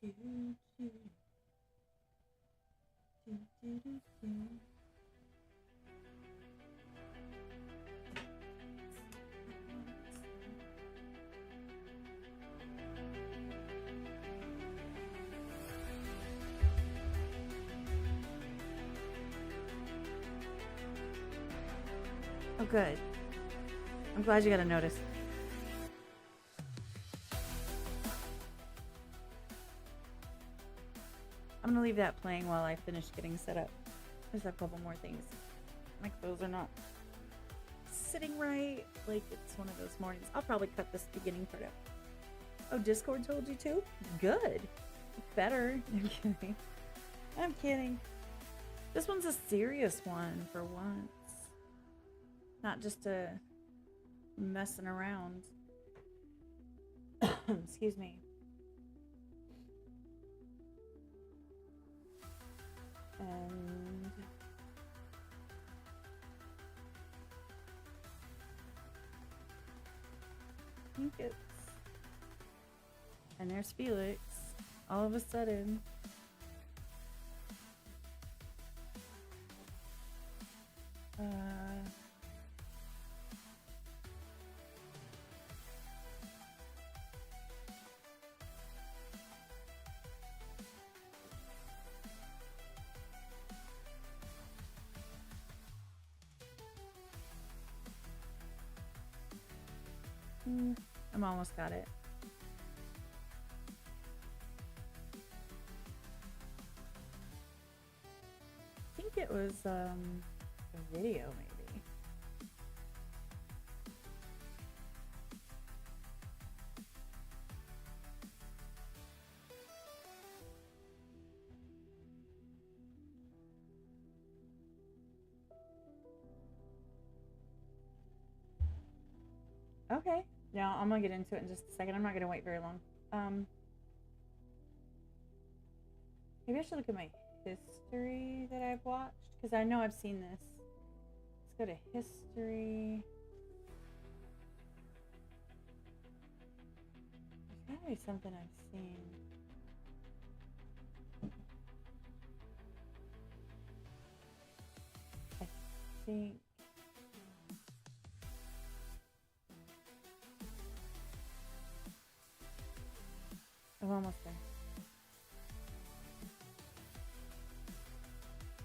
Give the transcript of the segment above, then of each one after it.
Oh, good. I'm glad you got a notice. I'm gonna leave that playing while I finish getting set up. There's a couple more things. My clothes are not sitting right. Like it's one of those mornings. I'll probably cut this beginning part out. Oh, Discord told you to? Good. Better. I'm kidding. I'm kidding. This one's a serious one for once. Not just a messing around. Excuse me. And I think it's, and there's Felix all of a sudden. I'm almost got it. I think it was a video maybe. Okay. Yeah, I'm gonna get into it in just a second. I'm not gonna wait very long. Maybe I should look at my history that I've watched, because I know I've seen this. Let's go to history. There's gotta be something I've seen. I think. I'm almost there.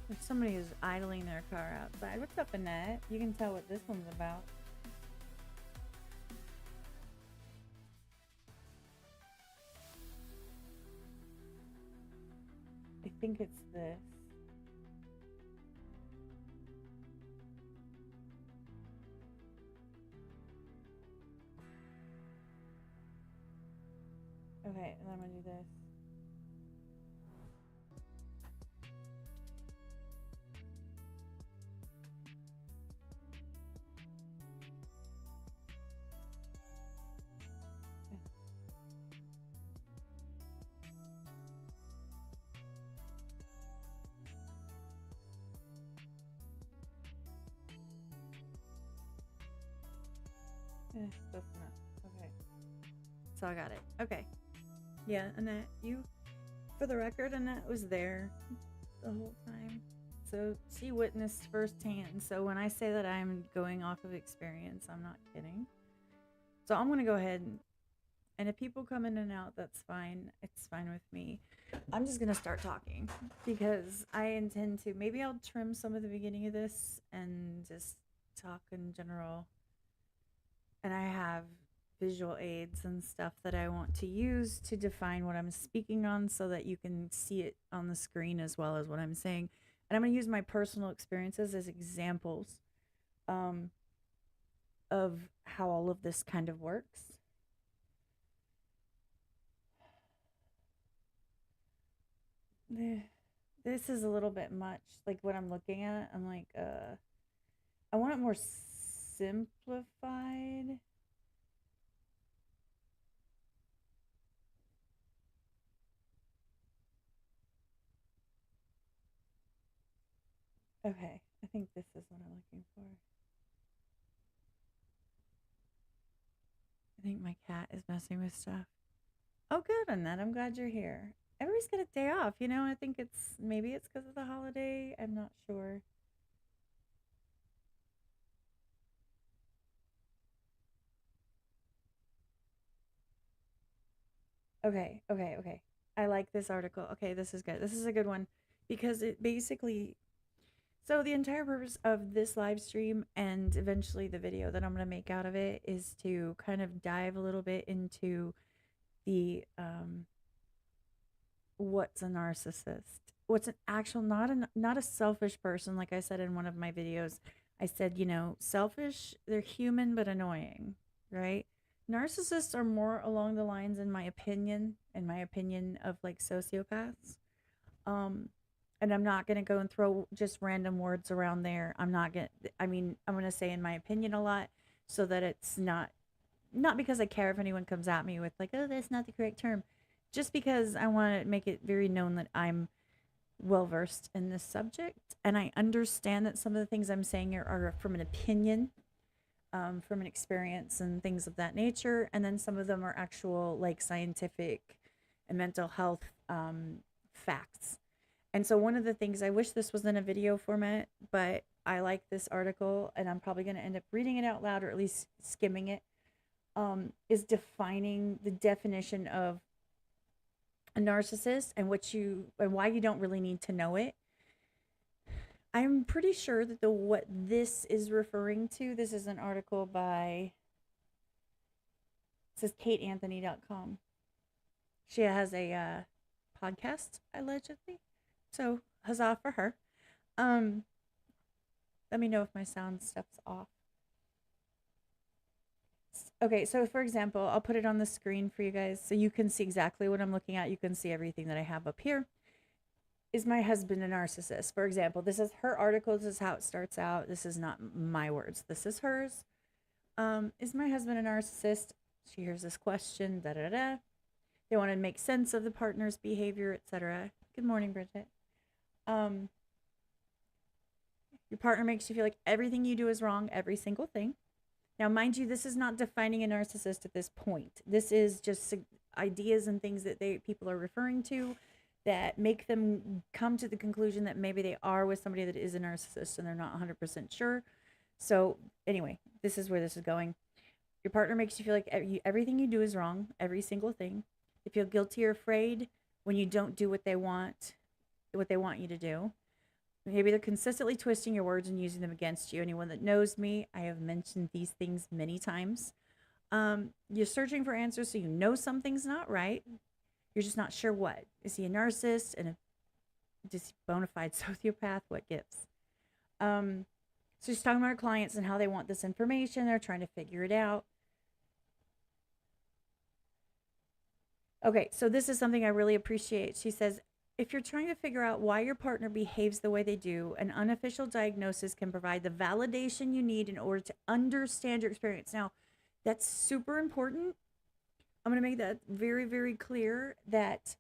There's somebody who's idling their car outside. What's up, Annette? You can tell what this one's about. I think it's this. Okay, and then I'm gonna do this. Close enough. Okay. So I got it. Okay. Yeah, Annette, you, for the record, Annette was there the whole time. So she witnessed firsthand. So when I say that I'm going off of experience, I'm not kidding. So I'm going to go ahead and if people come in and out, that's fine. It's fine with me. I'm just going to start talking because I intend to, maybe I'll trim some of the beginning of this and just talk in general. And I have visual aids and stuff that I want to use to define what I'm speaking on so that you can see it on the screen as well as what I'm saying. And I'm going to use my personal experiences as examples of how all of this kind of works. This is a little bit much, like what I'm looking at. I'm like, I want it more simplified. Okay, I think this is what I'm looking for. I think my cat is messing with stuff. Oh, good, Annette. I'm glad you're here. everybody's got a day off, you know. I think maybe it's because of the holiday. I'm not sure. Okay, okay, okay. I like this article. Okay, this is good. This is a good one because it basically, so the entire purpose of this live stream and eventually the video that I'm going to make out of it is to kind of dive a little bit into the what's a narcissist? What's an actual not a selfish person like I said in one of my videos. I said, you know, selfish, they're human but annoying, right? Narcissists are more along the lines in my opinion of like sociopaths. Um and I'm not going to go and throw just random words around there. I'm not going to I mean, I'm going to say in my opinion a lot so that it's not because I care if anyone comes at me with like, oh, that's not the correct term, just because I want to make it very known that I'm well versed in this subject and I understand that some of the things I'm saying are from an opinion, from an experience and things of that nature, and then some of them are actual like scientific and mental health facts. And so one of the things I wish this was in a video format, but I like this article and I'm probably going to end up reading it out loud or at least skimming it, is defining the definition of a narcissist and why you don't really need to know it. I'm pretty sure that the what this is referring to, this is an article by, it says kateanthony.com. She has a podcast allegedly. So huzzah for her. Um Let me know if my sound stuff's off. Okay, so for example, I'll put it on the screen for you guys so you can see exactly what I'm looking at. You can see everything that I have up here. Is my husband a narcissist? For example, this is her article. This is how it starts out. This is not my words. This is hers. Is my husband a narcissist? She hears this question. Da da da. They want to make sense of the partner's behavior, etc. Good morning, Bridget. Your partner makes you feel like everything you do is wrong, every single thing. Now, mind you, this is not defining a narcissist at this point. This is just ideas and things that people are referring to that make them come to the conclusion that maybe they are with somebody that is a narcissist and they're not 100% sure. So anyway, this is where this is going. Your partner makes you feel like everything you do is wrong, every single thing. They feel guilty or afraid when you don't do what they want you to do. Maybe they're consistently twisting your words and using them against you. Anyone that knows me, I have mentioned these things many times. You're searching for answers, so you know something's not right. You're just not sure what. Is he a narcissist and a just bona fide sociopath? What gives? So she's talking about her clients and how they want this information. They're trying to figure it out. Okay, so this is something I really appreciate. She says, if you're trying to figure out why your partner behaves the way they do, an unofficial diagnosis can provide the validation you need in order to understand your experience. Now, that's super important. I'm going to make that very, very clear that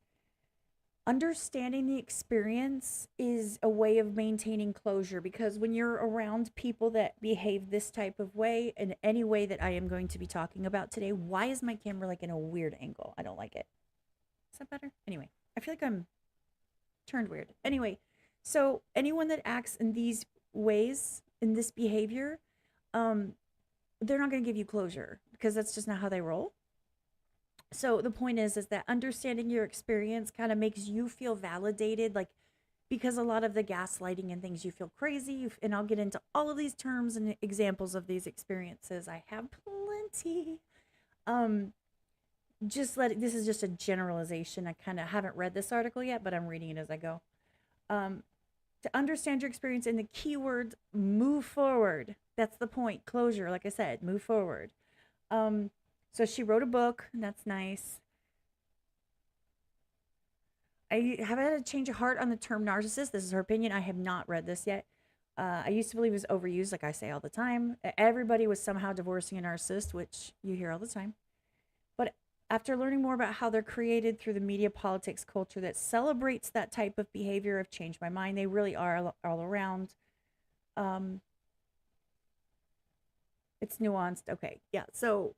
understanding the experience is a way of maintaining closure, because when you're around people that behave this type of way in any way that I am going to be talking about today, why is my camera like in a weird angle? I don't like it. Is that better? Anyway, I feel like I'm turned weird. Anyway, so anyone that acts in these ways, in this behavior, they're not going to give you closure because that's just not how they roll. So the point is that understanding your experience kind of makes you feel validated, like, because a lot of the gaslighting and things, you feel crazy. And I'll get into all of these terms and examples of these experiences. I have plenty. This is just a generalization. I kind of haven't read this article yet, but I'm reading it as I go. To understand your experience, and the keyword, move forward. That's the point. Closure, like I said, move forward. So she wrote a book, and that's nice. I have had a change of heart on the term narcissist. This is her opinion. I have not read this yet. I used to believe it was overused, like I say all the time. Everybody was somehow divorcing a narcissist, which you hear all the time. But after learning more about how they're created through the media, politics, culture that celebrates that type of behavior, I've changed my mind. They really are all around. It's nuanced. Okay, yeah. So,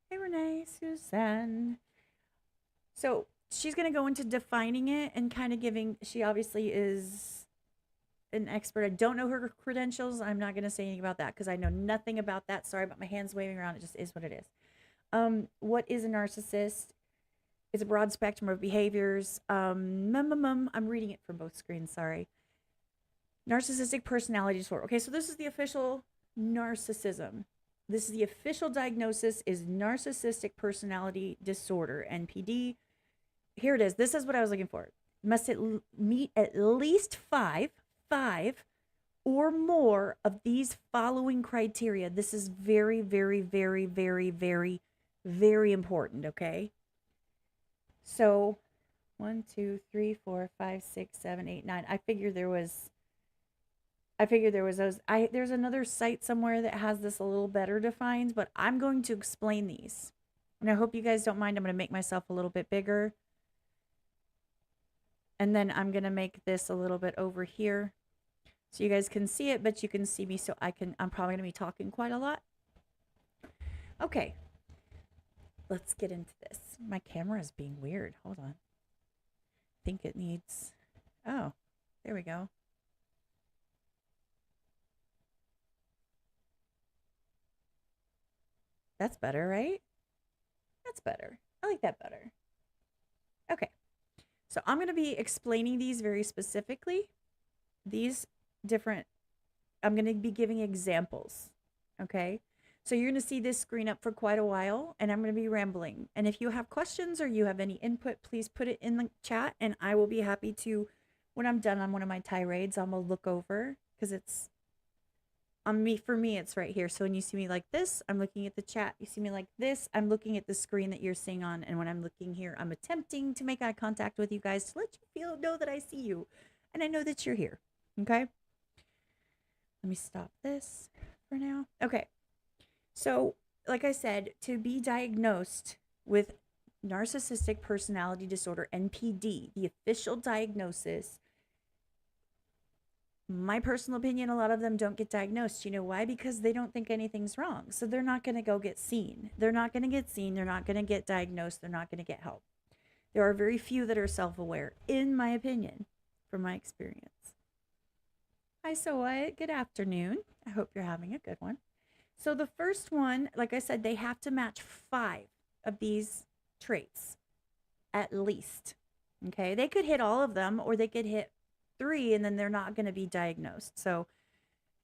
hey, Renee, Suzanne. So she's going to go into defining it and kind of giving, she obviously is an expert. I don't know her credentials. I'm not going to say anything about that because I know nothing about that. Sorry about my hands waving around. It just is what it is. What is a narcissist? It's a broad spectrum of behaviors. I'm reading it from both screens. Sorry. Narcissistic personality disorder. Okay, so this is the official narcissism. This is the official diagnosis is narcissistic personality disorder, NPD. Here it is. This is what I was looking for. Must it meet at least five or more of these following criteria. This is very, very, very, very, very, very important, okay? So 1, 2, 3, 4, 5, 6, 7, 8, 9. I figured there was those. There's another site somewhere that has this a little better defined, but I'm going to explain these. And I hope you guys don't mind. I'm going to make myself a little bit bigger. And then I'm going to make this a little bit over here so you guys can see it, but you can see me so I'm probably going to be talking quite a lot. Okay. Let's get into this. My camera is being weird. Hold on. I think it needs, oh, there we go. That's better, right? That's better. I like that better. Okay. So I'm going to be explaining these very specifically. These different, I'm going to be giving examples. Okay. So you're going to see this screen up for quite a while and I'm going to be rambling. And if you have questions or you have any input, please put it in the chat and I will be happy to, when I'm done on one of my tirades, I'm going to look over because it's, for me, it's right here. So when you see me like this, I'm looking at the chat. You see me like this, I'm looking at the screen that you're seeing on. And when I'm looking here, I'm attempting to make eye contact with you guys to let you know that I see you. And I know that you're here. Okay. Let me stop this for now. Okay. So like I said, to be diagnosed with narcissistic personality disorder, NPD, the official diagnosis, my personal opinion, a lot of them don't get diagnosed. You know why? Because they don't think anything's wrong. So they're not going to go get seen. They're not going to get seen. They're not going to get diagnosed. They're not going to get help. There are very few that are self-aware, in my opinion, from my experience. Hi, so what? Good afternoon. I hope you're having a good one. So the first one, like I said, they have to match 5 of these traits, at least. Okay? They could hit all of them, or they could hit 3 and then they're not going to be diagnosed. So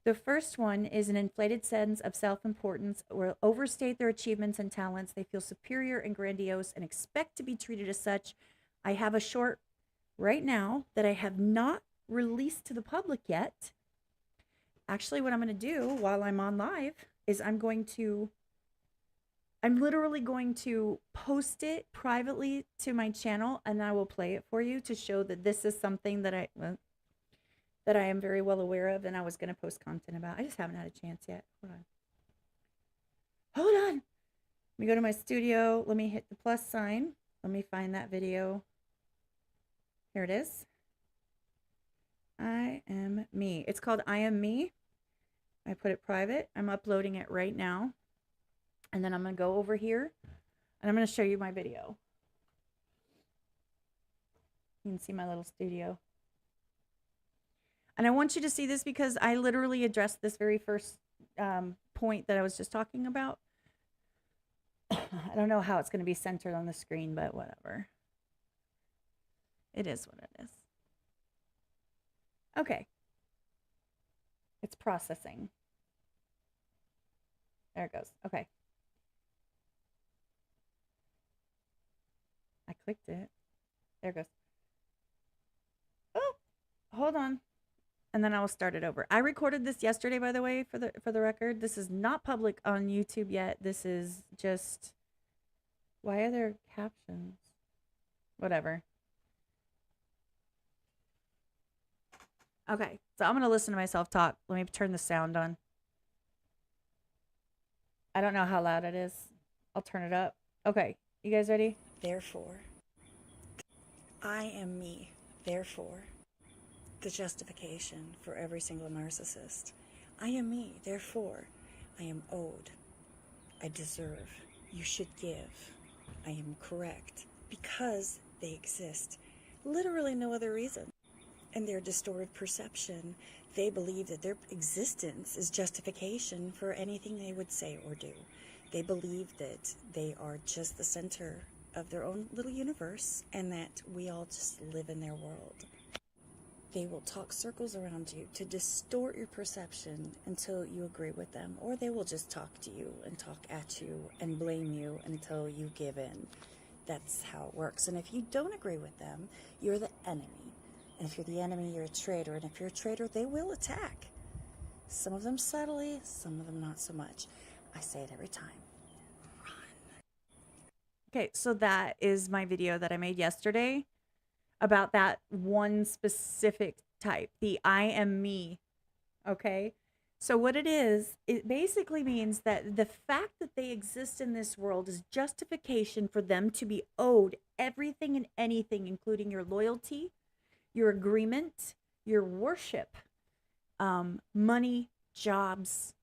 the first one is an inflated sense of self-importance or overstate their achievements and talents. They feel superior and grandiose and expect to be treated as such. I have a short right now that I have not released to the public yet. Actually, what I'm going to do while I'm on live is I'm literally going to post it privately to my channel and I will play it for you to show that this is something that I am very well aware of and I was going to post content about. I just haven't had a chance yet. Hold on. Let me go to my studio. Let me hit the plus sign. Let me find that video. Here it is. I am me. It's called I Am Me. I put it private. I'm uploading it right now. And then I'm going to go over here and I'm going to show you my video. You can see my little studio. And I want you to see this because I literally addressed this very first point that I was just talking about. I don't know how it's going to be centered on the screen, but whatever. It is what it is. Okay. It's processing. There it goes. Okay. I clicked it. There it goes. Oh, hold on. And then I will start it over. I recorded this yesterday, by the way, for the record. This is not public on YouTube yet. This is just, why are there captions? Whatever. Okay, so I'm going to listen to myself talk. Let me turn the sound on. I don't know how loud it is. I'll turn it up. Okay, you guys ready? Therefore, I am me. Therefore, the justification for every single narcissist. I am me. Therefore, I am owed. I deserve. You should give. I am correct. Because they exist. Literally no other reason. In their distorted perception, they believe that their existence is justification for anything they would say or do. They believe that they are just the center of their own little universe and that we all just live in their world. They will talk circles around you to distort your perception until you agree with them, or they will just talk to you and talk at you and blame you until you give in. That's how it works. And if you don't agree with them, you're the enemy. And if you're the enemy, you're a traitor. And if you're a traitor, they will attack. Some of them subtly, some of them not so much. I say it every time. Run. Okay, so that is my video that I made yesterday about that one specific type, the I am me. Okay? So what it is, it basically means that the fact that they exist in this world is justification for them to be owed everything and anything, including your loyalty, your agreement, your worship, money, jobs,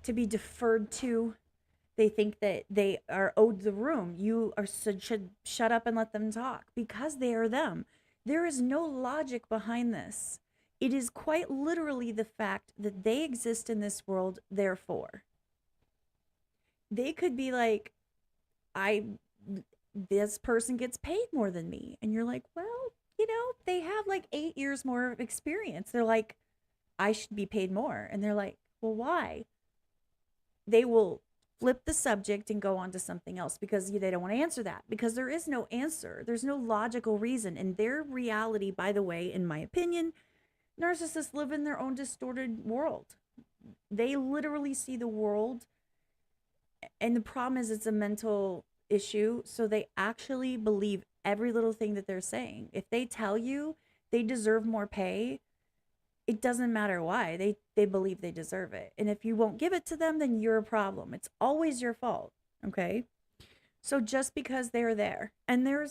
to be deferred to. They think that they are owed the room. You should shut up and let them talk because they are them. There is no logic behind this. It is quite literally the fact that they exist in this world, therefore. They could be like, this person gets paid more than me. And you're like, well, they have like 8 years more experience. They're like, I should be paid more. And they're like, well, why? They will flip the subject and go on to something else because they don't want to answer that, because there is no answer. There's no logical reason. And their reality, by the way, in my opinion, narcissists live in their own distorted world. They literally see the world. And the problem is it's a mental issue. So they actually believe every little thing that they're saying. If they tell you they deserve more pay, it doesn't matter why. They believe they deserve it. And if you won't give it to them, then you're a problem. It's always your fault. Okay? So just because they're there. And I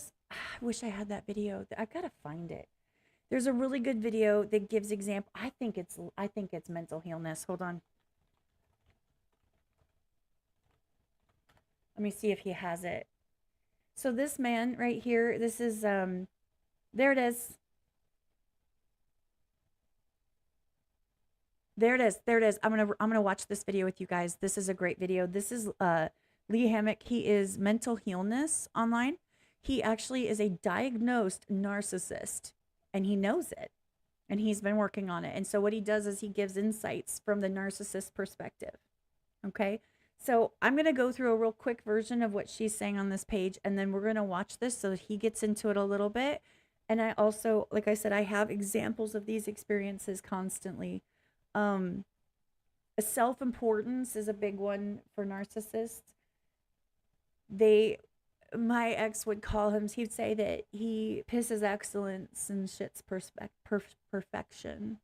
wish I had that video. I gotta find it. There's a really good video that gives example. I think it's mental illness. Hold on. Let me see if he has it. So this man right here, this is there it is. There it is. There it is. I'm gonna watch this video with you guys. This is a great video. This is Lee Hammock. He is mental illness online. He actually is a diagnosed narcissist, and he knows it, and he's been working on it. And so what he does is he gives insights from the narcissist perspective. Okay. So I'm going to go through a real quick version of what she's saying on this page, and then we're going to watch this so he gets into it a little bit. And I also, like I said, I have examples of these experiences constantly. Self-importance is a big one for narcissists. My ex would call him, he'd say that he pisses excellence and shits perfection.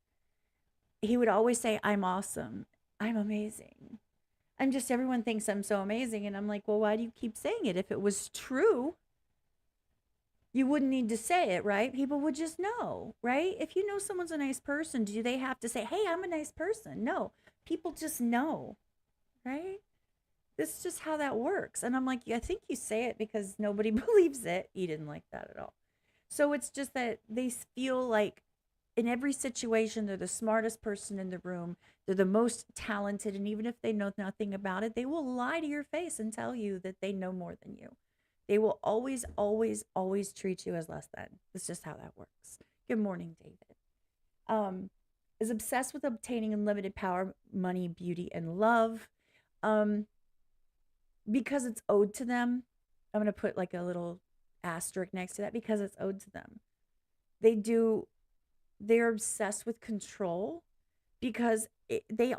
He would always say, I'm awesome. I'm amazing. Everyone thinks I'm so amazing. And I'm like, well, why do you keep saying it? If it was true, you wouldn't need to say it, right? People would just know, right? If you know someone's a nice person, do they have to say, hey, I'm a nice person? No, people just know, right? This is just how that works. And I'm like, I think you say it because nobody believes it. He didn't like that at all. So it's just that they feel like in every situation, they're the smartest person in the room. They're the most talented. And even if they know nothing about it, they will lie to your face and tell you that they know more than you. They will always, always, always treat you as less than. It's just how that works. Good morning, David. Is obsessed with obtaining unlimited power, money, beauty, and love. Because it's owed to them. I'm going to put like a little asterisk next to that because it's owed to them. They're obsessed with control because they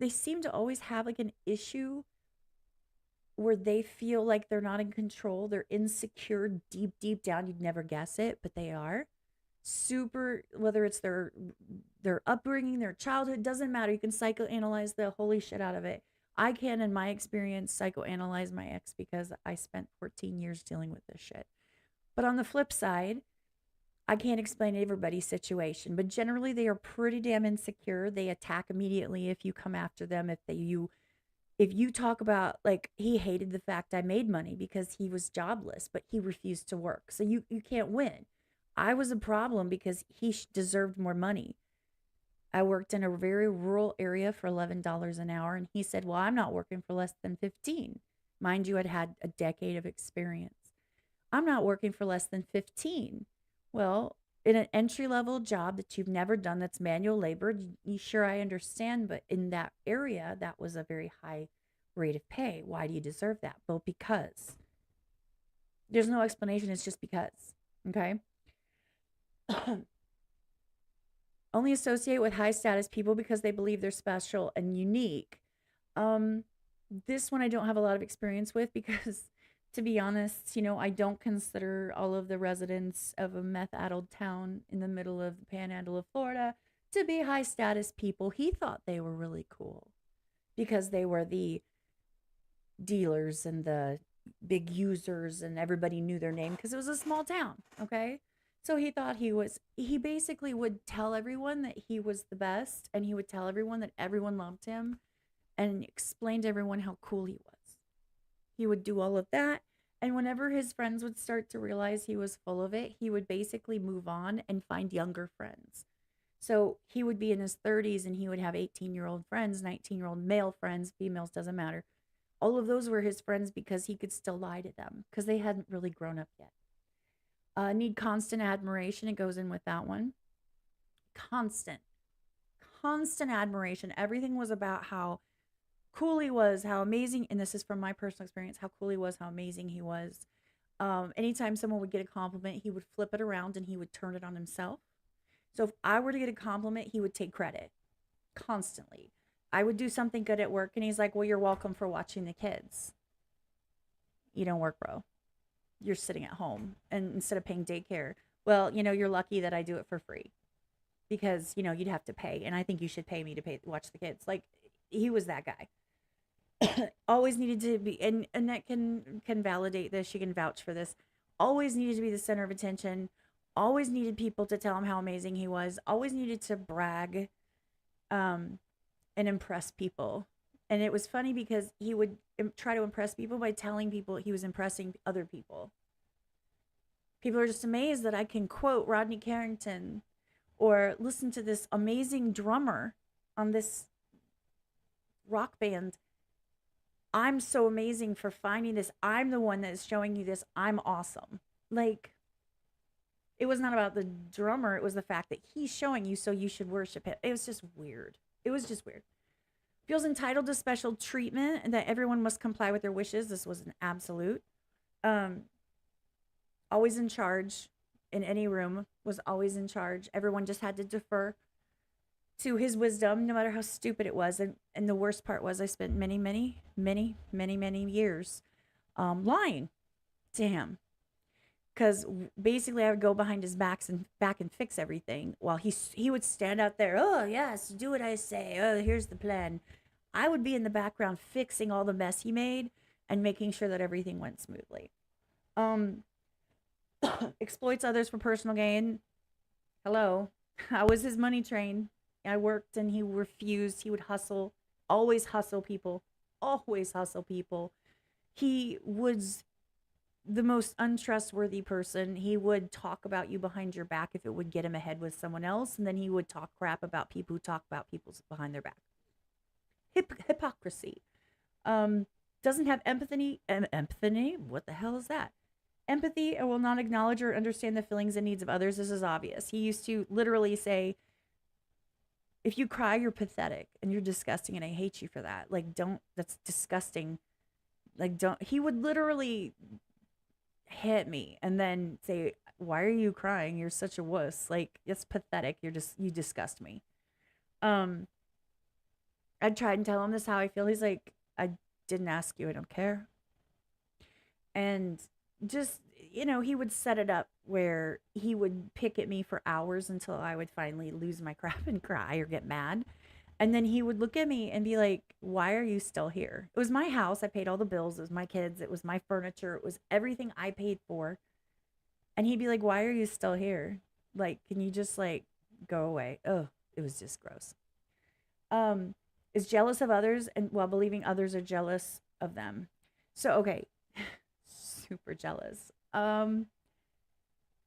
seem to always have like an issue where they feel like they're not in control. They're insecure deep down. You'd never guess it, but they are. Super, whether it's their upbringing, their childhood, doesn't matter. You can psychoanalyze the holy shit out of it. I can, in my experience, psychoanalyze my ex because I spent 14 years dealing with this shit. But on the flip side, I can't explain everybody's situation, but generally they are pretty damn insecure. They attack immediately if you come after them, if you If you talk about, like, he hated the fact I made money because he was jobless, but he refused to work. So you can't win. I was a problem because he deserved more money. I worked in a very rural area for $11 an hour, and he said, "Well, I'm not working for less than 15." Mind you, I'd had a decade of experience. I'm not working for less than 15. Well, in an entry level job that you've never done, that's manual labor, sure, I understand, but in that area, that was a very high rate of pay. Why do you deserve that? Well, because there's no explanation. It's just because. Okay. Only associate with high status people because they believe they're special and unique. Um, this one I don't have a lot of experience with because, to be honest, I don't consider all of the residents of a meth-addled town in the middle of the panhandle of Florida to be high status people. He thought they were really cool because they were the dealers and the big users, and everybody knew their name because it was a small town. Okay. So he basically would tell everyone that he was the best, and he would tell everyone that everyone loved him and explain to everyone how cool he was. He would do all of that. And whenever his friends would start to realize he was full of it, he would basically move on and find younger friends. So he would be in his 30s and he would have 18-year-old friends, 19-year-old male friends, females, doesn't matter. All of those were his friends because he could still lie to them because they hadn't really grown up yet. Need constant admiration. It goes in with that one. Constant, constant admiration. Everything was about how cool he was, how amazing, and this is from my personal experience, how cool he was, how amazing he was. Anytime someone would get a compliment, he would flip it around and he would turn it on himself. So if I were to get a compliment, he would take credit constantly. I would do something good at work and he's like, "Well, you're welcome for watching the kids. You don't work, bro. You're sitting at home and instead of paying daycare, well, you're lucky that I do it for free because, you'd have to pay and I think you should pay me to watch the kids." Like, he was that guy. Always needed to be, and Annette can validate this, she can vouch for this. Always needed to be the center of attention. Always needed people to tell him how amazing he was. Always needed to brag, and impress people. And it was funny because he would try to impress people by telling people he was impressing other people. People are just amazed that I can quote Rodney Carrington or listen to this amazing drummer on this rock band. I'm so amazing for finding this. I'm the one that is showing you this. I'm awesome. Like, it was not about the drummer. It was the fact that he's showing you, so you should worship him. It was just weird. It was just weird. Feels entitled to special treatment and that everyone must comply with their wishes. This was an absolute. Always in charge in any room, was always in charge. Everyone just had to defer to his wisdom, no matter how stupid it was. And the worst part was I spent many, many, many, many, many years lying to him. Because basically I would go behind his back and fix everything while he would stand out there. "Oh, yes, do what I say. Oh, here's the plan." I would be in the background fixing all the mess he made and making sure that everything went smoothly. Exploits others for personal gain. Hello. I was his money train. I worked and he refused. He would hustle, always hustle people, always hustle people. He was the most untrustworthy person. He would talk about you behind your back if it would get him ahead with someone else, and then he would talk crap about people who talk about people behind their back. Hypocrisy. Doesn't have empathy. Empathy? What the hell is that? Empathy, and will not acknowledge or understand the feelings and needs of others. This is obvious. He used to literally say, "If you cry, you're pathetic and you're disgusting, and I hate you for that. Like, don't, that's disgusting. Like, don't." He would literally hit me and then say, "Why are you crying? You're such a wuss. Like, it's pathetic. You disgust me." I'd try and tell him this how I feel. He's like, "I didn't ask you. I don't care." And just, he would set it up where he would pick at me for hours until I would finally lose my crap and cry or get mad. And then he would look at me and be like, "Why are you still here?" It was my house. I paid all the bills. It was my kids. It was my furniture. It was everything I paid for. And he'd be like, "Why are you still here? Like, can you just like go away?" Oh, it was just gross. is jealous of others and while believing others are jealous of them. So, okay, super jealous.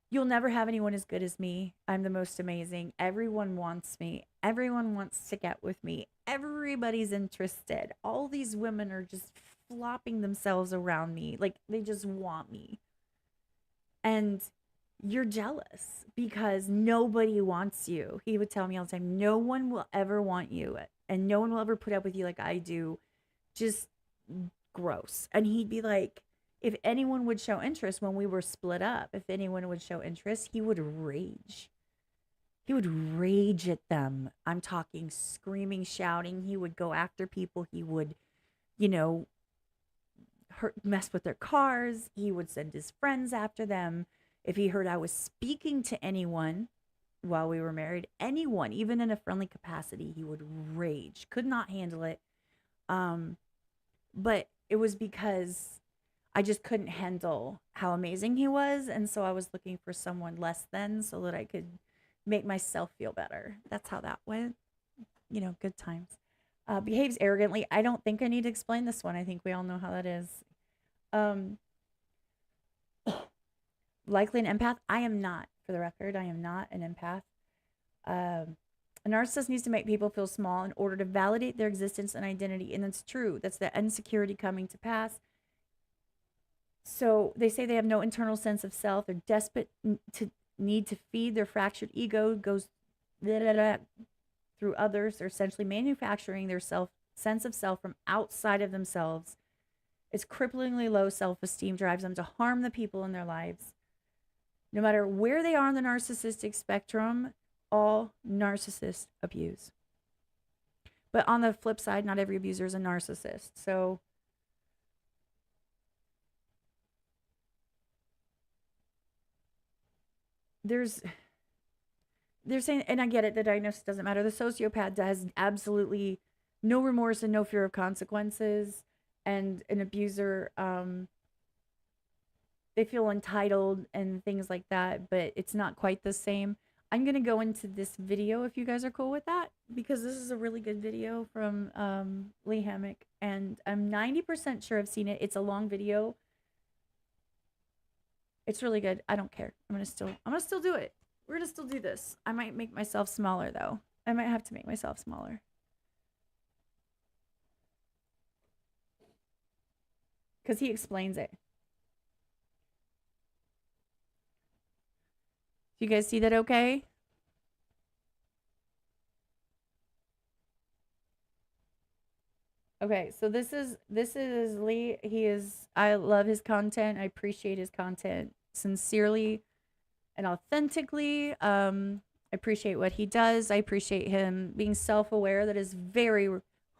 You'll never have anyone as good as me. I'm the most amazing. Everyone wants me. Everyone wants to get with me. Everybody's interested. All these women are just flopping themselves around me. Like they just want me. And you're jealous because nobody wants you. He would tell me all the time, no one will ever want you and no one will ever put up with you like I do. Just gross. And he'd be like, if anyone would show interest when we were split up, if anyone would show interest, he would rage. He would rage at them. I'm talking screaming, shouting. He would go after people. He would, you know, mess with their cars. He would send his friends after them. If he heard I was speaking to anyone while we were married, anyone, even in a friendly capacity, he would rage. Could not handle it. But it was because I just couldn't handle how amazing he was. And so I was looking for someone less than so that I could make myself feel better. That's how that went. You know, good times. Behaves arrogantly. I don't think I need to explain this one. I think we all know how that is. Likely an empath. I am not, for the record. I am not an empath. A narcissist needs to make people feel small in order to validate their existence and identity. And that's true. That's the insecurity coming to pass. So they say they have no internal sense of self. They're desperate to need to feed their fractured ego, goes through others. They're essentially manufacturing their sense of self from outside of themselves. It's cripplingly low self-esteem drives them to harm the people in their lives. No matter where they are on the narcissistic spectrum, all narcissists abuse. But on the flip side, not every abuser is a narcissist. So they're saying, and I get it, the diagnosis doesn't matter. The sociopath has absolutely no remorse and no fear of consequences. And an abuser, they feel entitled and things like that, but it's not quite the same. I'm going to go into this video if you guys are cool with that, because this is a really good video from Lee Hammock, and I'm 90% sure I've seen it. It's a long video. It's really good. I don't care. I'm gonna still do it. We're gonna still do this. I might make myself smaller though. I might have to make myself smaller. Because he explains it. You guys see that okay? Okay, so this is Lee. I love his content. I appreciate his content sincerely and authentically. I appreciate what he does. I appreciate him being self-aware. That is very,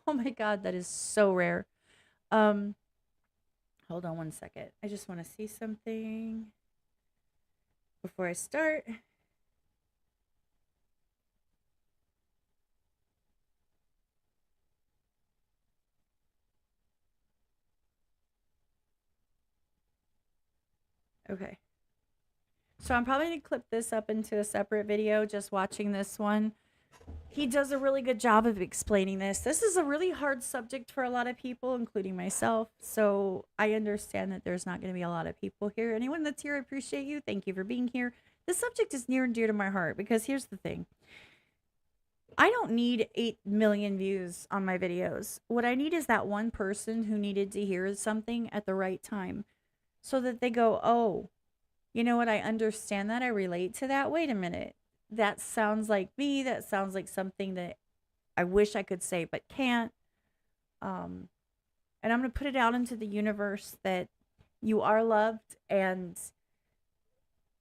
oh my God, that is so rare. Hold on one second. I just want to see something before I start. Okay. So I'm probably going to clip this up into a separate video, just watching this one. He does a really good job of explaining this. This is a really hard subject for a lot of people, including myself. So I understand that there's not going to be a lot of people here. Anyone that's here, I appreciate you. Thank you for being here. This subject is near and dear to my heart because here's the thing. I don't need 8 million views on my videos. What I need is that one person who needed to hear something at the right time so that they go, oh, you know what? I understand that. I relate to that. Wait a minute. That sounds like me. That sounds like something that I wish I could say but can't. And I'm going to put it out into the universe that you are loved and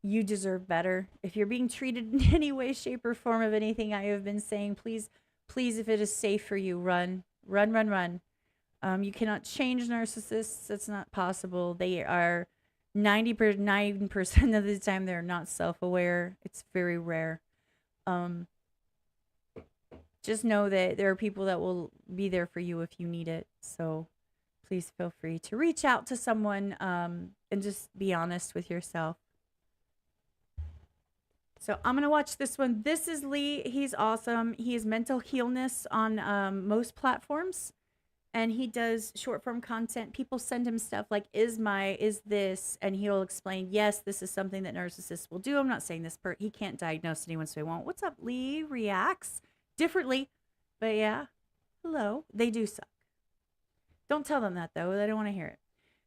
you deserve better. If you're being treated in any way, shape, or form of anything I have been saying, please, if it is safe for you, run. Run, run, run. You cannot change narcissists. That's not possible. They are 99% of the time they're not self-aware. It's very rare. Just know that there are people that will be there for you if you need it. So please feel free to reach out to someone and just be honest with yourself. So I'm gonna watch this one. This is Lee. He's awesome. He is mental healness on most platforms, and he does short form content. People send him stuff like is this, and he'll explain, yes, this is something that narcissists will do. I'm not saying this he can't diagnose anyone, so he won't. What's up, Lee? Reacts differently, but yeah, hello. They do suck. Don't tell them that though. They don't want to hear it.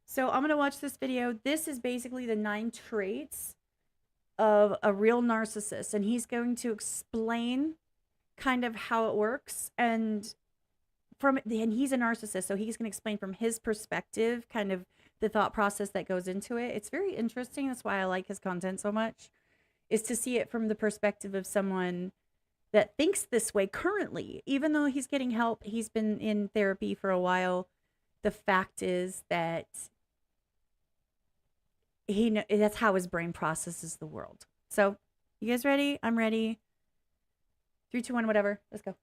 So I'm gonna watch this video. This is basically the 9 traits of a real narcissist, and he's going to explain kind of how it works, and he's a narcissist, so he's going to explain from his perspective kind of the thought process that goes into it. It's very interesting. That's why I like his content so much, is to see it from the perspective of someone that thinks this way currently. Even though he's getting help, he's been in therapy for a while, the fact is that that's how his brain processes the world. So, you guys ready? I'm ready. 3, 2, 1, whatever. Let's go.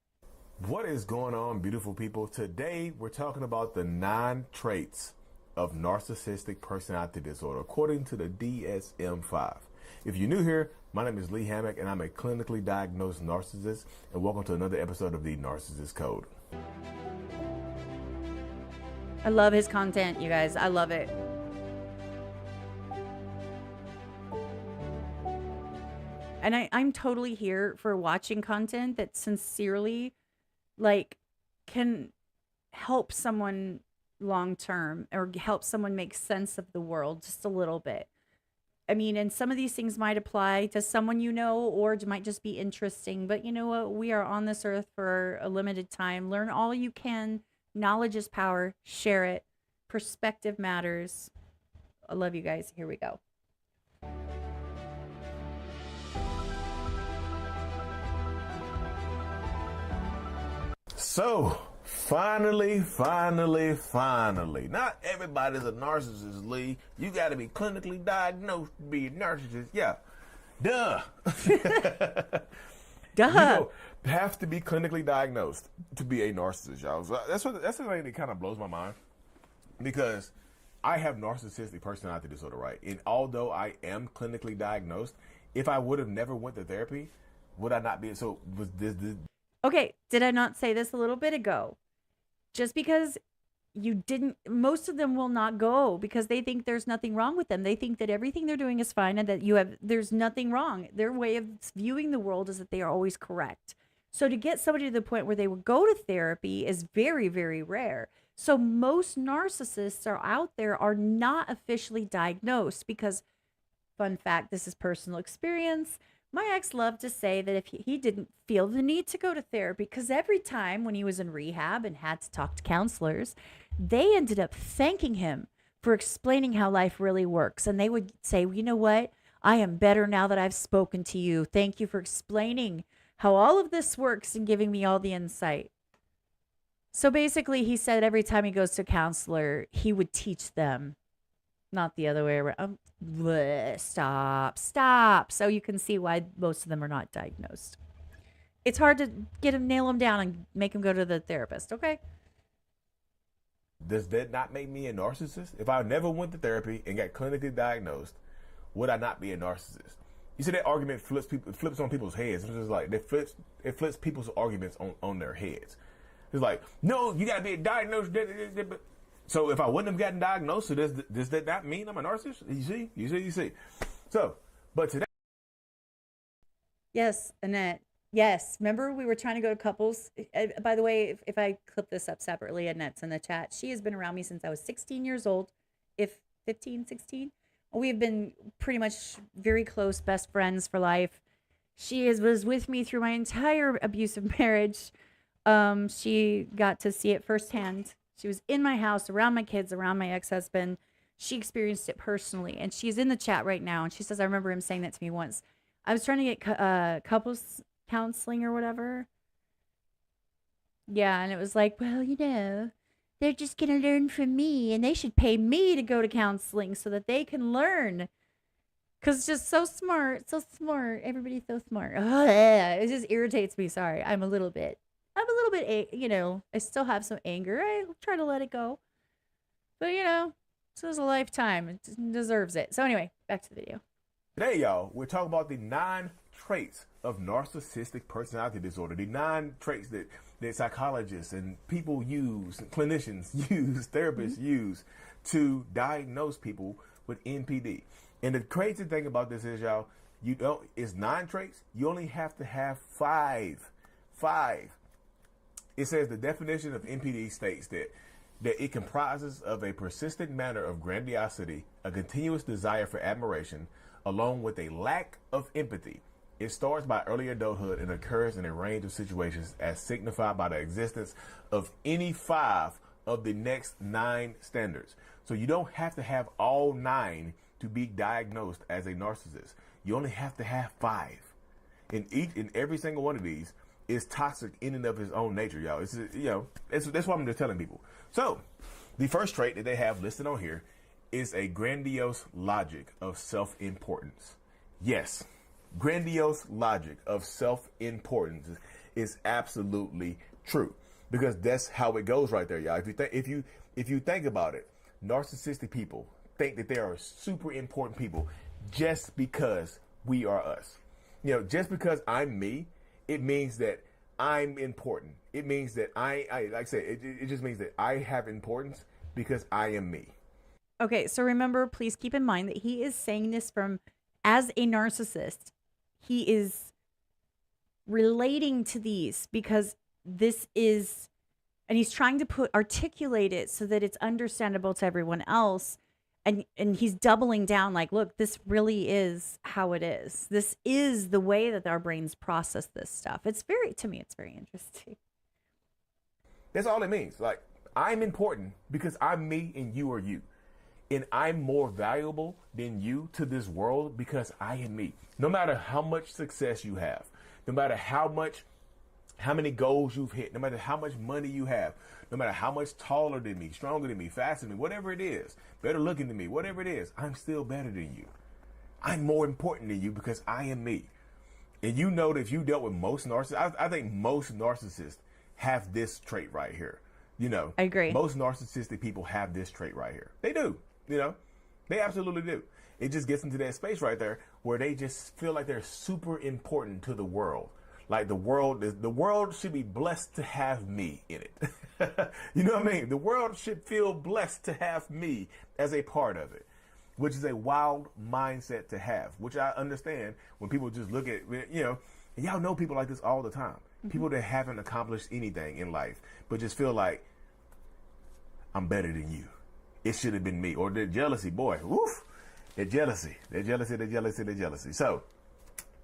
What is going on, beautiful people? Today, we're talking about the 9 traits of narcissistic personality disorder, according to the DSM-5. If you're new here, my name is Lee Hammock, and I'm a clinically diagnosed narcissist, and welcome to another episode of the Narcissist Code. I love his content, you guys. I love it. And I'm totally here for watching content that sincerely, like, can help someone long term or help someone make sense of the world just a little bit. I mean, and some of these things might apply to someone you know, or it might just be interesting. But you know what? We are on this earth for a limited time. Learn all you can. Knowledge is power. Share it. Perspective matters. I love you guys. Here we go. So, finally, not everybody's a narcissist, Lee. You got to be clinically diagnosed to be a narcissist. Yeah, duh. Duh. You don't have to be clinically diagnosed to be a narcissist, y'all. So that's the thing that kind of blows my mind, because I have narcissistic personality disorder, right? And although I am clinically diagnosed, if I would have never went to therapy, would I not be? So was this? Okay, did I not say this a little bit ago? Just because you didn't, most of them will not go because they think there's nothing wrong with them. They think that everything they're doing is fine and that there's nothing wrong. Their way of viewing the world is that they are always correct. So to get somebody to the point where they would go to therapy is very, very rare. So most narcissists are out there are not officially diagnosed because, fun fact, this is personal experience. My ex loved to say that if he didn't feel the need to go to therapy, because every time when he was in rehab and had to talk to counselors, they ended up thanking him for explaining how life really works. And they would say, well, you know what? I am better now that I've spoken to you. Thank you for explaining how all of this works and giving me all the insight. So basically, he said every time he goes to a counselor, he would teach them, not the other way around. Stop. So you can see why most of them are not diagnosed. It's hard to nail them down and make them go to the therapist, okay? Does that not make me a narcissist? If I never went to therapy and got clinically diagnosed, would I not be a narcissist? You see, that argument flips on people's heads. It's just like it flips people's arguments on their heads. It's like, no, you got to be diagnosed. So if I wouldn't have gotten diagnosed, so does that not mean I'm a narcissist? You see. So, but today. Yes, Annette. Yes. Remember we were trying to go to couples. By the way, if I clip this up separately, Annette's in the chat. She has been around me since I was 16 years old, if 15, 16. We've been pretty much very close best friends for life. She was with me through my entire abusive marriage. She got to see it firsthand. She was in my house, around my kids, around my ex-husband. She experienced it personally, and she's in the chat right now, and she says, I remember him saying that to me once. I was trying to get couples counseling or whatever. Yeah, and it was like, well, you know, they're just going to learn from me, and they should pay me to go to counseling so that they can learn. Because it's just so smart. Everybody's so smart. It just irritates me. Sorry, I'm a little bit, you know, I still have some anger. I try to let it go. But, you know, this is a lifetime. It deserves it. So anyway, back to the video. Today, y'all, we're talking about the 9 traits of narcissistic personality disorder, the 9 traits that psychologists and people use, clinicians use, therapists use to diagnose people with NPD. And the crazy thing about this is, y'all, it's 9 traits. You only have to have 5. 5. It says the definition of NPD states that it comprises of a persistent manner of grandiosity, a continuous desire for admiration, along with a lack of empathy. It starts by early adulthood and occurs in a range of situations as signified by the existence of any 5 of the next 9 standards. So you don't have to have all 9 to be diagnosed as a narcissist. You only have to have 5. In every single one of these is toxic in and of its own nature, y'all. That's what I'm just telling people. So the first trait that they have listed on here is a grandiose logic of self-importance. Yes, grandiose logic of self-importance is absolutely true, because that's how it goes right there, y'all. If you think about it, narcissistic people think that they are super important people just because we are us. Just because I'm me, it means that I'm important. It means that I like I said, it just means that I have importance because I am me. Okay, so remember, please keep in mind that he is saying this as a narcissist. He is relating to these because this is, and he's trying to articulate it so that it's understandable to everyone else. And he's doubling down like, look, this really is how it is. This is the way that our brains process this stuff. To me, it's very interesting. That's all it means. Like, I'm important because I'm me and you are you. And I'm more valuable than you to this world because I am me. No matter how much success you have, no matter how many goals you've hit, no matter how much money you have, no matter how much taller than me, stronger than me, faster than me, whatever it is, better looking than me, whatever it is, I'm still better than you. I'm more important than you because I am me. And you know that if you dealt with most narcissists, I think most narcissists have this trait right here. I agree. Most narcissistic people have this trait right here. They do. They absolutely do. It just gets into that space right there where they just feel like they're super important to the world. Like the world should be blessed to have me in it. You know what I mean? The world should feel blessed to have me as a part of it, which is a wild mindset to have, which I understand when people just look at, and y'all know people like this all the time. Mm-hmm. People that haven't accomplished anything in life, but just feel like I'm better than you. It should have been me. Or the jealousy, boy, woof, the jealousy. So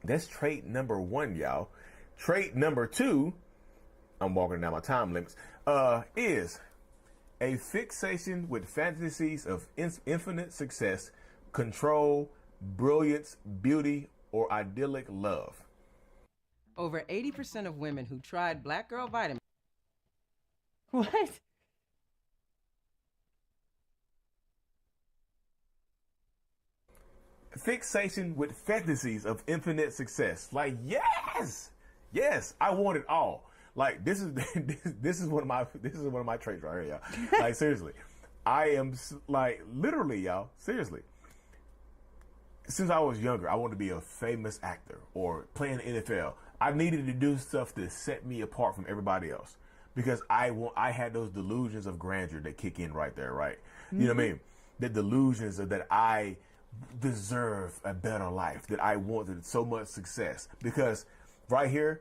that's trait number 1, y'all. Trait number 2, I'm walking down my time limits, is a fixation with fantasies of infinite success, control, brilliance, beauty, or idyllic love. Over 80% of women who tried Black Girl Vitamin. What? Fixation with fantasies of infinite success. Like, yes, I want it all. Like, this is one of my traits right here, y'all. Like, seriously, I am like, literally, y'all, seriously. Since I was younger, I wanted to be a famous actor or play in the NFL. I needed to do stuff to set me apart from everybody else because I had those delusions of grandeur that kick in right there, right? Mm-hmm. You know what I mean? The delusions of that I deserve a better life, that I wanted so much success. Because right here,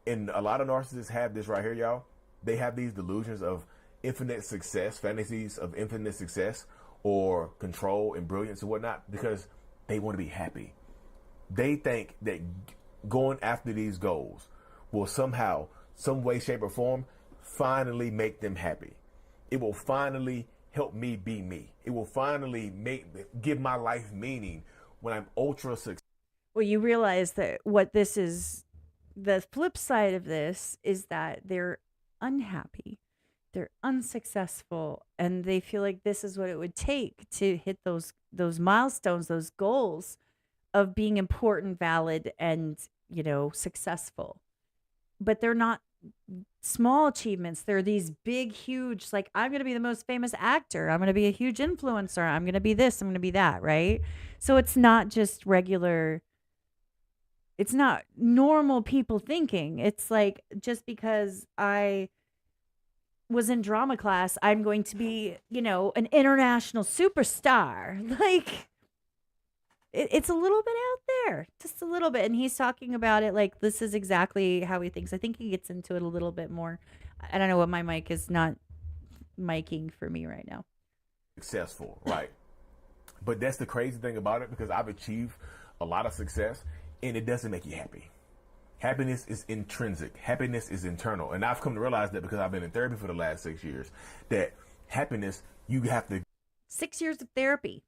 and a lot of narcissists have this right here, y'all. They have these delusions of infinite success, fantasies of infinite success or control and brilliance and whatnot, because they want to be happy. They think that going after these goals will somehow, some way, shape, or form, finally make them happy. It will finally help me be me. It will finally give my life meaning when I'm ultra successful. Well, you realize that what this is, the flip side of this is that they're unhappy, they're unsuccessful, and they feel like this is what it would take to hit those milestones, those goals of being important, valid, and successful. But they're not small achievements. They're these big, huge, like, I'm going to be the most famous actor. I'm going to be a huge influencer. I'm going to be this. I'm going to be that. Right. So it's not just regular It's not normal people thinking. It's like, just because I was in drama class, I'm going to be, an international superstar. Like, it's a little bit out there, just a little bit. And he's talking about it like this is exactly how he thinks. I think he gets into it a little bit more. I don't know what my mic is not miking for me right now. Successful, right? But that's the crazy thing about it, because I've achieved a lot of success and it doesn't make you happy. Happiness is intrinsic. Happiness is internal. And I've come to realize that because I've been in therapy for the last 6 years, that happiness, you have to. 6 years of therapy.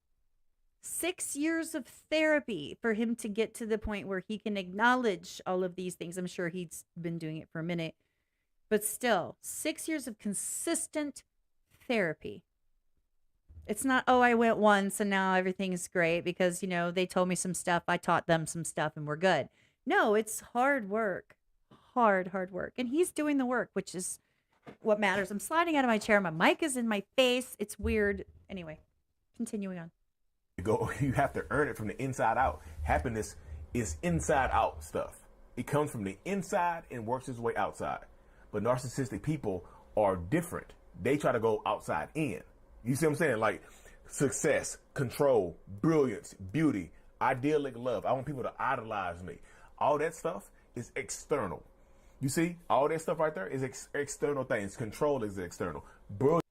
6 years of therapy for him to get to the point where he can acknowledge all of these things. I'm sure he's been doing it for a minute, but still 6 years of consistent therapy. It's not, oh, I went once and now everything is great because, they told me some stuff. I taught them some stuff and we're good. No, it's hard work, hard work. And he's doing the work, which is what matters. I'm sliding out of my chair. My mic is in my face. It's weird. Anyway, continuing on. You have to earn it from the inside out. Happiness is inside out stuff. It comes from the inside and works its way outside. But narcissistic people are different. They try to go outside in. You see what I'm saying? Like success, control, brilliance, beauty, idyllic love. I want people to idolize me. All that stuff is external. You see, all that stuff right there is external things. Control is external. Brilliance.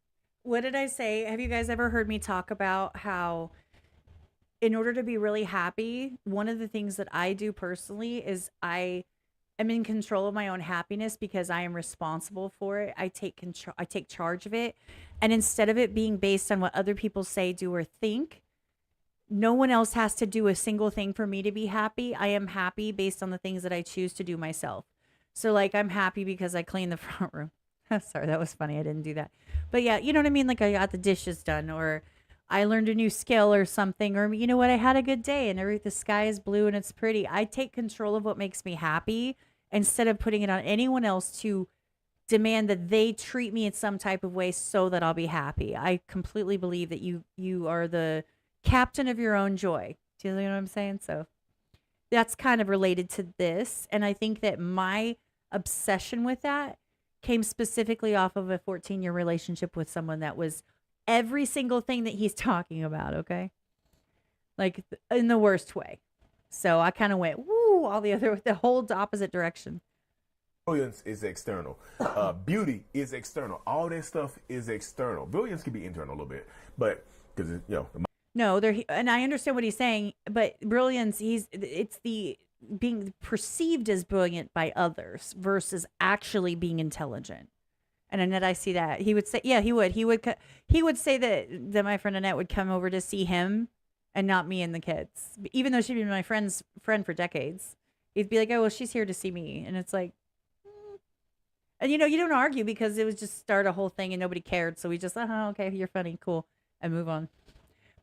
What did I say? Have you guys ever heard me talk about how in order to be really happy, one of the things that I do personally is I am in control of my own happiness because I am responsible for it. I take control. I take charge of it. And instead of it being based on what other people say, do, or think, no one else has to do a single thing for me to be happy. I am happy based on the things that I choose to do myself. So like, I'm happy because I cleaned the front room. Sorry, that was funny. I didn't do that. But yeah, you know what I mean? Like I got the dishes done, or I learned a new skill or something, or you know what? I had a good day and the sky is blue and it's pretty. I take control of what makes me happy instead of putting it on anyone else to demand that they treat me in some type of way so that I'll be happy. I completely believe that you are the captain of your own joy. Do you know what I'm saying? So that's kind of related to this. And I think that my obsession with that came specifically off of a 14-year relationship with someone that was every single thing that he's talking about. Okay. Like in the worst way. So I kind of went, woo, the whole opposite direction. Brilliance is external. Beauty is external. All that stuff is external. Brilliance can be internal a little bit, but because no, and I understand what he's saying, but brilliance, it's the being perceived as brilliant by others versus actually being intelligent. And Annette, I see that he would say, yeah, he would say that my friend Annette would come over to see him and not me and the kids, even though she'd been my friend for decades. He'd be like, oh, well, she's here to see me, and it's like. And you don't argue because it was just start a whole thing and nobody cared. So we just, okay, you're funny, cool, and move on.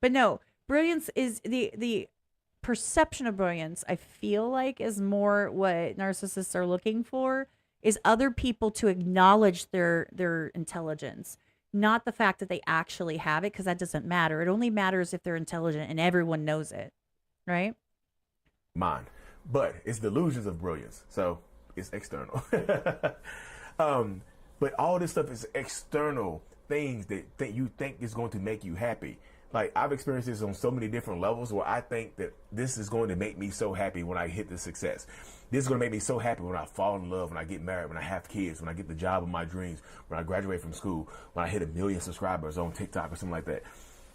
But no, brilliance is the perception of brilliance, I feel like, is more what narcissists are looking for, is other people to acknowledge their intelligence, not the fact that they actually have it, because that doesn't matter. It only matters if they're intelligent and everyone knows it, right? Mind. But it's delusions of brilliance. So it's external. But all this stuff is external things that you think is going to make you happy. Like I've experienced this on so many different levels where I think that this is going to make me so happy when I hit the success. This is going to make me so happy when I fall in love, when I get married, when I have kids, when I get the job of my dreams, when I graduate from school, when I hit 1 million subscribers on TikTok or something like that.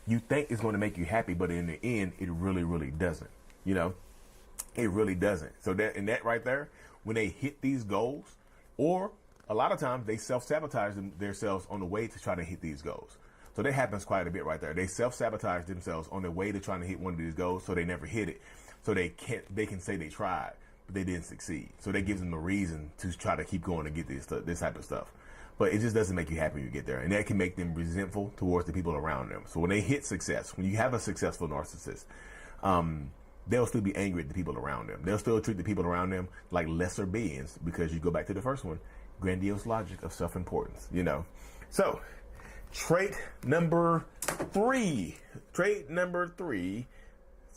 You think it's going to make you happy, but in the end, it really, really doesn't. It really doesn't. So that right there, when they hit these goals, or a lot of times they self-sabotage themselves on the way to try to hit these goals. So that happens quite a bit right there. They self-sabotage themselves on their way to trying to hit one of these goals, so they never hit it. So they can say they tried, but they didn't succeed. So that gives them a reason to try to keep going to get this type of stuff. But it just doesn't make you happy when you get there. And that can make them resentful towards the people around them. So when they hit success, when you have a successful narcissist, they'll still be angry at the people around them. They'll still treat the people around them like lesser beings, because you go back to the first one, grandiose logic of self-importance, So trait number 3,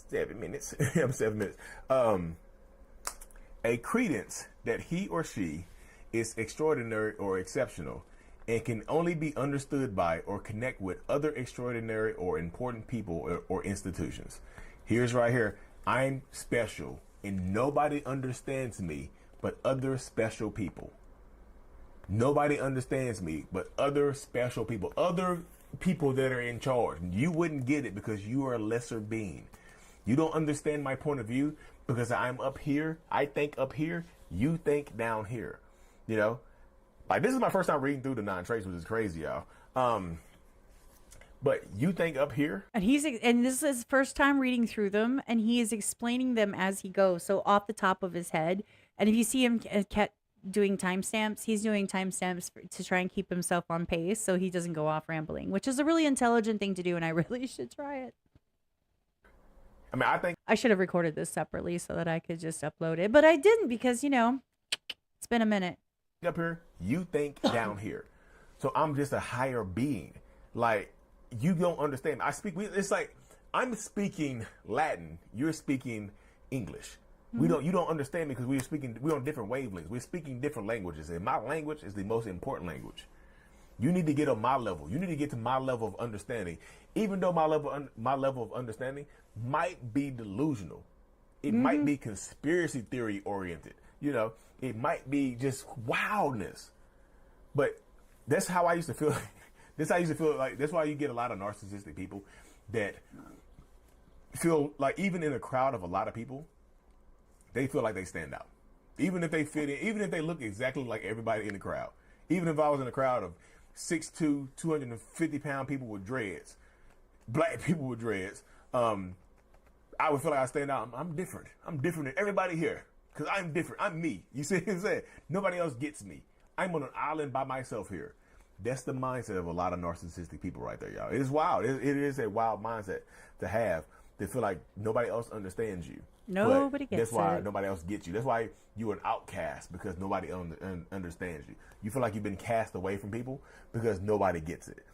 7 minutes. I'm 7 minutes. a credence that he or she is extraordinary or exceptional and can only be understood by or connect with other extraordinary or important people or institutions. Here's right here. I'm special and nobody understands me but other special people. Nobody understands me but other special people, other people that are in charge. You wouldn't get it because you are a lesser being. You don't understand my point of view because I'm up here. I think up here. You think down here. You know, like this is my first time reading through the 9 traits, which is crazy, y'all. But you think up here, and this is his first time reading through them, and he is explaining them as he goes, so off the top of his head. And if you see him doing timestamps, he's doing timestamps to try and keep himself on pace so he doesn't go off rambling, which is a really intelligent thing to do, and I really should try it. I mean, I think I should have recorded this separately so that I could just upload it, but I didn't because, you know, it's been a minute. Up here, you think down here. So I'm just a higher being. Like, you don't understand. It's like I'm speaking Latin, you're speaking English. Mm-hmm. You don't understand me because we're on different wavelengths. We're speaking different languages, and my language is the most important language. You need to get on my level. You need to get to my level of understanding. Even though my level of understanding might be delusional. It might be conspiracy theory oriented. You know, it might be just wildness. But that's how I used to feel. That's why you get a lot of narcissistic people that feel like even in a crowd of a lot of people, they feel like they stand out. Even if they fit in, even if they look exactly like everybody in the crowd. Even if I was in a crowd of 6'2", 250-pound people with dreads, black people with dreads, I would feel like I stand out. I'm different. I'm different than everybody here because I'm different. I'm me. You see what I'm saying? Nobody else gets me. I'm on an island by myself here. That's the mindset of a lot of narcissistic people right there, y'all. It is wild. It is a wild mindset to have, to feel like nobody else understands you. Nobody gets it. That's why nobody else gets you. That's why you're an outcast, because nobody understands you. You feel like you've been cast away from people because nobody gets it.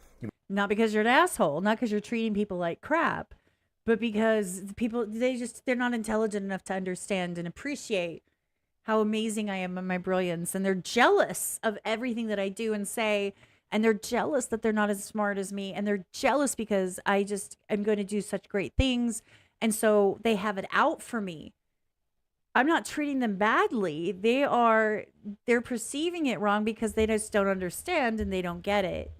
Not because you're an asshole, not because you're treating people like crap, but because they're not intelligent enough to understand and appreciate how amazing I am and my brilliance. And they're jealous of everything that I do and say. And they're jealous that they're not as smart as me. And they're jealous because I'm going to do such great things. And so they have it out for me. I'm not treating them badly. They're perceiving it wrong because they just don't understand and they don't get it.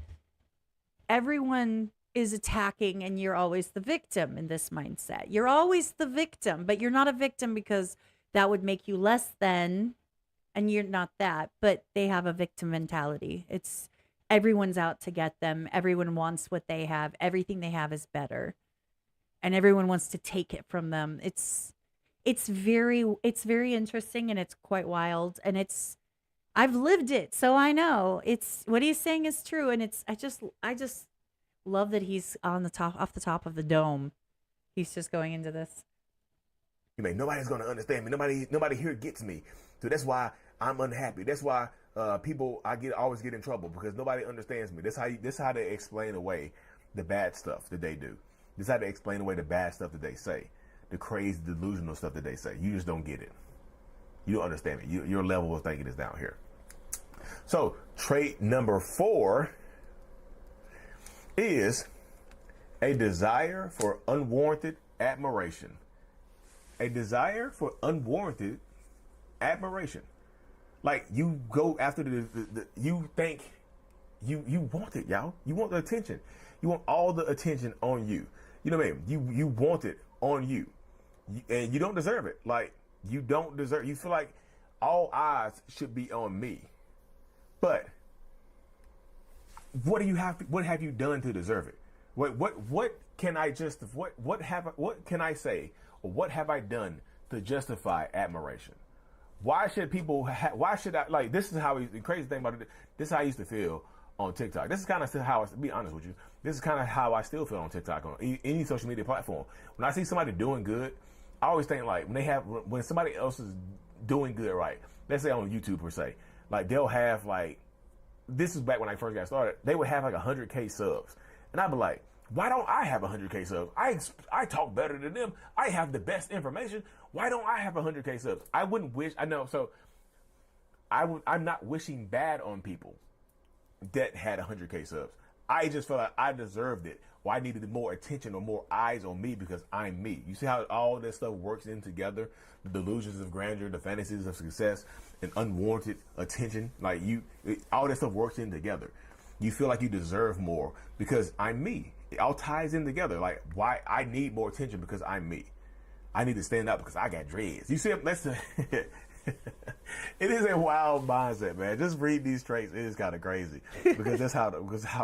Everyone is attacking and you're always the victim in this mindset. You're always the victim, but you're not a victim because that would make you less than, and you're not that, but they have a victim mentality. It's everyone's out to get them. Everyone wants what they have. Everything they have is better. And everyone wants to take it from them. It's very interesting and it's quite wild. And I've lived it, so I know it's what he's saying is true. And I just love that he's off the top of the dome. He's just going into this. Nobody's going to understand me. Nobody here gets me. So that's why I'm unhappy. That's why people always get in trouble, because nobody understands me. This how they explain away the bad stuff that they do. This how they explain away the bad stuff that they say, the crazy, delusional stuff that they say. You just don't get it. You don't understand me. Your level of thinking is down here. So trait number 4 is a desire for unwarranted admiration. A desire for unwarranted admiration. Like, you go after you think you want it, y'all. You want the attention. You want all the attention on you. You know what I mean? You want it on you. And you don't deserve it. Like, you don't deserve. You feel like all eyes should be on me. But what have you done to deserve it? What can I say, or what have I done to justify admiration? Why should people why should I, like, this is how the crazy thing about it, this is how I used to feel on TikTok. This is kind of how to be honest with you. This is kind of how I still feel on TikTok, on any social media platform. When I see somebody doing good, I always think, like, when somebody else is doing good, right? Let's say on YouTube per se, like, they'll have, like, this is back when I first got started, they would have like 100K subs. And I'd be like, Why don't I have 100K subs? I talk better than them. I have the best information. Why don't I have 100K subs? I wouldn't wish. I know. So I'm not wishing bad on people that had 100K subs. I just felt like I deserved it. Well, I needed more attention or more eyes on me because I'm me. You see how all this stuff works in together? The delusions of grandeur, the fantasies of success, and unwarranted attention. Like all this stuff works in together. You feel like you deserve more because I'm me. It all ties in together. Like why I need more attention because I'm me. I need to stand up because I got dreads. You see, it is a wild mindset, man. Just read these traits. It is kind of crazy because that's how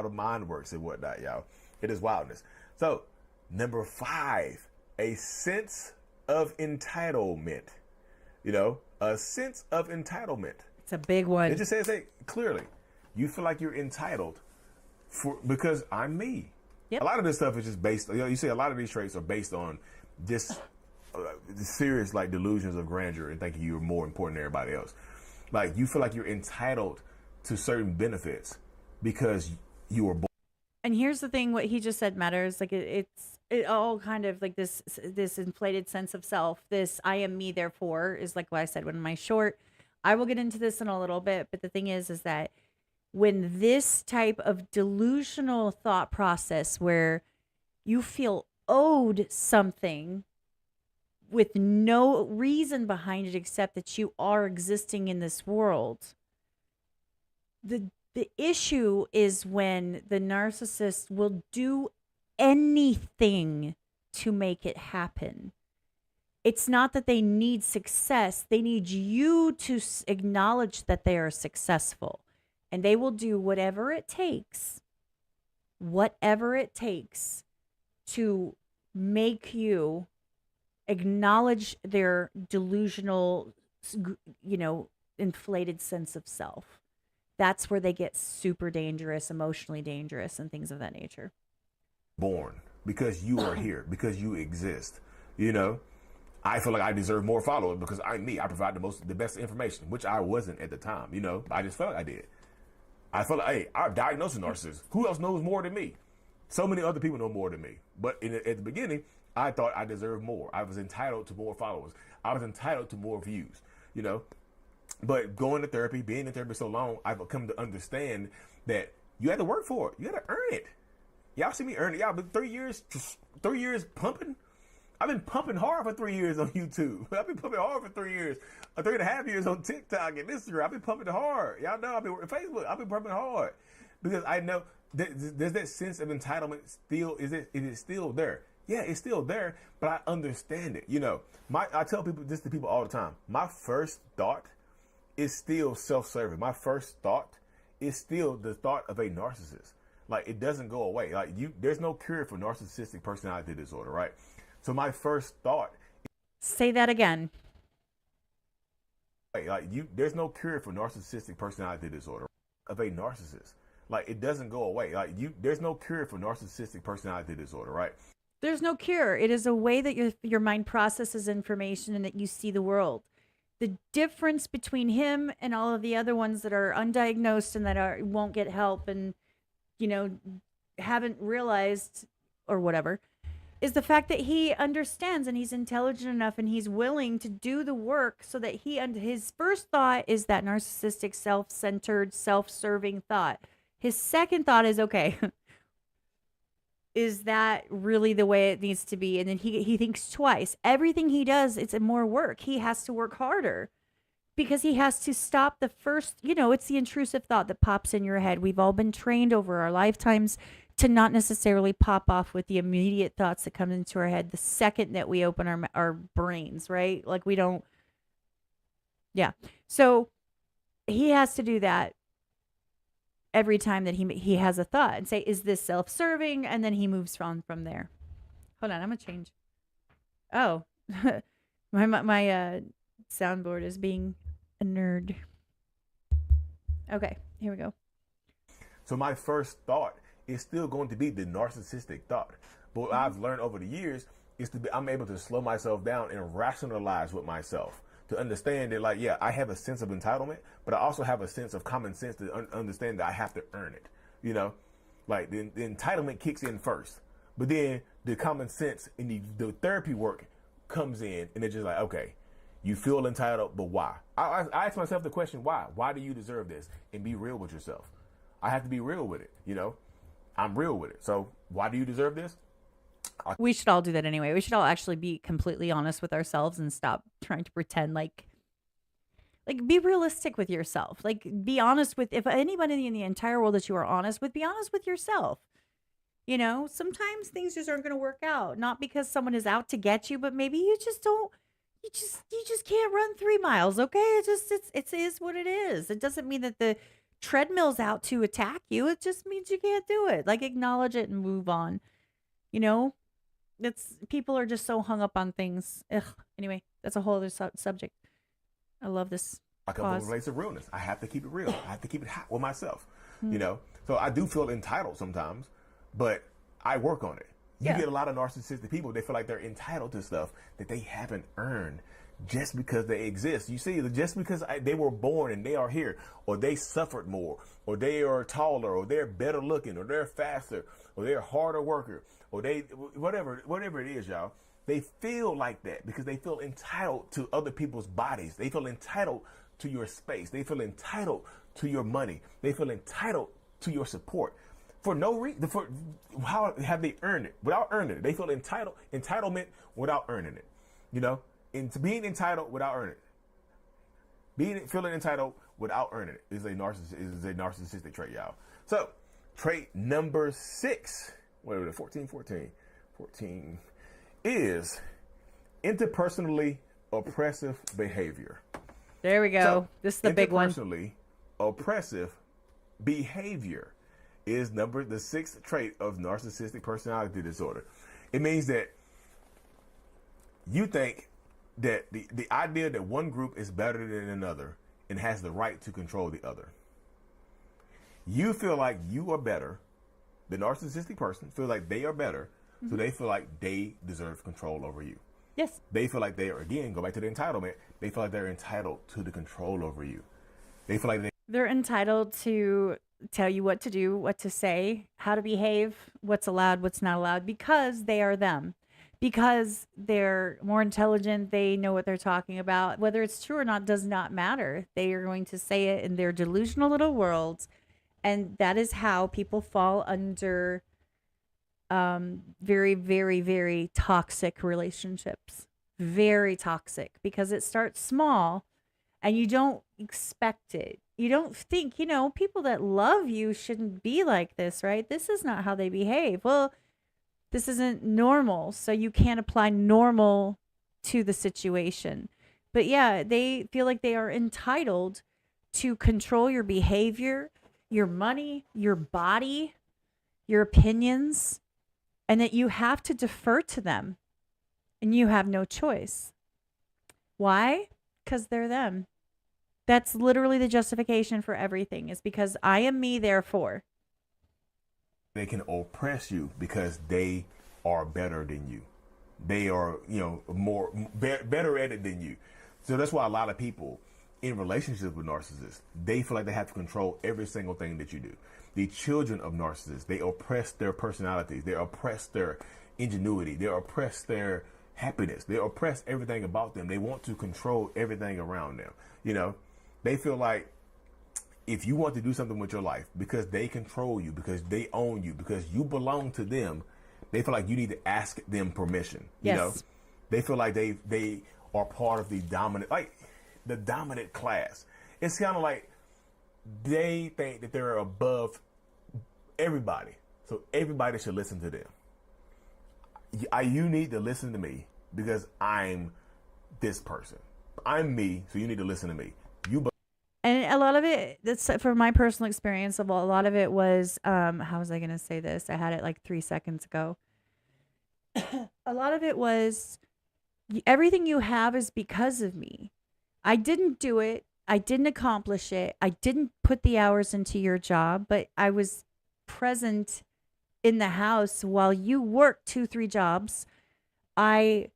the mind works and whatnot, y'all. It is wildness. So, number 5, a sense of entitlement. You know, a sense of entitlement. It's a big one. It just says it clearly. You feel like you're entitled because I'm me. Yep. A lot of this stuff is just based. You see, a lot of these traits are based on just serious like delusions of grandeur and thinking you're more important than everybody else. Like you feel like you're entitled to certain benefits because you were born. And here's the thing: what he just said matters. Like it all kind of like this inflated sense of self. This I am me, therefore is like what I said when my short. I will get into this in a little bit, but the thing is that when this type of delusional thought process where you feel owed something with no reason behind it except that you are existing in this world, the issue is when the narcissist will do anything to make it happen. It's not that they need success. They need you to acknowledge that they are successful. And they will do whatever it takes to make you acknowledge their delusional, inflated sense of self. That's where they get super dangerous, emotionally dangerous, and things of that nature. Born because you are here, because you exist. You know, I feel like I deserve more followers because I'm me. I provide the best information, which I wasn't at the time. You know, I just felt like I did. I felt like, hey, I'm diagnosed with narcissism. Who else knows more than me? So many other people know more than me. But at the beginning, I thought I deserved more. I was entitled to more followers. I was entitled to more views, you know. But going to therapy, being in therapy so long, I've come to understand that you had to work for it. You had to earn it. Y'all see me earn it. Y'all been 3 years pumping. I've been pumping hard for 3 years on YouTube. I've been pumping hard for 3 years, 3.5 years on TikTok and Instagram. I've been pumping hard. Y'all know I've been working Facebook. I've been pumping hard because I know there's that sense of entitlement still. Is it still there? Yeah, it's still there, but I understand it. You know, I tell people this to people all the time. My first thought is still self-serving. My first thought is still the thought of a narcissist. Like it doesn't go away. Like there's no cure for narcissistic personality disorder, right? So my first thought. Say that again. There's no cure for narcissistic personality disorder of a narcissist. Like it doesn't go away. There's no cure for narcissistic personality disorder, right? There's no cure. It is a way that your mind processes information and that you see the world. The difference between him and all of the other ones that are undiagnosed and that won't get help and, haven't realized or whatever, is the fact that he understands and he's intelligent enough and he's willing to do the work so that his first thought is that narcissistic, self-centered, self-serving thought. His second thought is, okay, is that really the way it needs to be? And then he thinks twice. Everything he does, it's more work. He has to work harder because he has to stop the first, it's the intrusive thought that pops in your head. We've all been trained over our lifetimes to not necessarily pop off with the immediate thoughts that come into our head the second that we open our brains, right? Like we don't. Yeah. So he has to do that every time that he has a thought and say, is this self-serving? And then he moves on from there. Hold on, I'm gonna change. Oh, my soundboard is being a nerd. Okay, here we go. So my first thought is still going to be the narcissistic thought. But what I've learned over the years is I'm able to slow myself down and rationalize with myself to understand that, I have a sense of entitlement, but I also have a sense of common sense to understand that I have to earn it. The entitlement kicks in first. But then the common sense and the therapy work comes in, and it's just like, okay, you feel entitled, but why? I ask myself the question, why? Why do you deserve this? And be real with yourself. I have to be real with it, you know? I'm real with it. So why do you deserve this? We should all do that anyway. We should all actually be completely honest with ourselves and stop trying to pretend like be realistic with yourself. Like be honest with, if anybody in the entire world that you are honest with, be honest with yourself. You know, sometimes things just aren't going to work out, not because someone is out to get you, but maybe you just don't, you just can't run 3 miles. Okay. It is what it is. It doesn't mean that the treadmill's out to attack you. It just means you can't do it. Like acknowledge it and move on. You know, people are just so hung up on things. Ugh. Anyway, that's a whole other subject. I love this. I come from a place of realness. I have to keep it real. I have to keep it hot with myself, you know? So I do feel entitled sometimes, but I work on it. You get a lot of narcissistic people, they feel like they're entitled to stuff that they haven't earned just because they exist. You see, just because they were born and they are here, or they suffered more, or they are taller, or they're better looking, or they're faster, or they're a harder worker, or they, whatever it is, y'all. They feel like that because they feel entitled to other people's bodies. They feel entitled to your space. They feel entitled to your money. They feel entitled to your support. For no reason. For how have they earned it? Without earning it. They feel entitlement without earning it. You know? Into being entitled without earning it. Feeling entitled without earning it is a narcissistic trait, y'all. So, trait number 6. What was it? 14 is interpersonally oppressive behavior. There we go. So, this is the big one. Interpersonally oppressive behavior is the 6th trait of narcissistic personality disorder. It means that you think that the idea that one group is better than another and has the right to control the other. You feel like you are better. The narcissistic person feels like they are better. So they feel like they deserve control over you. Yes. They feel like they are, again, go back to the entitlement. They feel like they're entitled to the control over you. They feel like they're entitled to tell you what to do, what to say, how to behave, what's allowed, what's not allowed, because they are them. Because they're more intelligent, they know what they're talking about. Whether it's true or not does not matter. They are going to say it in their delusional little world. And that is how people fall under very, very, very toxic relationships. Very toxic, because it starts small and you don't expect it. You don't think, people that love you shouldn't be like this, right? This is not how they behave. Well, this isn't normal, so you can't apply normal to the situation. But yeah, they feel like they are entitled to control your behavior, your money, your body, your opinions, and that you have to defer to them and you have no choice. Why? Because they're them. That's literally the justification for everything, is because I am me, therefore. They can oppress you because they are better than you. They are, better at it than you. So that's why a lot of people in relationships with narcissists, they feel like they have to control every single thing that you do. The children of narcissists, they oppress their personalities. They oppress their ingenuity. They oppress their happiness. They oppress everything about them. They want to control everything around them. They feel like if you want to do something with your life, because they control you, because they own you, because you belong to them, they feel like you need to ask them permission. Yes. They feel like they are part of the dominant class. It's kind of like they think that they're above everybody, so everybody should listen to them. You need to listen to me because I'm this person. I'm me, so you need to listen to me. And a lot of it, that's from my personal experience, a lot of it was, how was I going to say this? I had it like 3 seconds ago. A lot of it was, everything you have is because of me. I didn't do it. I didn't accomplish it. I didn't put the hours into your job, but I was present in the house while you worked 2-3 jobs. I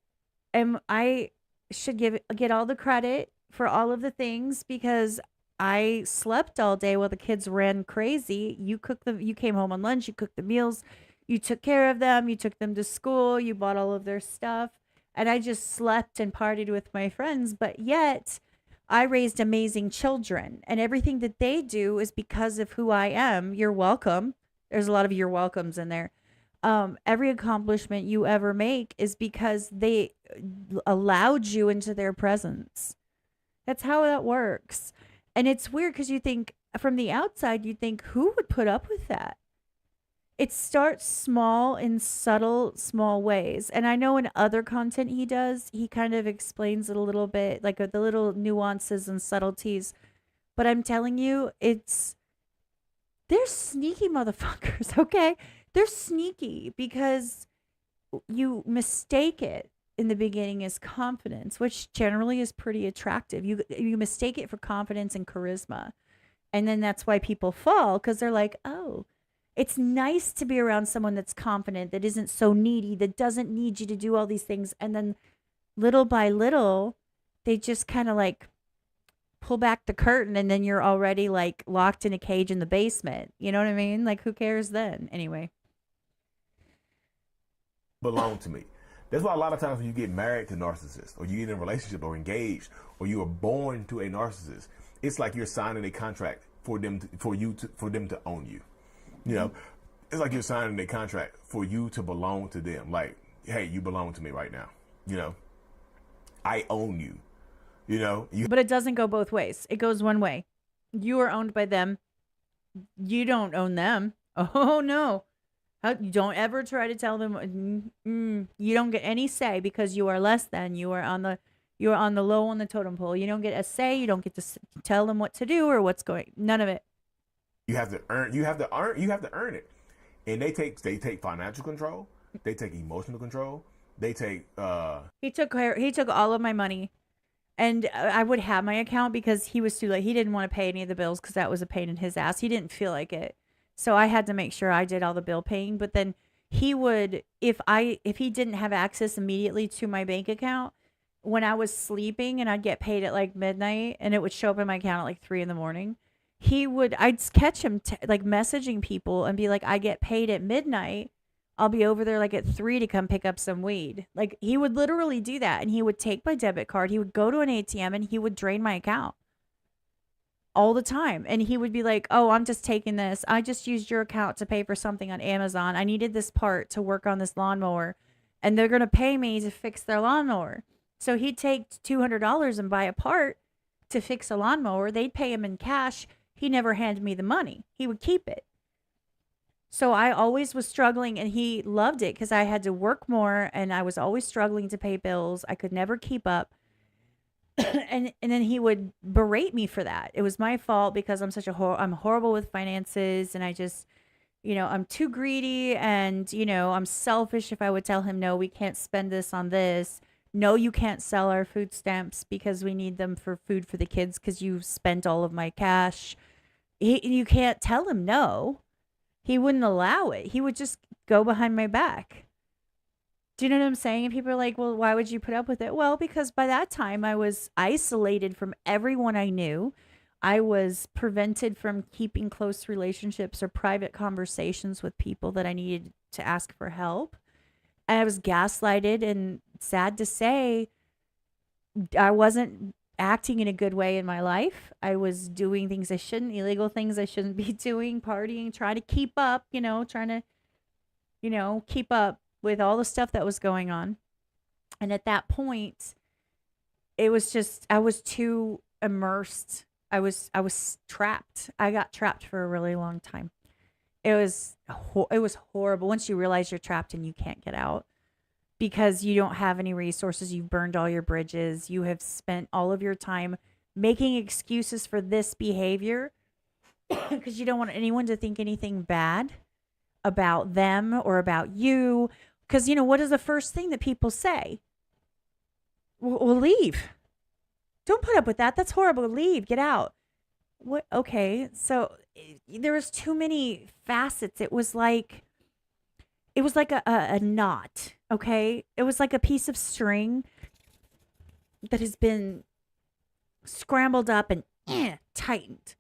should get all the credit for all of the things because I slept all day while the kids ran crazy. You came home on lunch, you cooked the meals, You took care of them, you took them to school, you bought all of their stuff, and I just slept and partied with my friends, but yet I raised amazing children, and everything that they do is because of who I am. You're welcome. There's a lot of you're welcomes in there. Every accomplishment you ever make is because they allowed you into their presence. That's how that works. And it's weird because you think from the outside, you think, who would put up with that? It starts small in subtle, small ways. And I know in other content he does, he kind of explains it a little bit, like the little nuances and subtleties. But I'm telling you, they're sneaky motherfuckers, okay? They're sneaky because you mistake it in the beginning as confidence, which generally is pretty attractive. You mistake it for confidence and charisma. And then that's why people fall, because they're like, oh, it's nice to be around someone that's confident, that isn't so needy, that doesn't need you to do all these things. And then little by little, they just kind of like pull back the curtain, and then you're already like locked in a cage in the basement. You know what I mean? Like, who cares then? Anyway. Belong to me. That's why a lot of times when you get married to narcissists, or you get in a relationship or engaged, or you are born to a narcissist, it's like you're signing a contract for them to own you. You know, it's like you're signing a contract for you to belong to them. Like, hey, you belong to me right now. You know, I own you. You know, but it doesn't go both ways. It goes one way. You are owned by them. You don't own them. Oh no. You don't ever try to tell them. You don't get any say because you are less than. You are on the low on the totem pole. You don't get a say. You don't get to tell them what to do or what's going. None of it. You have to earn. You have to earn it. And they take financial control. They take emotional control. They take. He took all of my money, and I would have my account because he was too late. He didn't want to pay any of the bills because that was a pain in his ass. He didn't feel like it. So I had to make sure I did all the bill paying, but then he would, if he didn't have access immediately to my bank account, when I was sleeping and I'd get paid at like midnight and it would show up in my account at like 3 a.m, I'd catch him like messaging people and be like, I get paid at midnight. I'll be over there like at 3 to come pick up some weed. Like, he would literally do that, and he would take my debit card. He would go to an ATM and he would drain my account. All the time. And he would be like, oh, I'm just taking this. I just used your account to pay for something on Amazon. I needed this part to work on this lawnmower, and they're going to pay me to fix their lawnmower. So he'd take $200 and buy a part to fix a lawnmower. They'd pay him in cash. He never handed me the money. He would keep it. So I always was struggling, and he loved it because I had to work more, and I was always struggling to pay bills. I could never keep up. and then he would berate me for that. It was my fault because I'm I'm horrible with finances, and I just, I'm too greedy, and I'm selfish. If I would tell him, no, we can't spend this on this. No, you can't sell our food stamps because we need them for food for the kids because you spent all of my cash. You can't tell him no. He wouldn't allow it. He would just go behind my back. Do you know what I'm saying? And people are like, well, why would you put up with it? Well, because by that time I was isolated from everyone I knew. I was prevented from keeping close relationships or private conversations with people that I needed to ask for help. And I was gaslighted, and sad to say, I wasn't acting in a good way in my life. I was doing things I shouldn't, illegal things I shouldn't be doing, partying, trying to keep up, keep up with all the stuff that was going on. And at that point, it was just, I was too immersed. I was trapped. I got trapped for a really long time. It was horrible once you realize you're trapped and you can't get out because you don't have any resources. You've burned all your bridges. You have spent all of your time making excuses for this behavior because you don't want anyone to think anything bad about them or about you. Because, what is the first thing that people say? Well, leave. Don't put up with that. That's horrible. Leave. Get out. What? Okay. So there was too many facets. It was like a knot. Okay. It was like a piece of string that has been scrambled up and tightened.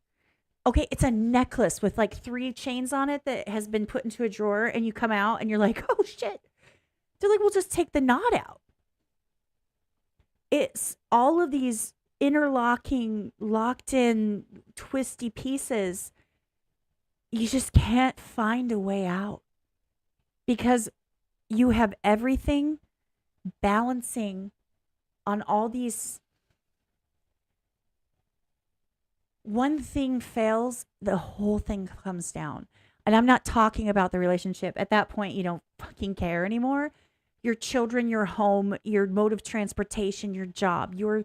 Okay, it's a necklace with like 3 chains on it that has been put into a drawer, and you come out and you're like, oh shit. They're like, we'll just take the knot out. It's all of these interlocking, locked in, twisty pieces. You just can't find a way out because you have everything balancing on all these. One thing fails, the whole thing comes down. And I'm not talking about the relationship. At that point, you don't fucking care anymore. Your children, your home, your mode of transportation, your job. You're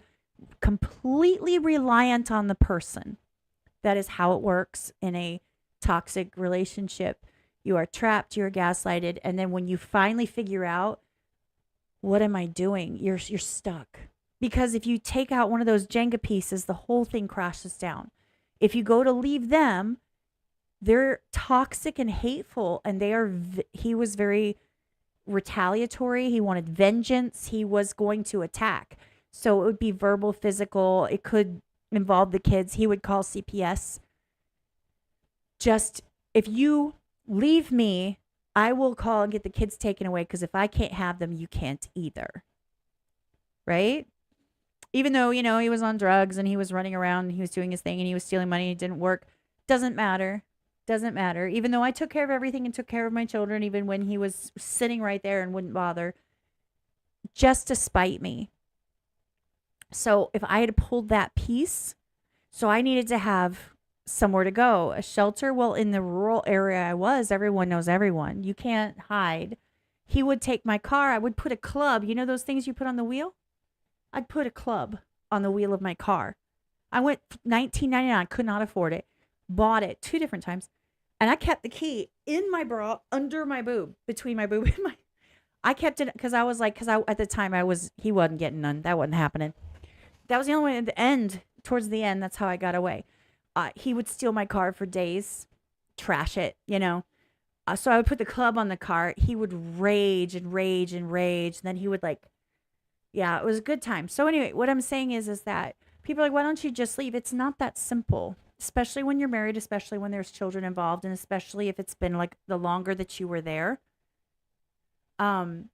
completely reliant on the person. That is how it works in a toxic relationship. You are trapped, you're gaslighted, and then when you finally figure out, what am I doing? You're stuck. Because if you take out one of those Jenga pieces, the whole thing crashes down. If you go to leave them, they're toxic and hateful, and he was very retaliatory. He wanted vengeance. He was going to attack. So it would be verbal, physical. It could involve the kids. He would call CPS. Just, if you leave me, I will call and get the kids taken away, because if I can't have them, you can't either. Right? Even though, he was on drugs and he was running around and he was doing his thing and he was stealing money and it didn't work. Doesn't matter. Doesn't matter. Even though I took care of everything and took care of my children, even when he was sitting right there and wouldn't bother, just to spite me. So if I had pulled that piece, so I needed to have somewhere to go, a shelter. Well, in the rural area I was, everyone knows everyone. You can't hide. He would take my car. I would put a club. You know those things you put on the wheel? I'd put a club on the wheel of my car. I went $19.99, could not afford it. Bought it 2 different times. And I kept the key in my bra, under my boob, between my boob and my... I kept it because I was like, at the time he wasn't getting none. That wasn't happening. That was the only way at the end, towards the end, that's how I got away. He would steal my car for days, trash it, So I would put the club on the car. He would rage and rage and rage. And then he would yeah, it was a good time. So anyway, what I'm saying is that people are like, why don't you just leave? It's not that simple, especially when you're married, especially when there's children involved, and especially if it's been the longer that you were there. And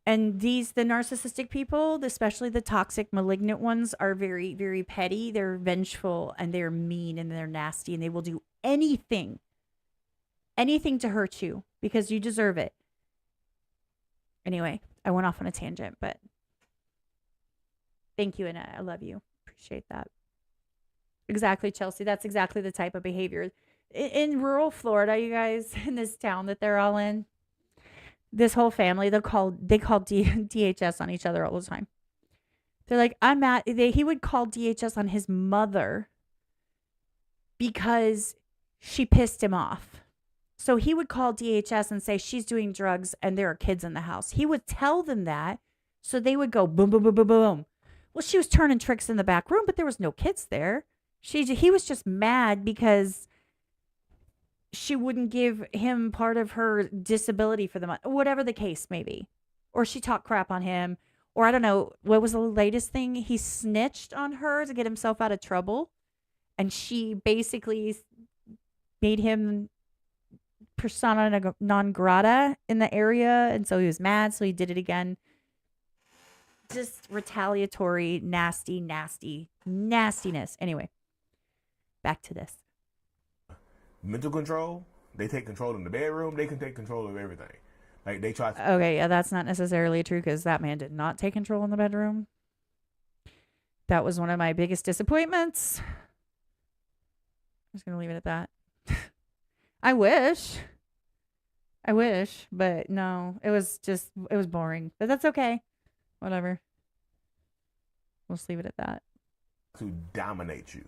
the narcissistic people, especially the toxic, malignant ones, are very, very petty. They're vengeful and they're mean and they're nasty, and they will do anything to hurt you because you deserve it. Anyway, I went off on a tangent, but thank you, Annette. I love you. Appreciate that. Exactly, Chelsea. That's exactly the type of behavior. In rural Florida, you guys, in this town that they're all in, this whole family, they call DHS on each other all the time. They're like, I'm mad. He would call DHS on his mother because she pissed him off. So he would call DHS and say she's doing drugs and there are kids in the house. He would tell them that, so they would go boom, boom, boom, boom, boom. Well, she was turning tricks in the back room, but there was no kids there. He was just mad because she wouldn't give him part of her disability for the month, whatever the case may be. Or she talked crap on him. Or I don't know, what was the latest thing? He snitched on her to get himself out of trouble. And she basically made him persona non grata in the area. And so he was mad. So he did it again. Just retaliatory, nastiness. Anyway, back to this. Mental control, they take control in the bedroom. They can take control of everything. They try to... Okay, yeah, that's not necessarily true, because that man did not take control in the bedroom. That was one of my biggest disappointments. I'm just going to leave it at that. I wish, but no, it was boring. But that's okay. Whatever. We'll just leave it at that. To dominate you.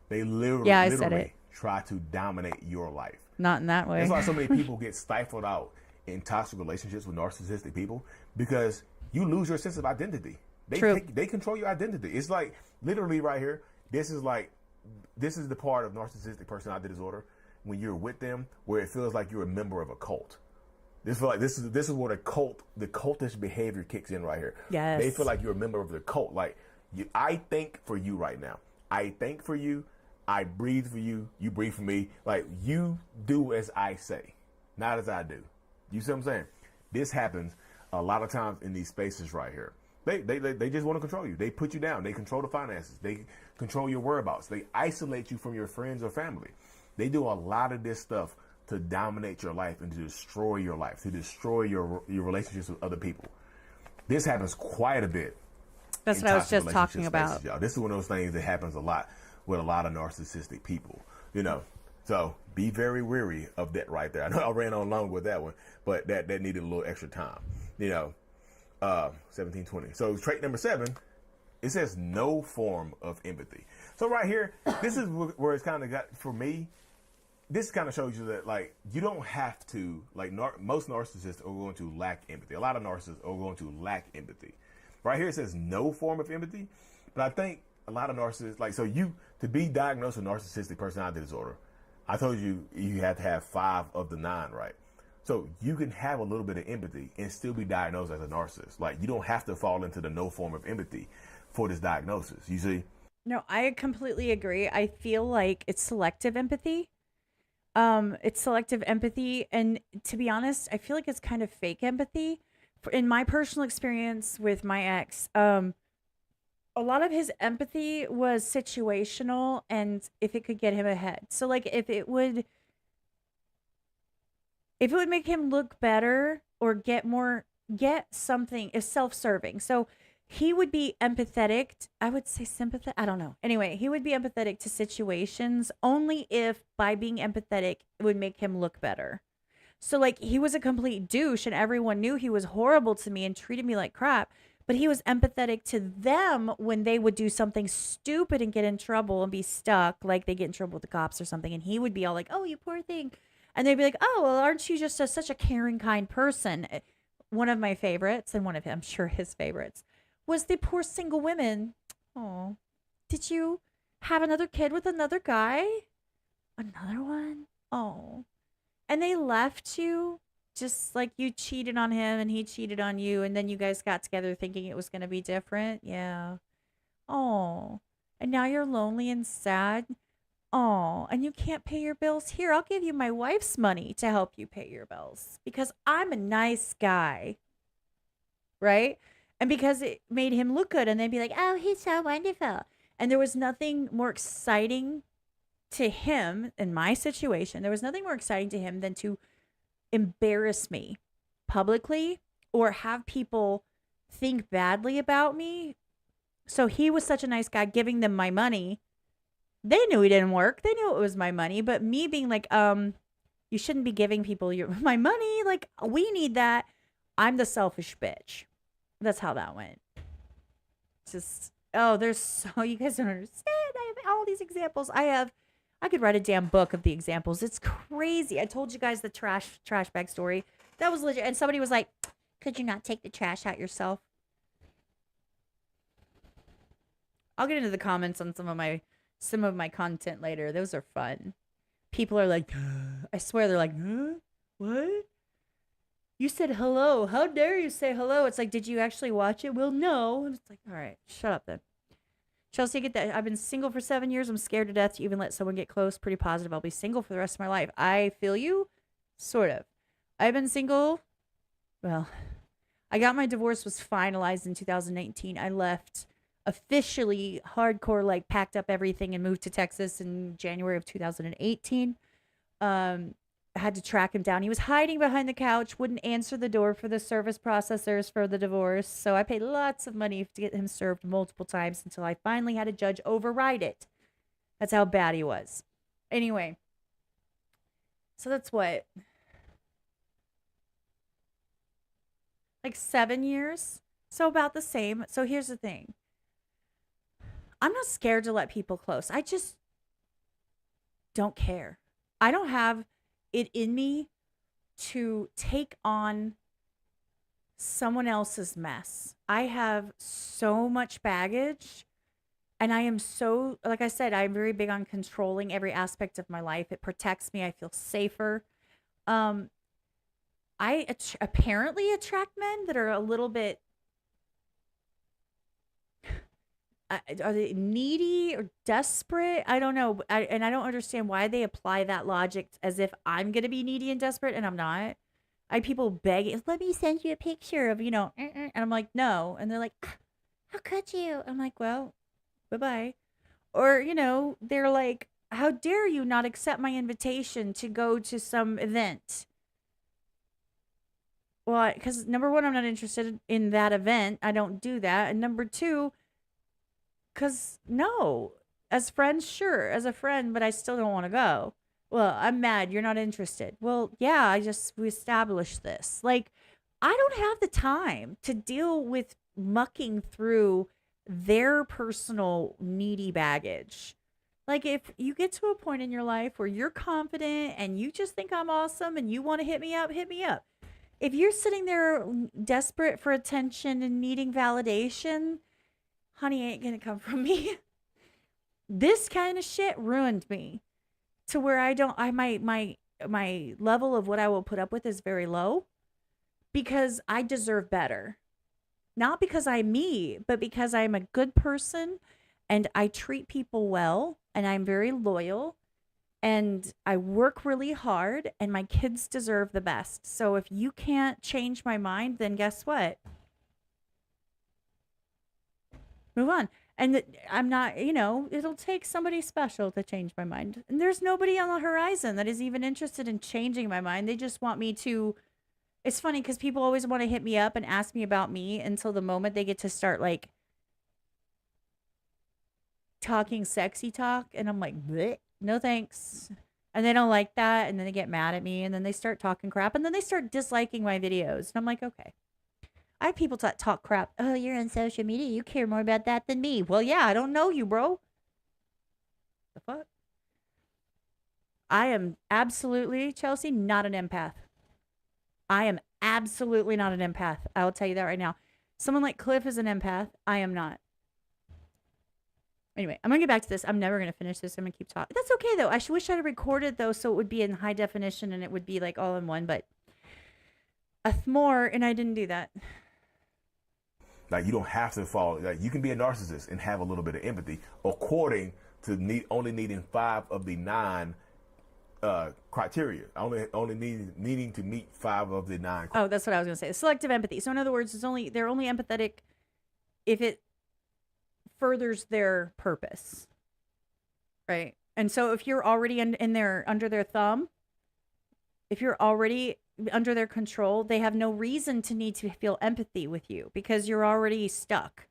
They literally said it. Try to dominate your life. Not in that way. That's why so many people get stifled out in toxic relationships with narcissistic people, because you lose your sense of identity. They control your identity. It's like literally right here. This is the part of narcissistic personality disorder when you're with them where it feels like you're a member of a cult. This is where the cultish behavior kicks in right here. Yes. They feel like you're a member of the cult. I think for you right now. I think for you. I breathe for you, you breathe for me. Like, you do as I say, not as I do. You see what I'm saying? This happens a lot of times in these spaces right here. They just want to control you. They put you down. They control the finances. They control your whereabouts. They isolate you from your friends or family. They do a lot of this stuff to dominate your life and to destroy your life, to destroy your relationships with other people. This happens quite a bit. That's what I was just talking about. Y'all. This is one of those things that happens a lot with a lot of narcissistic people, you know. So be very wary of that right there. I know I ran on long with that one, but that needed a little extra time, you know. 1720. So trait number 7, it says no form of empathy. So right here, this is where it's kind of got, for me, this kind of shows you that, like, you don't have to, like, most narcissists are going to lack empathy. A lot of narcissists are going to lack empathy. Right here it says no form of empathy, but I think a lot of narcissists, like, so to be diagnosed with narcissistic personality disorder, I told you have to have 5 of the 9, right? So you can have a little bit of empathy and still be diagnosed as a narcissist. Like, you don't have to fall into the no form of empathy for this diagnosis. You see? No, I completely agree. I feel like it's selective empathy. And to be honest, I feel like it's kind of fake empathy. In my personal experience with my ex, a lot of his empathy was situational, and if it could get him ahead. So, like, if it would make him look better or get something, is self-serving. So he would be empathetic. I would say sympathetic. I don't know. Anyway, he would be empathetic to situations only if by being empathetic, it would make him look better. So, like, he was a complete douche and everyone knew he was horrible to me and treated me like crap. But he was empathetic to them when they would do something stupid and get in trouble and be stuck. Like, they get in trouble with the cops or something. And he would be all like, oh, you poor thing. And they'd be like, oh, well, aren't you just such a caring, kind person? One of my favorites, and one of, I'm sure, his favorites, was the poor single women. Oh, did you have another kid with another guy? Another one? Oh. And they left you just like you cheated on him and he cheated on you. And then you guys got together thinking it was going to be different. Yeah. Oh. And now you're lonely and sad. Oh, and you can't pay your bills. Here, I'll give you my wife's money to help you pay your bills because I'm a nice guy. Right? And because it made him look good, and they'd be like, oh, he's so wonderful. And there was nothing more exciting to him in my situation. There was nothing more exciting to him than to embarrass me publicly or have people think badly about me. So he was such a nice guy giving them my money. They knew he didn't work. They knew it was my money. But me being like, you shouldn't be giving people my money. Like, we need that. I'm the selfish bitch. That's how that went. Just, there's so, you guys don't understand. I have all these examples. I could write a damn book of the examples. It's crazy. I told you guys the trash bag story. That was legit. And somebody was like, could you not take the trash out yourself? I'll get into the comments on some of my content later. Those are fun. People are like, I swear they're like, huh? What? You said hello. How dare you say hello? It's like, did you actually watch it? Well, no. And it's like, all right, shut up then. Chelsea, get that. I've been single for 7 years. I'm scared to death to even let someone get close. Pretty positive I'll be single for the rest of my life. I feel you. Sort of. I've been single. Well, I got my divorce was finalized in 2019. I left officially hardcore, like packed up everything and moved to Texas in January of 2018. I had to track him down. He was hiding behind the couch, wouldn't answer the door for the service processors for the divorce. So I paid lots of money to get him served multiple times until I finally had a judge override it. That's how bad he was. Anyway, so that's what? Like 7 years? So about the same. So here's the thing. I'm not scared to let people close. I just don't care. I don't have it in me to take on someone else's mess. I have so much baggage, and I am so, like I said, I'm very big on controlling every aspect of my life. It protects me. I feel safer. I apparently attract men that are a little bit Are they needy or desperate? I don't know. And I don't understand why they apply that logic as if I'm going to be needy and desperate, and I'm not. I people begging, let me send you a picture of, and I'm like, no. And they're like, "Ah, how could you? I'm like, well, bye bye. Or, they're like, how dare you not accept my invitation to go to some event? Well, because number one, I'm not interested in that event. I don't do that. And number two, because no, as friends, sure, as a friend, but I still don't want to go. Well, I'm mad. You're not interested. Well, yeah, we established this. Like, I don't have the time to deal with mucking through their personal needy baggage. Like, if you get to a point in your life where you're confident and you just think I'm awesome and you want to hit me up, hit me up. If you're sitting there desperate for attention and needing validation, honey, ain't gonna come from me. This kind of shit ruined me to where my level of what I will put up with is very low because I deserve better. Not because I'm me, but because I'm a good person and I treat people well and I'm very loyal and I work really hard and my kids deserve the best. So if you can't change my mind, then guess what? Move on. And I'm not, it'll take somebody special to change my mind. And there's nobody on the horizon that is even interested in changing my mind. They just want me to. It's funny because people always want to hit me up and ask me about me until the moment they get to start like talking sexy talk. And I'm like, bleh, no thanks. And they don't like that. And then they get mad at me. And then they start talking crap. And then they start disliking my videos. And I'm like, okay. I have people that talk crap. Oh, you're on social media. You care more about that than me. Well, yeah, I don't know you, bro. The fuck? I am absolutely, Chelsea, not an empath. I am absolutely not an empath. I will tell you that right now. Someone like Cliff is an empath. I am not. Anyway, I'm going to get back to this. I'm never going to finish this. I'm going to keep talking. That's okay, though. I wish I'd recorded, though, so it would be in high definition and it would be like all in one, but more, and I didn't do that. Like, you don't have to fall. Like, you can be a narcissist and have a little bit of empathy, according to only needing 5 of the 9 criteria. Only needing to meet 5 of the 9. Oh, that's what I was going to say. Selective empathy. So in other words, they're only empathetic if it furthers their purpose, right? And so if you're already under their thumb, if you're already under their control, they have no reason to need to feel empathy with you because you're already stuck.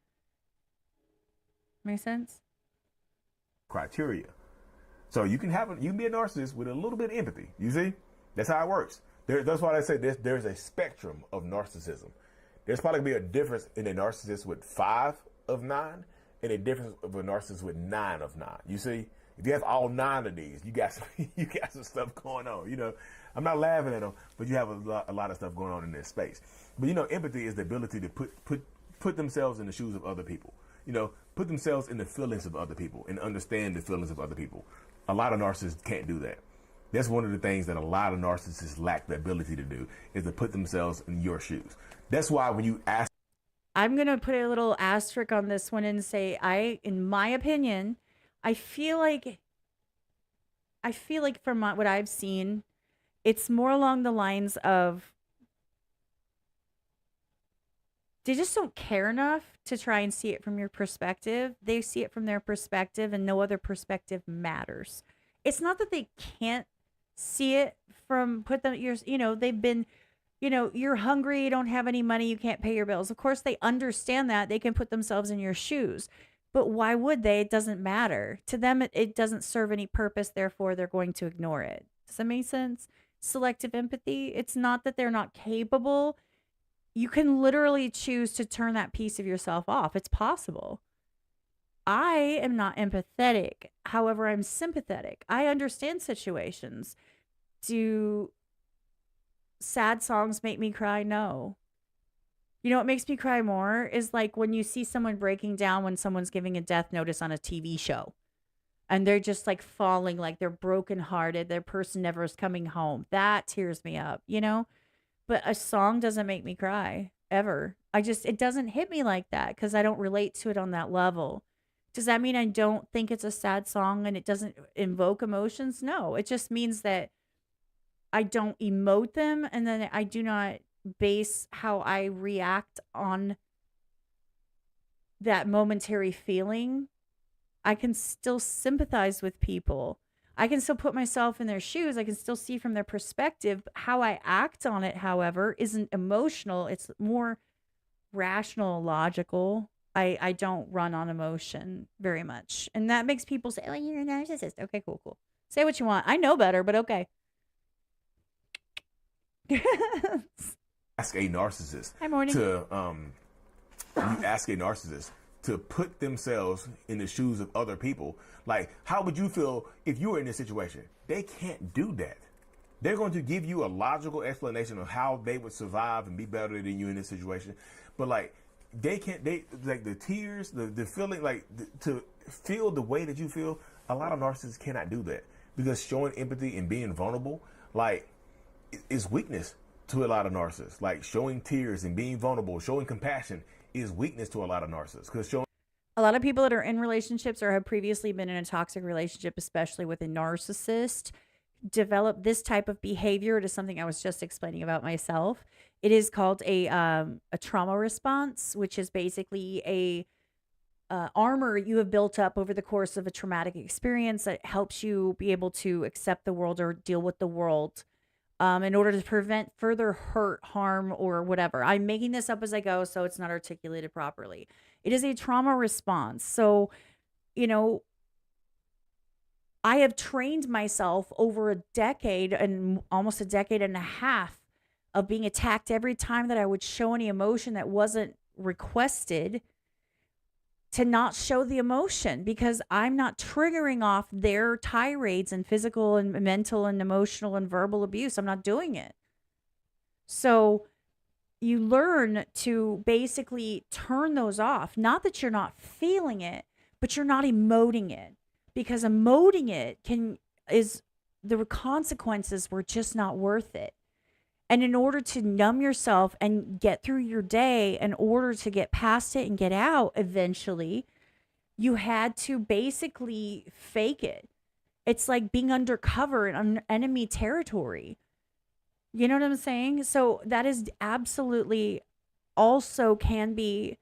Make sense? Criteria. So you can be a narcissist with a little bit of empathy. You see? That's how it works. That's why I say there's a spectrum of narcissism. There's probably going to be a difference in a narcissist with 5 of 9 and a difference of a narcissist with 9 of 9. You see? If you have all 9 of these, you got some stuff going on. I'm not laughing at them, but you have a lot of stuff going on in this space. But empathy is the ability to put themselves in the shoes of other people. Put themselves in the feelings of other people and understand the feelings of other people. A lot of narcissists can't do that. That's one of the things that a lot of narcissists lack the ability to do, is to put themselves in your shoes. That's why when you ask, I'm gonna put a little asterisk on this one and say, in my opinion, I feel like from what I've seen, it's more along the lines of they just don't care enough to try and see it from your perspective. They see it from their perspective and no other perspective matters. It's not that they can't see it from they've been, you're hungry, you don't have any money, you can't pay your bills. Of course, they understand that. They can put themselves in your shoes. But why would they? It doesn't matter. To them, it doesn't serve any purpose. Therefore, they're going to ignore it. Does that make sense? Selective empathy. It's not that they're not capable. You can literally choose to turn that piece of yourself off. It's possible. I am not empathetic. However, I'm sympathetic. I understand situations. Do sad songs make me cry? No. You know what makes me cry more is like when you see someone breaking down when someone's giving a death notice on a TV show and they're just like falling, like they're brokenhearted. Their person never is coming home. That tears me up, but a song doesn't make me cry ever. It doesn't hit me like that because I don't relate to it on that level. Does that mean I don't think it's a sad song and it doesn't invoke emotions? No, it just means that I don't emote them, and then I do not base how I react on that momentary feeling. I can still sympathize with people. I can still put myself in their shoes. I can still see from their perspective. How I act on it, however, isn't emotional. It's more rational, logical. I don't run on emotion very much. And that makes people say, oh, you're a narcissist. Okay, cool, cool. Say what you want. I know better, but okay. Ask a narcissist Hi, morning. you ask a narcissist to put themselves in the shoes of other people. Like, how would you feel if you were in this situation? They can't do that. They're going to give you a logical explanation of how they would survive and be better than you in this situation. But like, they can't, like the tears, the feeling, like to feel the way that you feel. A lot of narcissists cannot do that because showing empathy and being vulnerable, like, is weakness to a lot of narcissists. Like showing tears and being vulnerable, showing compassion is weakness to a lot of narcissists. Because a lot of people that are in relationships or have previously been in a toxic relationship, especially with a narcissist, develop this type of behavior. It is something I was just explaining about myself. It is called a trauma response, which is basically a armor you have built up over the course of a traumatic experience that helps you be able to accept the world or deal with the world in order to prevent further hurt, harm, or whatever. I'm making this up as I go, so it's not articulated properly. It is a trauma response. So, you know, I have trained myself over a decade and almost a decade and a half of being attacked every time that I would show any emotion that wasn't requested, to not show the emotion because I'm not triggering off their tirades and physical and mental and emotional and verbal abuse. I'm not doing it. So you learn to basically turn those off. Not that you're not feeling it, but you're not emoting it, because emoting it is the consequences were just not worth it. And in order to numb yourself and get through your day, in order to get past it and get out eventually, you had to basically fake it. It's like being undercover in enemy territory. You know what I'm saying? So that is absolutely also can be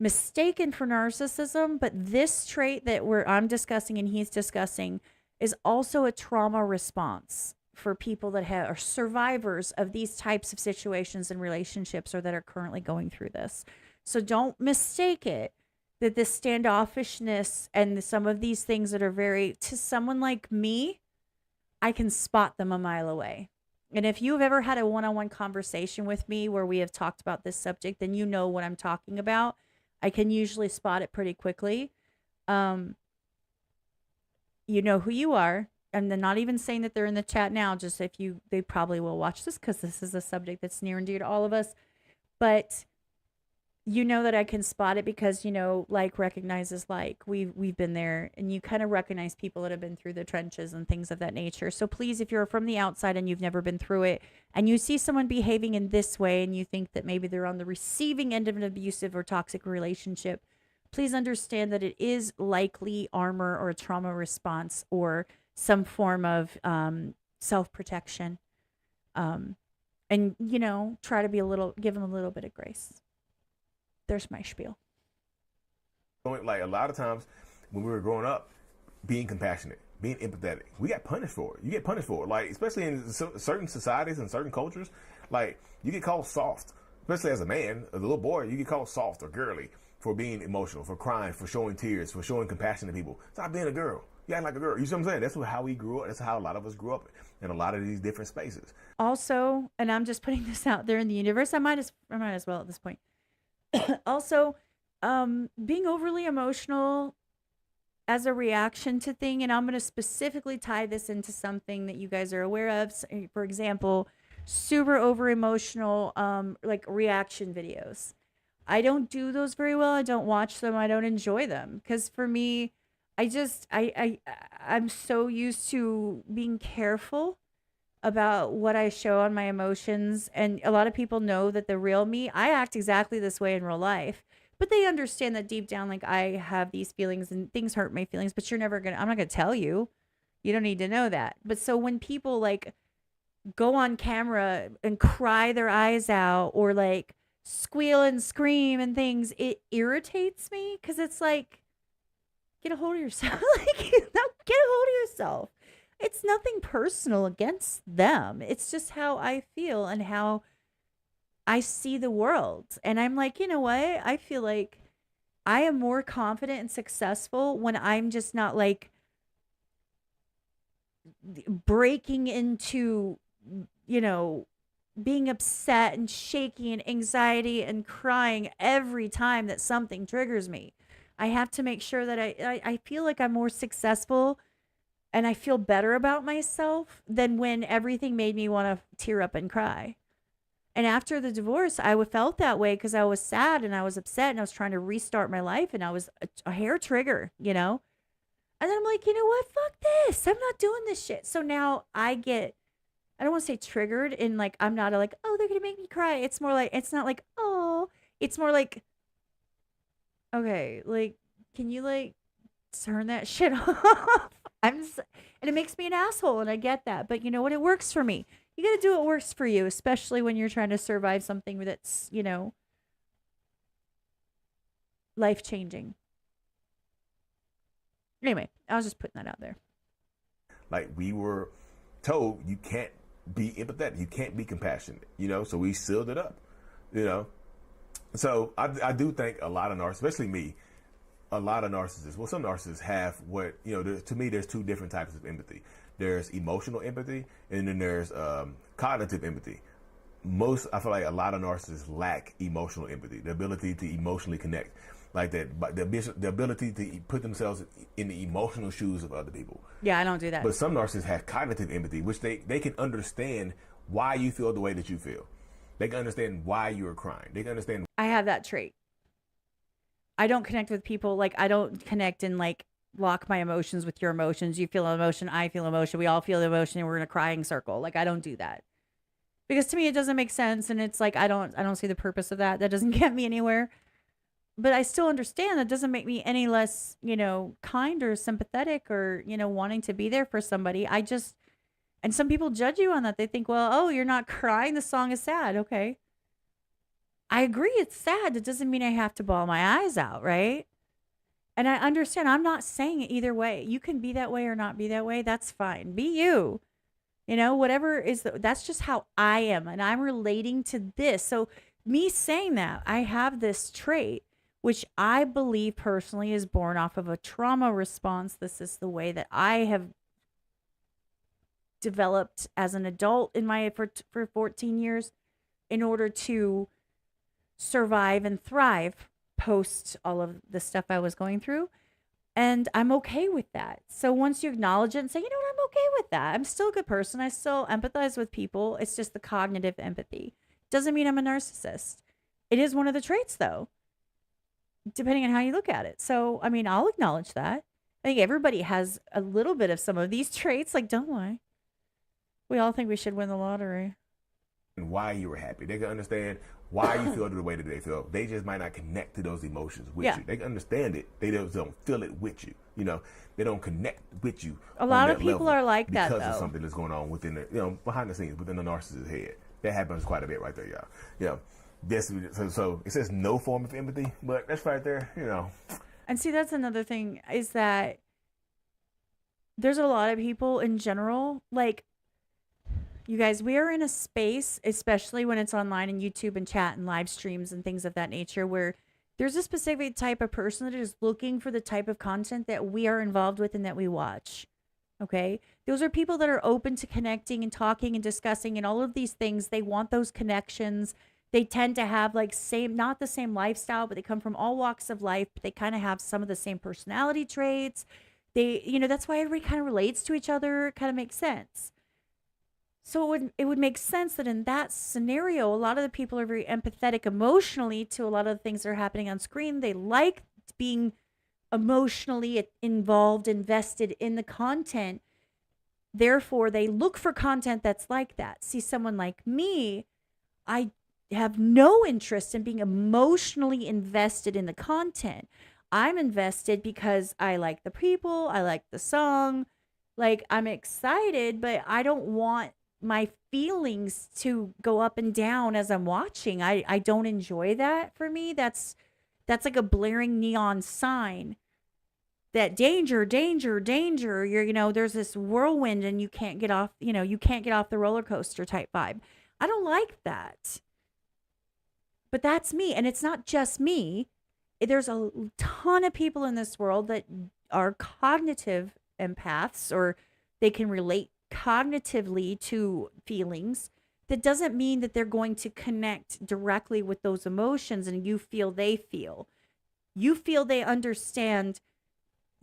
mistaken for narcissism, but this trait that I'm discussing and he's discussing is also a trauma response for people that are survivors of these types of situations and relationships or that are currently going through this. So don't mistake it that this standoffishness and some of these things that are to someone like me, I can spot them a mile away. And if you've ever had a one-on-one conversation with me where we have talked about this subject, then you know what I'm talking about. I can usually spot it pretty quickly. You know who you are. And they're not even saying that they're in the chat now, just they probably will watch this because this is a subject that's near and dear to all of us. But you know that I can spot it because, you know, like recognizes like. We've been there, and you kind of recognize people that have been through the trenches and things of that nature. So please, if you're from the outside and you've never been through it and you see someone behaving in this way and you think that maybe they're on the receiving end of an abusive or toxic relationship, please understand that it is likely armor or a trauma response or some form of self-protection. And, you know, try to give them a little bit of grace. There's my spiel. Like a lot of times when we were growing up, being compassionate, being empathetic, we got punished for it. You get punished for it. Like, especially in certain societies and certain cultures, like you get called soft, especially as a man, as a little boy, you get called soft or girly for being emotional, for crying, for showing tears, for showing compassion to people. Stop being a girl. You act like a girl. You see what I'm saying? That's how we grew up. That's how a lot of us grew up in a lot of these different spaces. Also, and I'm just putting this out there in the universe, I might as well at this point. Also, being overly emotional as a reaction to thing, and I'm going to specifically tie this into something that you guys are aware of. For example, super over emotional, like reaction videos. I don't do those very well. I don't watch them. I don't enjoy them because for me, I'm so used to being careful about what I show on my emotions. And a lot of people know that the real me, I act exactly this way in real life, But they understand that deep down, like, I have these feelings and things hurt my feelings, but I'm not gonna tell you. You don't need to know that. But so when people like go on camera and cry their eyes out or like squeal and scream and things, it irritates me because it's like, get a hold of yourself. Like, get a hold of yourself. It's nothing personal against them. It's just how I feel and how I see the world. And I'm like, you know what? I feel like I am more confident and successful when I'm just not like breaking into, you know, being upset and shaky and anxiety and crying every time that something triggers me. I have to make sure that I feel like I'm more successful and I feel better about myself than when everything made me want to tear up and cry. And after the divorce, I felt that way because I was sad and I was upset and I was trying to restart my life and I was a hair trigger, you know? And then I'm like, you know what? Fuck this. I'm not doing this shit. So now I don't want to say triggered in like, I'm not like, oh, they're going to make me cry. It's more like, it's not like, oh, it's more like, okay, like, can you like turn that shit off? And it makes me an asshole and I get that. But you know what? It works for me. You got to do what works for you, especially when you're trying to survive something that's, you know, life changing. Anyway, I was just putting that out there. Like, we were told you can't be empathetic, you can't be compassionate, you know, so we sealed it up, you know. So I do think a lot of narcissists, especially me, a lot of narcissists, well, some narcissists have what, you know, to me, there's two different types of empathy. There's emotional empathy, and then there's cognitive empathy. I feel like a lot of narcissists lack emotional empathy, the ability to emotionally connect, like that, but the ability to put themselves in the emotional shoes of other people. Yeah, I don't do that. But some narcissists have cognitive empathy, which they can understand why you feel the way that you feel. They can understand why you're crying. They can understand. I have that trait. I don't connect with people. Like, I don't connect and like lock my emotions with your emotions. You feel an emotion, I feel emotion. We all feel emotion, and we're in a crying circle. Like, I don't do that because to me it doesn't make sense, and it's like I don't see the purpose of that. That doesn't get me anywhere. But I still understand that doesn't make me any less, you know, kind or sympathetic or, you know, wanting to be there for somebody. And some people judge you on that. They think, well, oh, you're not crying. The song is sad. Okay. I agree. It's sad. It doesn't mean I have to bawl my eyes out. Right. And I understand. I'm not saying it either way. You can be that way or not be that way. That's fine. Be you. You know, whatever that's just how I am. And I'm relating to this. So me saying that, I have this trait, which I believe personally is born off of a trauma response. This is the way that I have developed as an adult for 14 years in order to survive and thrive post all of the stuff I was going through. And I'm okay with that. So once you acknowledge it and say, you know what, I'm okay with that. I'm still a good person. I still empathize with people. It's just the cognitive empathy. Doesn't mean I'm a narcissist. It is one of the traits though, depending on how you look at it. So, I mean, I'll acknowledge that. I think everybody has a little bit of some of these traits. Like, don't lie. We all think we should win the lottery. And why you were happy. They can understand why you feel the way that they feel. They just might not connect to those emotions with you. They can understand it. They just don't feel it with you. You know, they don't connect with you. A lot of people are like that, because of something that's going on within the, you know, behind the scenes, within the narcissist's head. That happens quite a bit right there, y'all. You know, so it says no form of empathy, but that's right there, you know. And see, that's another thing is that there's a lot of people in general, like, you guys, we are in a space, especially when it's online and YouTube and chat and live streams and things of that nature, where there's a specific type of person that is looking for the type of content that we are involved with and that we watch. Okay. Those are people that are open to connecting and talking and discussing and all of these things. They want those connections. They tend to have like not the same lifestyle, but they come from all walks of life, but they kind of have some of the same personality traits. They, you know, that's why everybody kind of relates to each other. It kind of makes sense. So it would make sense that in that scenario, a lot of the people are very empathetic emotionally to a lot of the things that are happening on screen. They like being emotionally involved, invested in the content. Therefore, they look for content that's like that. See, someone like me, I have no interest in being emotionally invested in the content. I'm invested because I like the people, I like the song, like I'm excited, but I don't want my feelings to go up and down as I'm watching. I don't enjoy that. For me, that's like a blaring neon sign that danger, danger, danger. There's this whirlwind and you can't get off, you can't get off the roller coaster type vibe. I don't like that. But that's me. And it's not just me. There's a ton of people in this world that are cognitive empaths, or they can relate cognitively to feelings. That doesn't mean that they're going to connect directly with those emotions and you feel they feel. You feel they understand.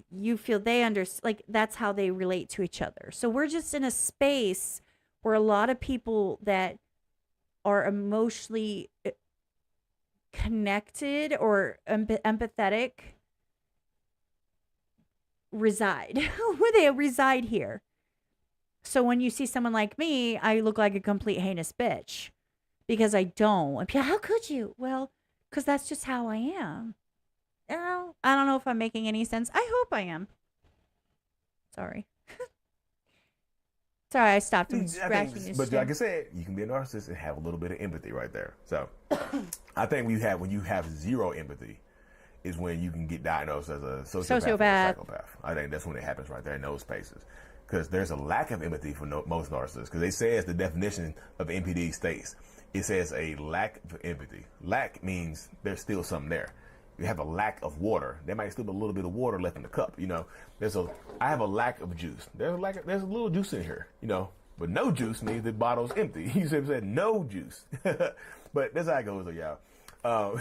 You feel they understand. Like, that's how they relate to each other. So we're just in a space where a lot of people that are emotionally connected or empathetic reside. They reside here. So when you see someone like me, I look like a complete heinous bitch because I don't. And people, how could you? Well, because that's just how I am. I don't know if I'm making any sense. I hope I am. Sorry. Sorry, I stopped him scratching his But chin. like I said, you can be a narcissist and have a little bit of empathy right there. So I think when you have zero empathy is when you can get diagnosed as a sociopath. Or a psychopath. I think that's when it happens right there in those spaces. Because there's a lack of empathy for most narcissists. Because they say, as the definition of NPD states, it says a lack of empathy. Lack means there's still something there. You have a lack of water. There might still be a little bit of water left in the cup. I have a lack of juice. There's a little juice in here. But no juice means the bottle's empty. You said no juice. But that's how it goes, though, y'all.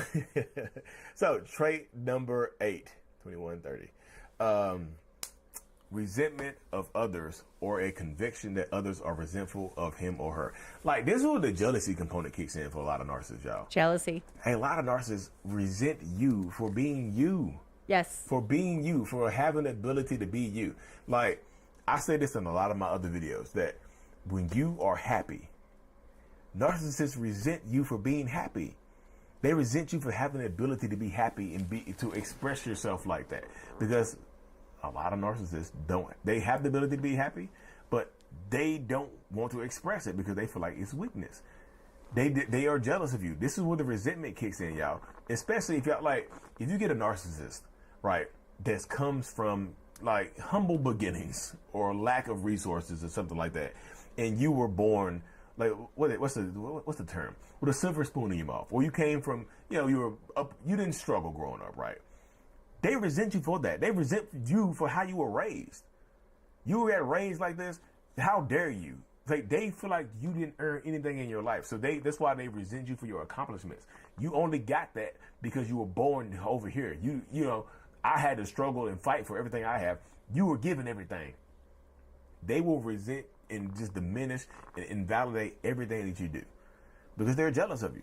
So trait number 8, 2130. Resentment of others, or a conviction that others are resentful of him or her. Like, this is where the jealousy component kicks in for a lot of narcissists, y'all. Jealousy. Hey, a lot of narcissists resent you for being you. Yes. For being you, for having the ability to be you. Like, I say this in a lot of my other videos, that when you are happy, narcissists resent you for being happy. They resent you for having the ability to be happy and to express yourself like that. Because a lot of narcissists don't. They have the ability to be happy, but they don't want to express it because they feel like it's weakness. They are jealous of you. This is where the resentment kicks in, y'all. Especially if if you get a narcissist, right, that comes from like humble beginnings or lack of resources or something like that, and you were born like what's the term, with a silver spoon in your mouth, or you came from you didn't struggle growing up, right? They resent you for that. They resent you for how you were raised. You were raised like this. How dare you? Like, they feel like you didn't earn anything in your life. So that's why they resent you for your accomplishments. You only got that because you were born over here. I had to struggle and fight for everything I have. You were given everything. They will resent and just diminish and invalidate everything that you do because they're jealous of you.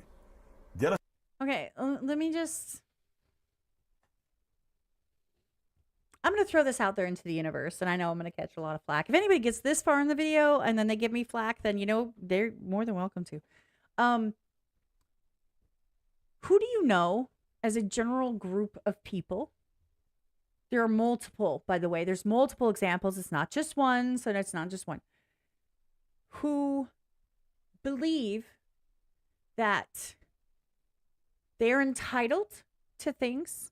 Okay, let me just... I'm going to throw this out there into the universe, and I know I'm going to catch a lot of flack. If anybody gets this far in the video and then they give me flack, then, they're more than welcome to. Who do you know as a general group of people? There are multiple, by the way. There's multiple examples. It's not just one, so it's not just one. Who believe that they're entitled to things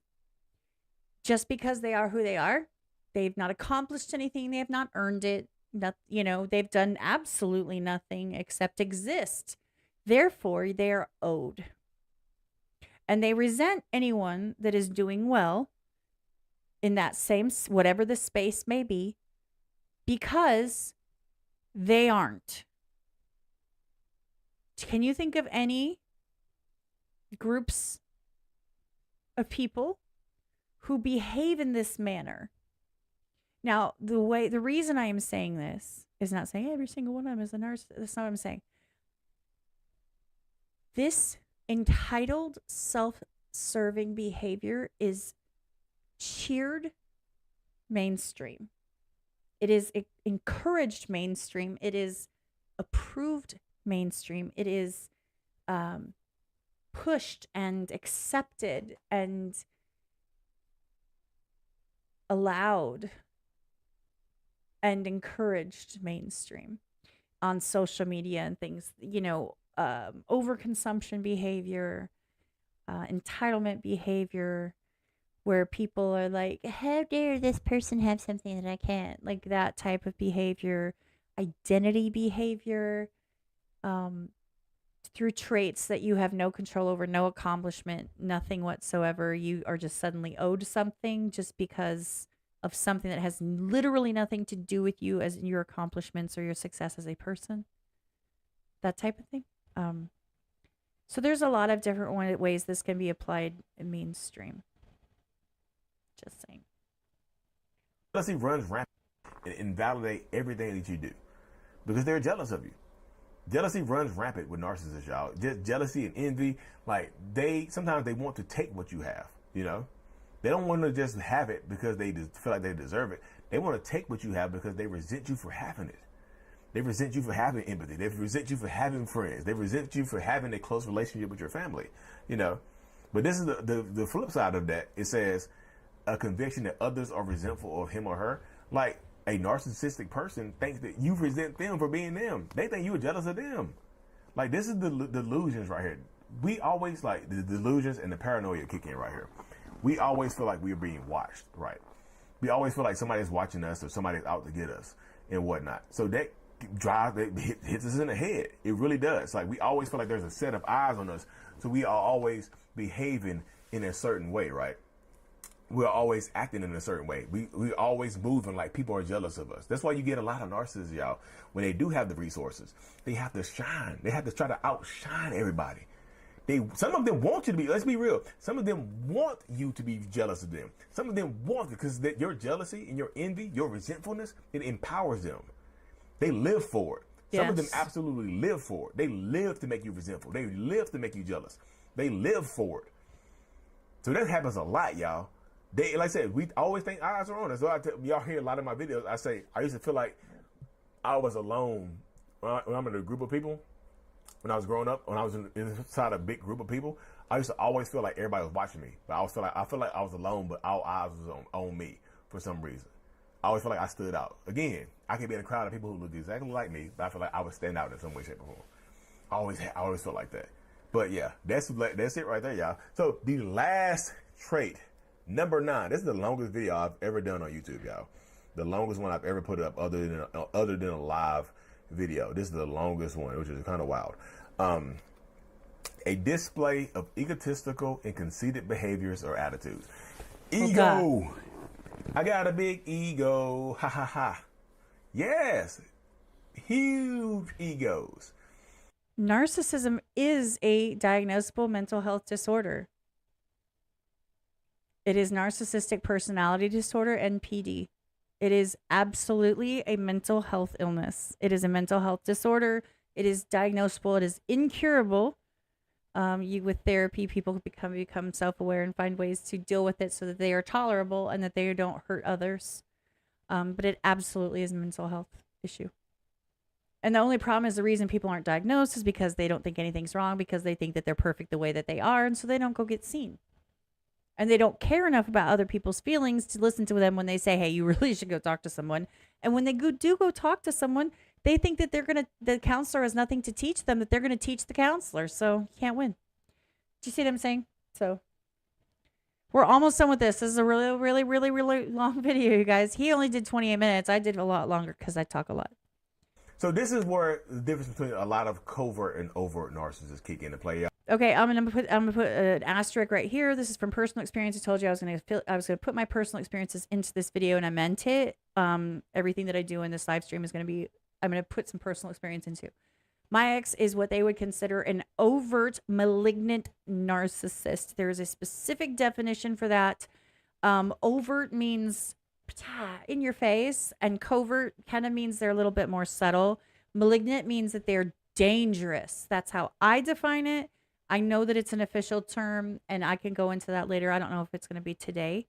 just because they are who they are. They've not accomplished anything. They have not earned it. They've done absolutely nothing except exist. Therefore, they are owed. And they resent anyone that is doing well in that same, whatever the space may be, because they aren't. Can you think of any groups of people who behave in this manner? Now, the reason I am saying this is not saying every single one of them is a narcissist. That's not what I'm saying. This entitled, self-serving behavior is cheered mainstream. It is encouraged mainstream. It is approved mainstream. It is pushed and accepted and allowed and encouraged mainstream on social media and things, overconsumption behavior, entitlement behavior, where people are like, how dare this person have something that I can't? Like that type of behavior, identity behavior, through traits that you have no control over, no accomplishment, nothing whatsoever. You are just suddenly owed something just because of something that has literally nothing to do with you as your accomplishments or your success as a person. That type of thing. So there's a lot of different ways this can be applied in mainstream. Just saying. Jealousy runs rampant and invalidate everything that you do because they're jealous of you. Jealousy runs rampant with narcissists, y'all. Just jealousy and envy. Like sometimes they want to take what you have, They don't want to just have it because they feel like they deserve it. They want to take what you have because they resent you for having it. They resent you for having empathy. They resent you for having friends. They resent you for having a close relationship with your family, But this is the flip side of that. It says a conviction that others are resentful of him or her. Like a narcissistic person thinks that you resent them for being them. They think you are jealous of them. Like this is the delusions right here. We always like the delusions and the paranoia kick in right here. We always feel like we're being watched, right? We always feel like somebody's watching us or somebody's out to get us and whatnot. So that hits us in the head. It really does. Like we always feel like there's a set of eyes on us. So we are always behaving in a certain way, right? We're always acting in a certain way. We're always moving like people are jealous of us. That's why you get a lot of narcissists, y'all. When they do have the resources, they have to shine. They have to try to outshine everybody. Some of them want you to be, let's be real. Some of them want you to be jealous of them. Some of them want, because your jealousy and your envy, your resentfulness, it empowers them. They live for it. Some of them absolutely live for it. They live to make you resentful. They live to make you jealous. They live for it. So that happens a lot, y'all. Like I said, we always think eyes are on us. So y'all hear a lot of my videos. I say, I used to feel like I was alone when I'm in a group of people. When I was growing up, when I was inside a big group of people, I used to always feel like everybody was watching me. But I feel like I was alone, but all eyes was on me for some reason. I always feel like I stood out. Again, I could be in a crowd of people who look exactly like me, but I feel like I would stand out in some way, shape, or form. I always felt like that. But yeah, that's it right there, y'all. So the last trait, number 9. This is the longest video I've ever done on YouTube, y'all. The longest one I've ever put up, other than a live video. This is the longest one, which is kind of wild. A display of egotistical and conceited behaviors or attitudes. Ego. I got a big ego. Ha ha ha. Yes. Huge egos. Narcissism is a diagnosable mental health disorder. It is narcissistic personality disorder, NPD. It is absolutely a mental health illness. It is a mental health disorder. It is diagnosable. It is incurable. With therapy, people become self-aware and find ways to deal with it so that they are tolerable and that they don't hurt others. But it absolutely is a mental health issue. And the only problem is the reason people aren't diagnosed is because they don't think anything's wrong, because they think that they're perfect the way that they are, and so they don't go get seen. And they don't care enough about other people's feelings to listen to them when they say, hey, you really should go talk to someone. And when they do go talk to someone, they think that the counselor has nothing to teach them, that they're going to teach the counselor. So you can't win. Do you see what I'm saying? So we're almost done with this. This is a really, really, really, really long video, you guys. He only did 28 minutes. I did a lot longer because I talk a lot. So this is where the difference between a lot of covert and overt narcissists kick into play. Okay, I'm gonna put an asterisk right here. This is from personal experience. I told you I was gonna put my personal experiences into this video, and I meant it. Everything that I do in this live stream is I'm gonna put some personal experience into. My ex is what they would consider an overt malignant narcissist. There is a specific definition for that. Overt means in your face, and covert kind of means they're a little bit more subtle. Malignant means that they're dangerous. That's how I define it. I know that it's an official term, and I can go into that later. I don't know if it's going to be today.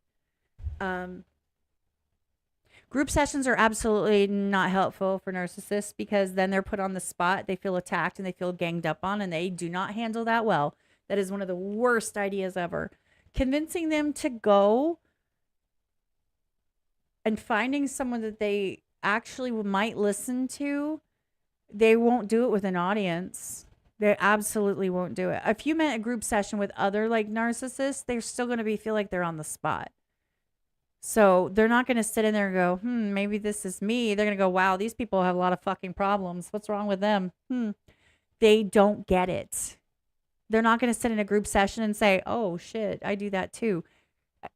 Group sessions are absolutely not helpful for narcissists because then they're put on the spot. They feel attacked and they feel ganged up on, and they do not handle that well. That is one of the worst ideas ever. Convincing them to go and finding someone that they actually might listen to, they won't do it with an audience. They absolutely won't do it. If you met a group session with other like narcissists, they're still going to feel like they're on the spot. So they're not going to sit in there and go, maybe this is me. They're going to go, wow, these people have a lot of fucking problems. What's wrong with them? They don't get it. They're not going to sit in a group session and say, oh shit, I do that too.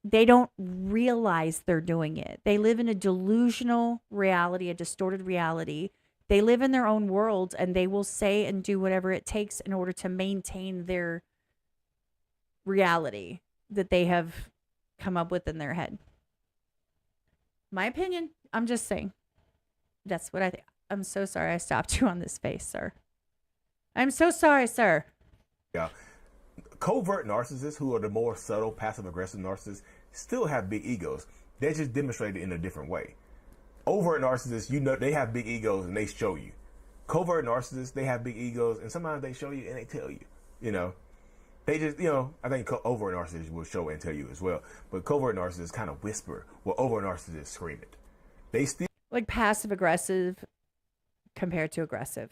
They don't realize they're doing it. They live in a delusional reality, a distorted reality. They live in their own world, and they will say and do whatever it takes in order to maintain their reality that they have come up with in their head. My opinion, I'm just saying. That's what I think. I'm so sorry I stopped you on this face, sir. I'm so sorry, sir. Yeah. Covert narcissists, who are the more subtle, passive-aggressive narcissists, still have big egos. They just demonstrate it in a different way. Overt narcissists, you know, they have big egos and they show you. Covert narcissists, they have big egos and sometimes they show you and they tell you. You know, they just, you know, I think overt narcissists will show and tell you as well. But covert narcissists kind of whisper, while overt narcissists scream it. They still like passive-aggressive compared to aggressive.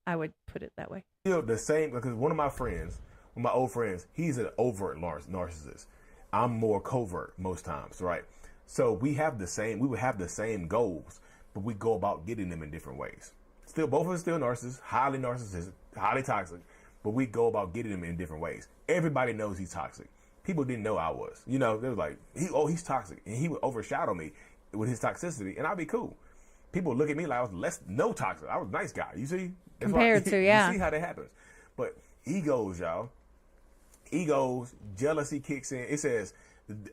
I would put it that way. Still the same, because one of my friends, one of my old friends, he's an overt narcissist. I'm more covert most times, right? So we would have the same goals, but we go about getting them in different ways. Still, both of us still narcissists, highly narcissistic, highly toxic, but we go about getting them in different ways. Everybody knows he's toxic. People didn't know I was. You know, they was like, he's toxic, and he would overshadow me with his toxicity, and I'd be cool. People look at me like I was no toxic. I was a nice guy. You see? Compared to, yeah. You see how that happens. But egos, y'all. Egos, jealousy kicks in. It says,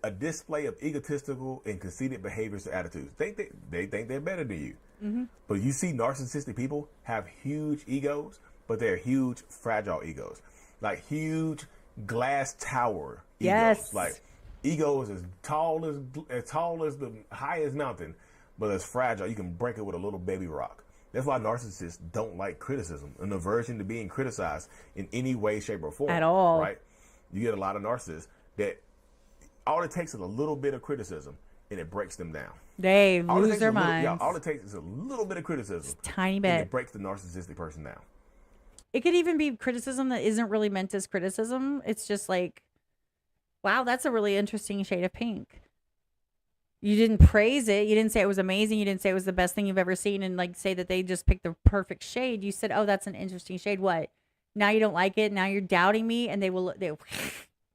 a display of egotistical and conceited behaviors or attitudes. They think they're better than you. Mm-hmm. But you see narcissistic people have huge egos, but they're huge, fragile egos. Like huge glass tower egos. Yes. Like egos as tall as the highest mountain, but as fragile. You can break it with a little baby rock. That's why narcissists don't like criticism, an aversion to being criticized in any way, shape, or form. At all. Right? You get a lot of narcissists that all it takes is a little bit of criticism, and it breaks them down. They lose their minds. Yeah, all it takes is a little bit of criticism. Just tiny bit. And it breaks the narcissistic person down. It could even be criticism that isn't really meant as criticism. It's just like, wow, that's a really interesting shade of pink. You didn't praise it. You didn't say it was amazing. You didn't say it was the best thing you've ever seen and like say that they just picked the perfect shade. You said, oh, that's an interesting shade. What? Now you don't like it. Now you're doubting me. And they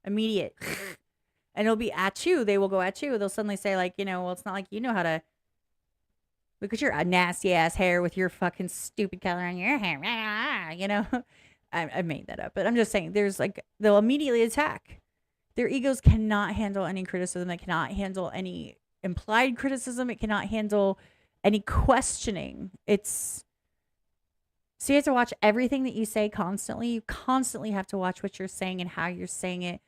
immediate. And it'll be at you. They will go at you. They'll suddenly say like, well, it's not like you know how to look at your nasty ass hair with your fucking stupid color on your hair. I made that up, but I'm just saying there's like, they'll immediately attack. Their egos cannot handle any criticism. They cannot handle any implied criticism. It cannot handle any questioning. So you have to watch everything that you say constantly. You constantly have to watch what you're saying and how you're saying it,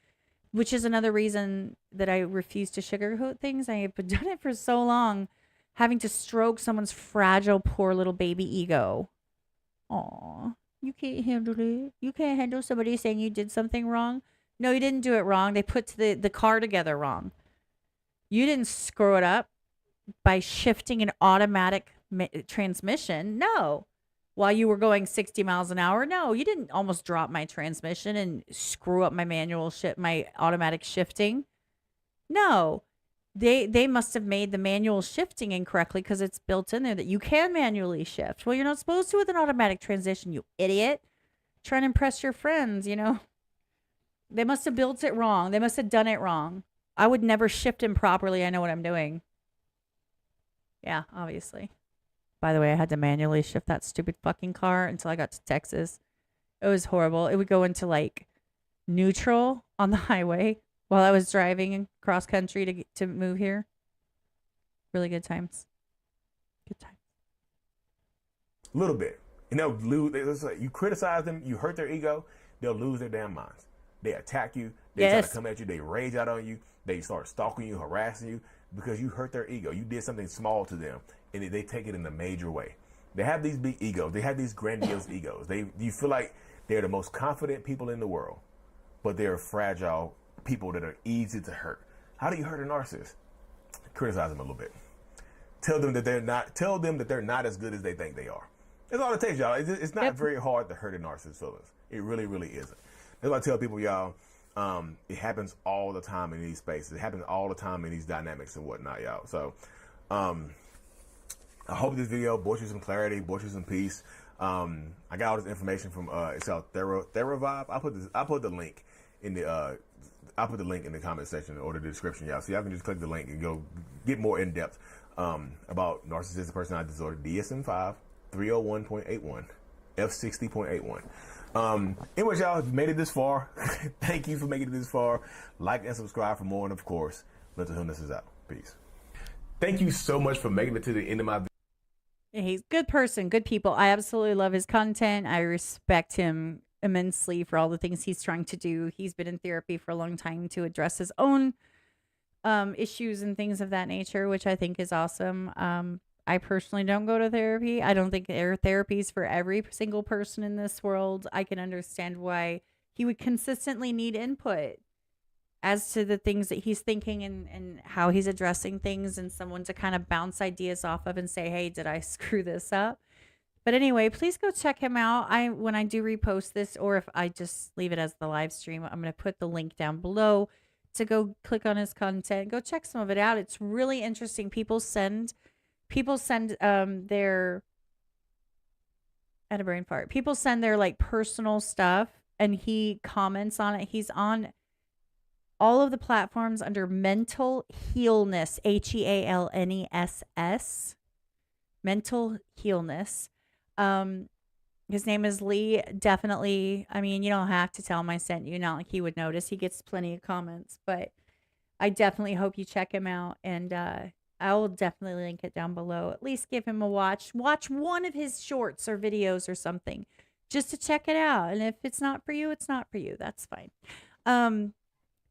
which is another reason that I refuse to sugarcoat things. I have done it for so long, having to stroke someone's fragile, poor little baby ego. Aw, you can't handle it. You can't handle somebody saying you did something wrong. No, you didn't do it wrong. They put the car together wrong. You didn't screw it up by shifting an automatic transmission. No. While you were going 60 miles an hour. No, you didn't almost drop my transmission and screw up my my automatic shifting. No. They must have made the manual shifting incorrectly because it's built in there that you can manually shift. Well, you're not supposed to with an automatic transition, you idiot. Trying to impress your friends, They must have built it wrong. They must have done it wrong. I would never shift improperly. I know what I'm doing. Yeah, obviously. By the way, I had to manually shift that stupid fucking car until I got to Texas. It was horrible. It would go into like neutral on the highway while I was driving cross country to move here. Really good times. Good times. A little bit. You criticize them, you hurt their ego, they'll lose their damn minds. They attack you. They try to come at you. They rage out on you. They start stalking you, harassing you because you hurt their ego. You did something small to them, and they take it in a major way. They have these big egos. They have these grandiose egos. You feel like they're the most confident people in the world, but they're fragile people that are easy to hurt. How do you hurt a narcissist? Criticize them a little bit. Tell them that they're not. Tell them that they're not as good as they think they are. That's all it takes, y'all. It's not very hard to hurt a narcissist's feelings. It really, really isn't. That's why I tell people, y'all. It happens all the time in these spaces. It happens all the time in these dynamics and whatnot, y'all. So, I hope this video brought you some clarity, brought you some peace. I got all this information from it's called Theravibe. I put the link in the comment section or the description, y'all. So y'all can just click the link and go get more in depth about narcissistic personality disorder, DSM-5, 301.81, F60.81. Anyways, y'all, if you made it this far, thank you for making it this far. Like and subscribe for more, and of course, mental illness is out. Peace. Thank you so much for making it to the end of my video. He's a good person, good people. I absolutely love his content. I respect him immensely for all the things he's trying to do. He's been in therapy for a long time to address his own issues and things of that nature, which I think is awesome. I personally don't go to therapy. I don't think there are therapies for every single person in this world. I can understand why he would consistently need input as to the things that he's thinking and how he's addressing things, and someone to kind of bounce ideas off of and say, hey, did I screw this up? But anyway, please go check him out. When I do repost this, or if I just leave it as the live stream, I'm going to put the link down below to go click on his content. Go check some of it out. It's really interesting. People send their, I had a brain fart. People send their like personal stuff and he comments on it. He's on all of the platforms under Mental Healness, HEALNESS, Mental Healness. His name is Lee. Definitely, I mean, you don't have to tell him I sent you. Not like he would notice. He gets plenty of comments, but I definitely hope you check him out. And I will definitely link it down below. At least give him a watch. Watch one of his shorts or videos or something just to check it out. And if it's not for you, it's not for you. That's fine.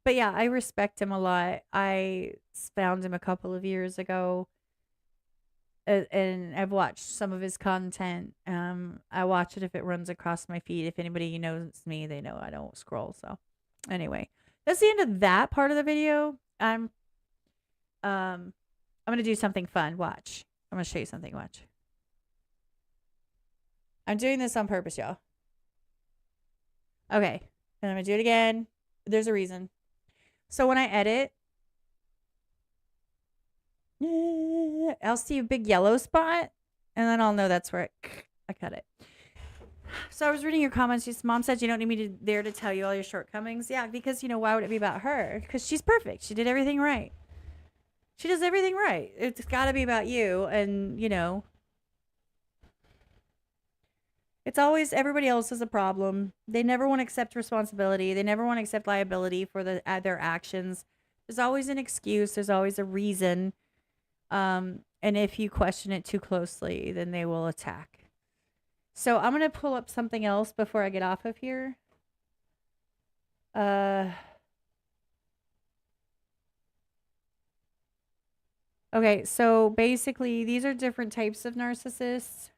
But yeah, I respect him a lot. I found him a couple of years ago. And I've watched some of his content. I watch it if it runs across my feed. If anybody knows me, they know I don't scroll. So anyway, that's the end of that part of the video. I'm going to do something fun. Watch. I'm going to show you something. Watch. I'm doing this on purpose, y'all. Okay. And I'm going to do it again. There's a reason. So when I edit, I'll see a big yellow spot, and then I'll know that's where I cut it. So I was reading your comments. Mom said you don't need me there to tell you all your shortcomings. Yeah, because, why would it be about her? Because she's perfect. She did everything right. She does everything right. It's got to be about you, and, it's always everybody else is a problem. They never want to accept responsibility. They never want to accept liability for their actions. There's always an excuse. There's always a reason. And if you question it too closely, then they will attack. So I'm going to pull up something else before I get off of here. Okay, so basically these are different types of narcissists.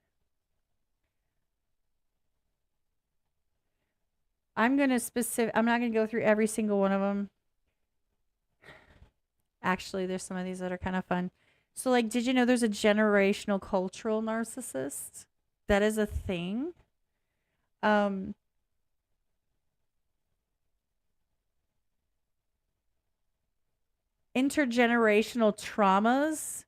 I'm not going to go through every single one of them. Actually, there's some of these that are kind of fun. So, like, did you know there's a generational cultural narcissist? That is a thing. Intergenerational traumas,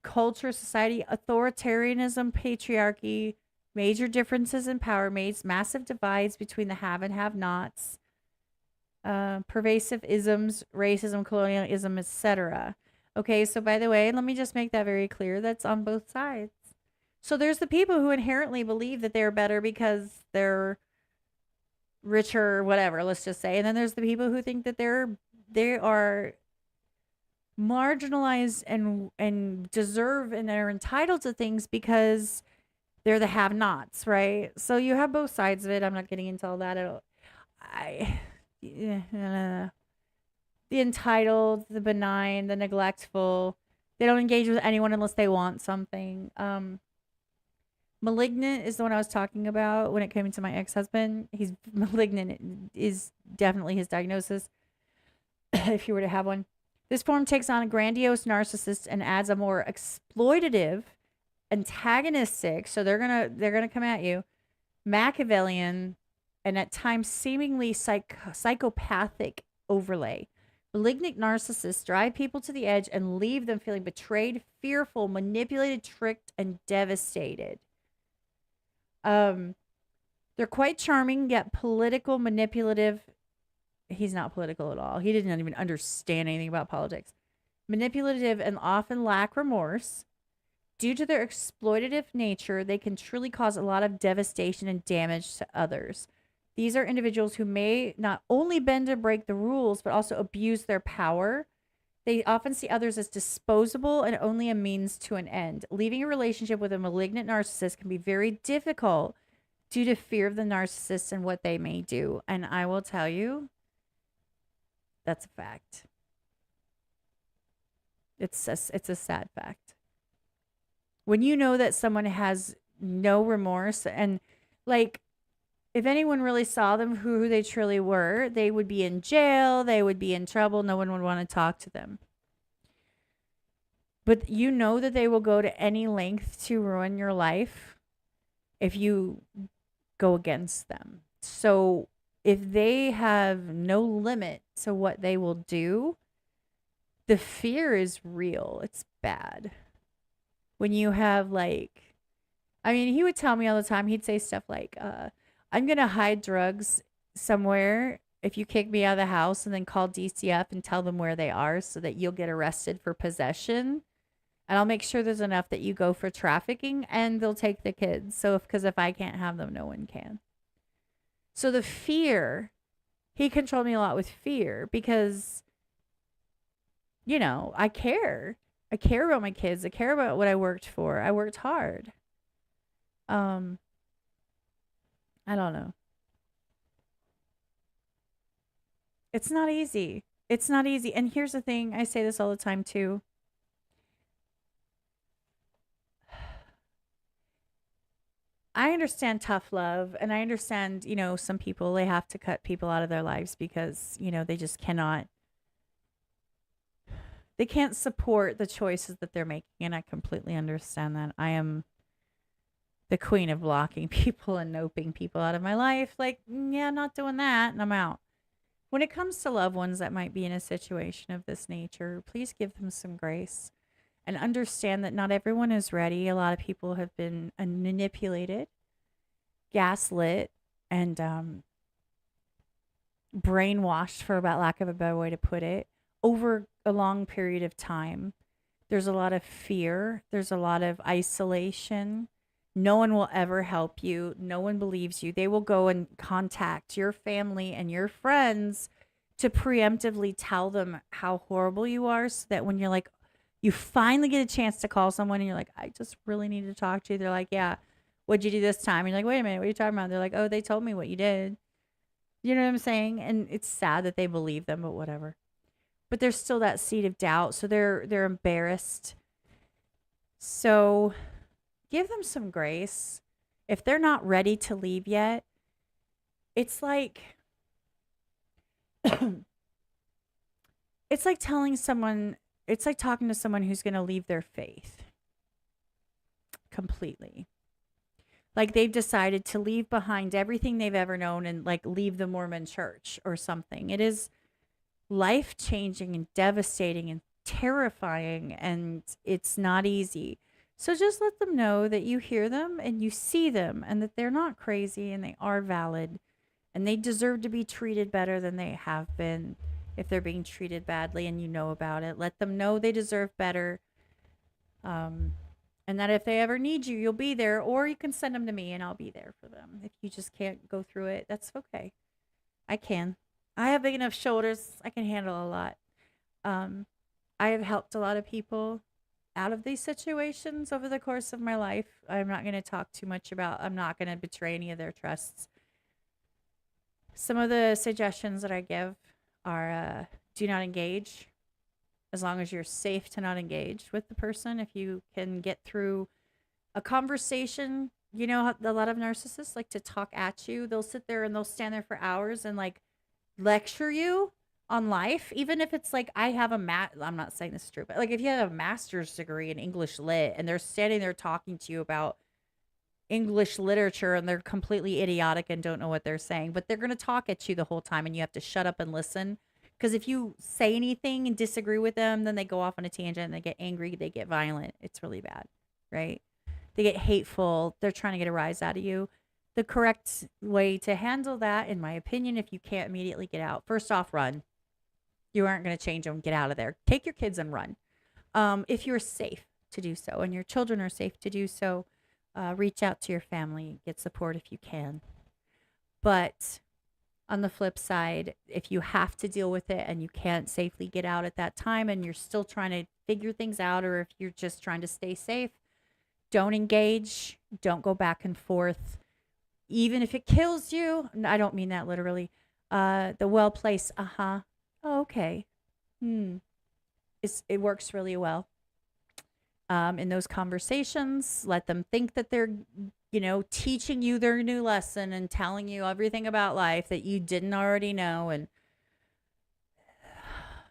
culture, society, authoritarianism, patriarchy, major differences in power, massive divides between the have and have-nots, pervasive isms, racism, colonialism, etc. Okay, so by the way, let me just make that very clear. That's on both sides. So there's the people who inherently believe that they're better because they're richer or whatever, let's just say. And then there's the people who think that they are marginalized and deserve and are entitled to things because they're the have-nots, right? So you have both sides of it. I'm not getting into all that at all. The entitled, the benign, the neglectful. They don't engage with anyone unless they want something. Malignant is the one I was talking about when it came to my ex-husband. He's malignant is definitely his diagnosis if you were to have one. This form takes on a grandiose narcissist and adds a more exploitative, antagonistic, so they're gonna come at you, Machiavellian, and at times seemingly psychopathic overlay. Malignant narcissists drive people to the edge and leave them feeling betrayed, fearful, manipulated, tricked, and devastated. They're quite charming, yet political, manipulative. He's not political at all. He didn't even understand anything about politics. Manipulative and often lack remorse. Due to their exploitative nature, they can truly cause a lot of devastation and damage to others. These are individuals who may not only bend or break the rules, but also abuse their power. They often see others as disposable and only a means to an end. Leaving a relationship with a malignant narcissist can be very difficult due to fear of the narcissist and what they may do. And I will tell you, that's a fact. It's a sad fact. When you know that someone has no remorse and like, if anyone really saw them who they truly were, they would be in jail, they would be in trouble, no one would want to talk to them. But you know that they will go to any length to ruin your life if you go against them. So if they have no limit to what they will do, the fear is real. It's bad. When you have like, I mean, he would tell me all the time, he'd say stuff like, I'm going to hide drugs somewhere if you kick me out of the house, and then call DCF and tell them where they are so that you'll get arrested for possession. And I'll make sure there's enough that you go for trafficking, and they'll take the kids. So because if I can't have them, no one can. So the fear, he controlled me a lot with fear because, you know, I care. I care about my kids. I care about what I worked for. I worked hard. I don't know. It's not easy. It's not easy. And here's the thing. I say this all the time too. I understand tough love, and I understand, you know, some people, they have to cut people out of their lives because, you know, they just cannot, they can't support the choices that they're making. And I completely understand that. I am the queen of blocking people and noping people out of my life. Like, yeah, I'm not doing that, and I'm out. When it comes to loved ones that might be in a situation of this nature, please give them some grace and understand that not everyone is ready. A lot of people have been manipulated, gaslit, and brainwashed, for about lack of a better way to put it, over a long period of time. There's a lot of fear. There's a lot of isolation. No one will ever help you. No one believes you. They will go and contact your family and your friends to preemptively tell them how horrible you are, so that when you're like, you finally get a chance to call someone and you're like, I just really need to talk to you. They're like, yeah, what'd you do this time? And you're like, wait a minute, what are you talking about? They're like, oh, they told me what you did. You know what I'm saying? And it's sad that they believe them, but whatever. But there's still that seed of doubt. So they're embarrassed. So give them some grace. If they're not ready to leave yet, it's like it's like telling someone, it's like talking to someone who's going to leave their faith completely. Like they've decided to leave behind everything they've ever known and like leave the Mormon church or something. It is life-changing and devastating and terrifying, and it's not easy. So just let them know that you hear them and you see them, and that they're not crazy and they are valid, and they deserve to be treated better than they have been. If they're being treated badly and you know about it, let them know they deserve better. And that if they ever need you, you'll be there, or you can send them to me and I'll be there for them. If you just can't go through it, that's okay. I can. I have big enough shoulders. I can handle a lot. I have helped a lot of people out of these situations over the course of my life. I'm not going to talk too much about, I'm not going to betray any of their trusts. Some of the suggestions that I give are do not engage, as long as you're safe to not engage with the person. If you can get through a conversation you know how a lot of narcissists like to talk at you. They'll sit there and they'll stand there for hours and like lecture you on life, even if it's like I have I'm not saying this is true, but like if you have a master's degree in English lit and they're standing there talking to you about English literature and they're completely idiotic and don't know what they're saying, but they're going to talk at you the whole time and you have to shut up and listen. Because if you say anything and disagree with them, then they go off on a tangent and they get angry, they get violent. It's really bad, right? They get hateful. They're trying to get a rise out of you. The correct way to handle that, in my opinion, if you can't immediately get out, first off, run. You aren't going to change them. Get out of there. Take your kids and run. If you're safe to do so and your children are safe to do so, reach out to your family. Get support if you can. But on the flip side, if you have to deal with it and you can't safely get out at that time and you're still trying to figure things out, or if you're just trying to stay safe, don't engage. Don't go back and forth. Even if it kills you, I don't mean that literally. The well-placed, oh, okay. It works really well. In those conversations, let them think that they're, teaching you their new lesson and telling you everything about life that you didn't already know. And,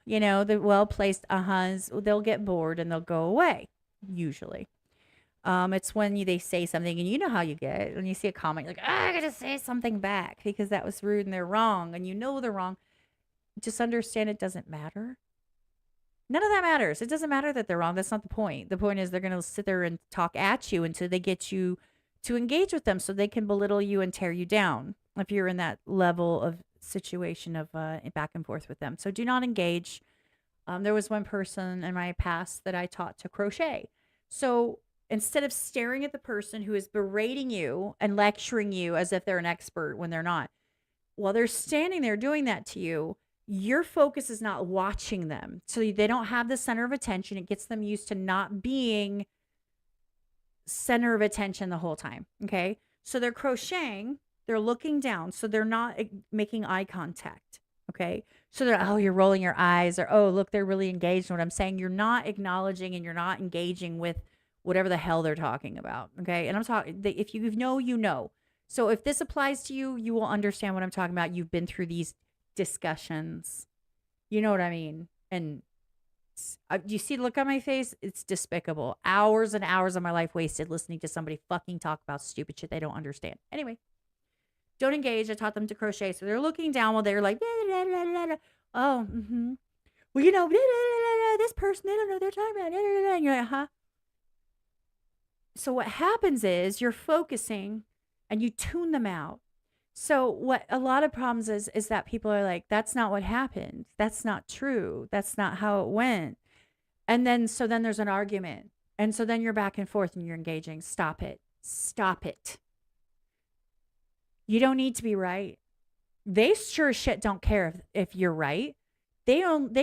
the well-placed they'll get bored and they'll go away, usually. It's when they say something and you know how you get. When you see a comment, you're like, I got to say something back because that was rude and they're wrong. And they're wrong. Just understand it doesn't matter. None of that matters. It doesn't matter that they're wrong. That's not the point. The point is they're going to sit there and talk at you until they get you to engage with them so they can belittle you and tear you down if you're in that level of situation of back and forth with them. So do not engage. There was one person in my past that I taught to crochet. So instead of staring at the person who is berating you and lecturing you as if they're an expert when they're not, while they're standing there doing that to you, your focus is not watching them. So they don't have the center of attention. It gets them used to not being center of attention the whole time. Okay. So they're crocheting, they're looking down. So they're not making eye contact. Okay. So they're, oh, you're rolling your eyes, or, oh, look, they're really engaged in what I'm saying. You're not acknowledging and you're not engaging with whatever the hell they're talking about. Okay. And I'm talking, if you know, you know. So if this applies to you, you will understand what I'm talking about. You've been through these discussions. You know what I mean? And you see the look on my face? It's despicable. Hours and hours of my life wasted listening to somebody fucking talk about stupid shit they don't understand. Anyway, don't engage. I taught them to crochet. So they're looking down while they're like, blah, blah, blah, blah. Oh, well, blah, blah, blah, this person, they don't know what they're talking about. Blah, blah, blah. And you're like, huh? So what happens is you're focusing and you tune them out. So what a lot of problems is that people are like, that's not what happened. That's not true. That's not how it went. And then there's an argument. And so then you're back and forth and you're engaging. Stop it. Stop it. You don't need to be right. They sure as shit don't care if you're right. They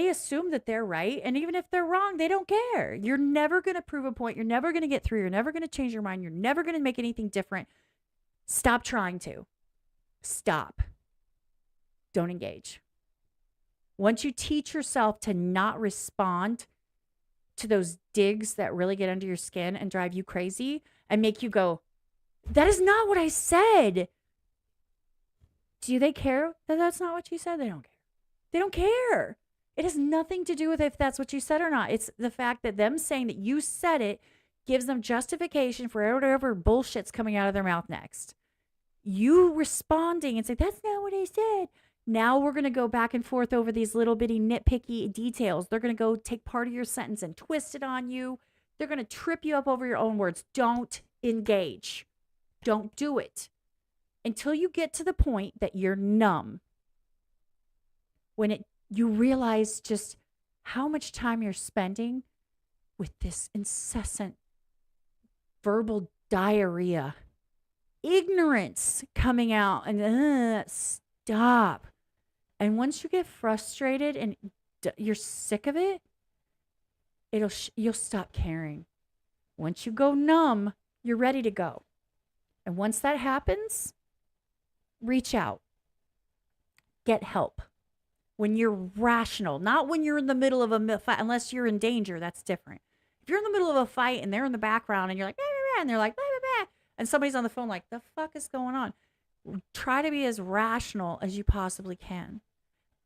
assume that they're right. And even if they're wrong, they don't care. You're never going to prove a point. You're never going to get through. You're never going to change your mind. You're never going to make anything different. Stop trying to. Stop. Don't engage. Once you teach yourself to not respond to those digs that really get under your skin and drive you crazy and make you go, that is not what I said. Do they care that that's not what you said? They don't care. They don't care. It has nothing to do with if that's what you said or not. It's the fact that them saying that you said it gives them justification for whatever bullshit's coming out of their mouth next. You responding and say, that's not what I said. Now we're going to go back and forth over these little bitty nitpicky details. They're going to go take part of your sentence and twist it on you. They're going to trip you up over your own words. Don't engage. Don't do it until you get to the point that you're numb. When you realize just how much time you're spending with this incessant verbal diarrhea. Ignorance coming out and stop. And once you get frustrated and you're sick of it, you'll stop caring. Once you go numb, you're ready to go. And once that happens, reach out. Get help. When you're rational, not when you're in the middle of a fight, unless you're in danger, that's different. If you're in the middle of a fight and they're in the background and you're like, blah, blah, blah, and they're like, blah, blah, blah, and somebody's on the phone like, the fuck is going on? Try to be as rational as you possibly can.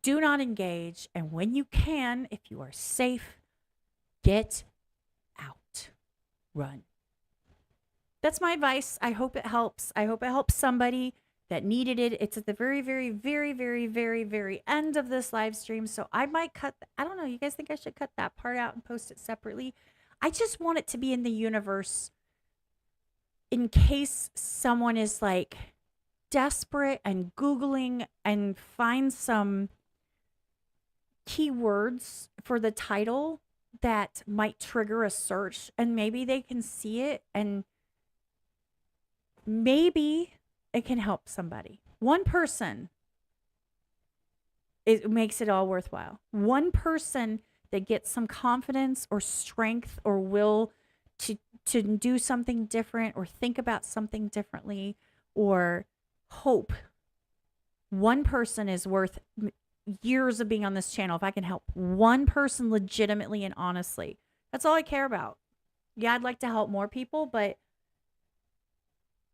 Do not engage. And when you can, if you are safe, get out. Run. That's my advice. I hope it helps. I hope it helps somebody that needed it. It's at the very, very, very, very, very, very end of this live stream. So I might cut, I don't know. You guys think I should cut that part out and post it separately? I just want it to be in the universe in case someone is like desperate and Googling and find some keywords for the title that might trigger a search, and maybe they can see it and maybe it can help somebody. One person, it makes it all worthwhile. One person that gets some confidence or strength or will to do something different or think about something differently or hope. One person is worth years of being on this channel. If I can help one person legitimately and honestly, that's all I care about. Yeah, I'd like to help more people, but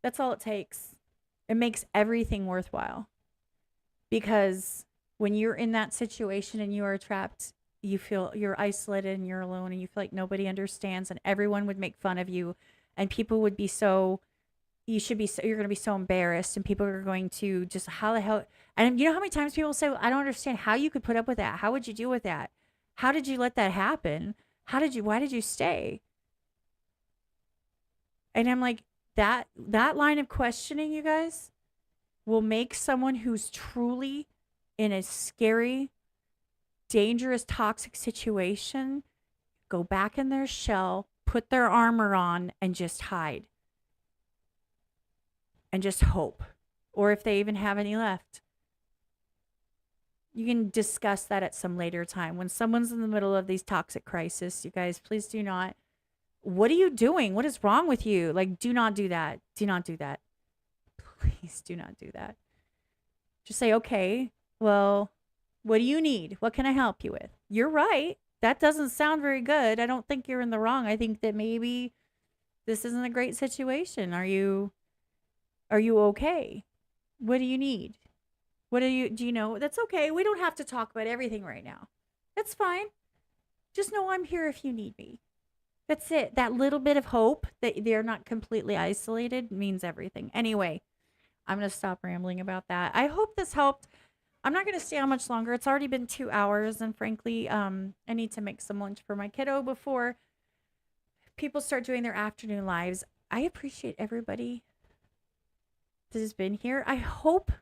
that's all it takes. It makes everything worthwhile. Because when you're in that situation and you are trapped, you feel you're isolated and you're alone and you feel like nobody understands and everyone would make fun of you and people would be so, you're going to be so embarrassed and people are going to just, how the hell, and you know how many times people say, I don't understand how you could put up with that. How would you deal with that? How did you let that happen? Why did you stay? And I'm like, that line of questioning, you guys, will make someone who's truly in a scary, dangerous, toxic situation go back in their shell, put their armor on, and just hide. And just hope. Or if they even have any left. You can discuss that at some later time. When someone's in the middle of these toxic crises, you guys, please do not. What are you doing? What is wrong with you? Like, do not do that. Do not do that. Please do not do that. Just say, okay, well, what do you need? What can I help you with? You're right. That doesn't sound very good. I don't think you're in the wrong. I think that maybe this isn't a great situation. Are you okay? What do you need? Do you know? That's okay. We don't have to talk about everything right now. That's fine. Just know I'm here if you need me. That's it. That little bit of hope that they're not completely isolated means everything. Anyway, I'm going to stop rambling about that. I hope this helped. I'm not going to stay on much longer. It's already been 2 hours. And frankly, I need to make some lunch for my kiddo before people start doing their afternoon lives. I appreciate everybody that has been here. I hope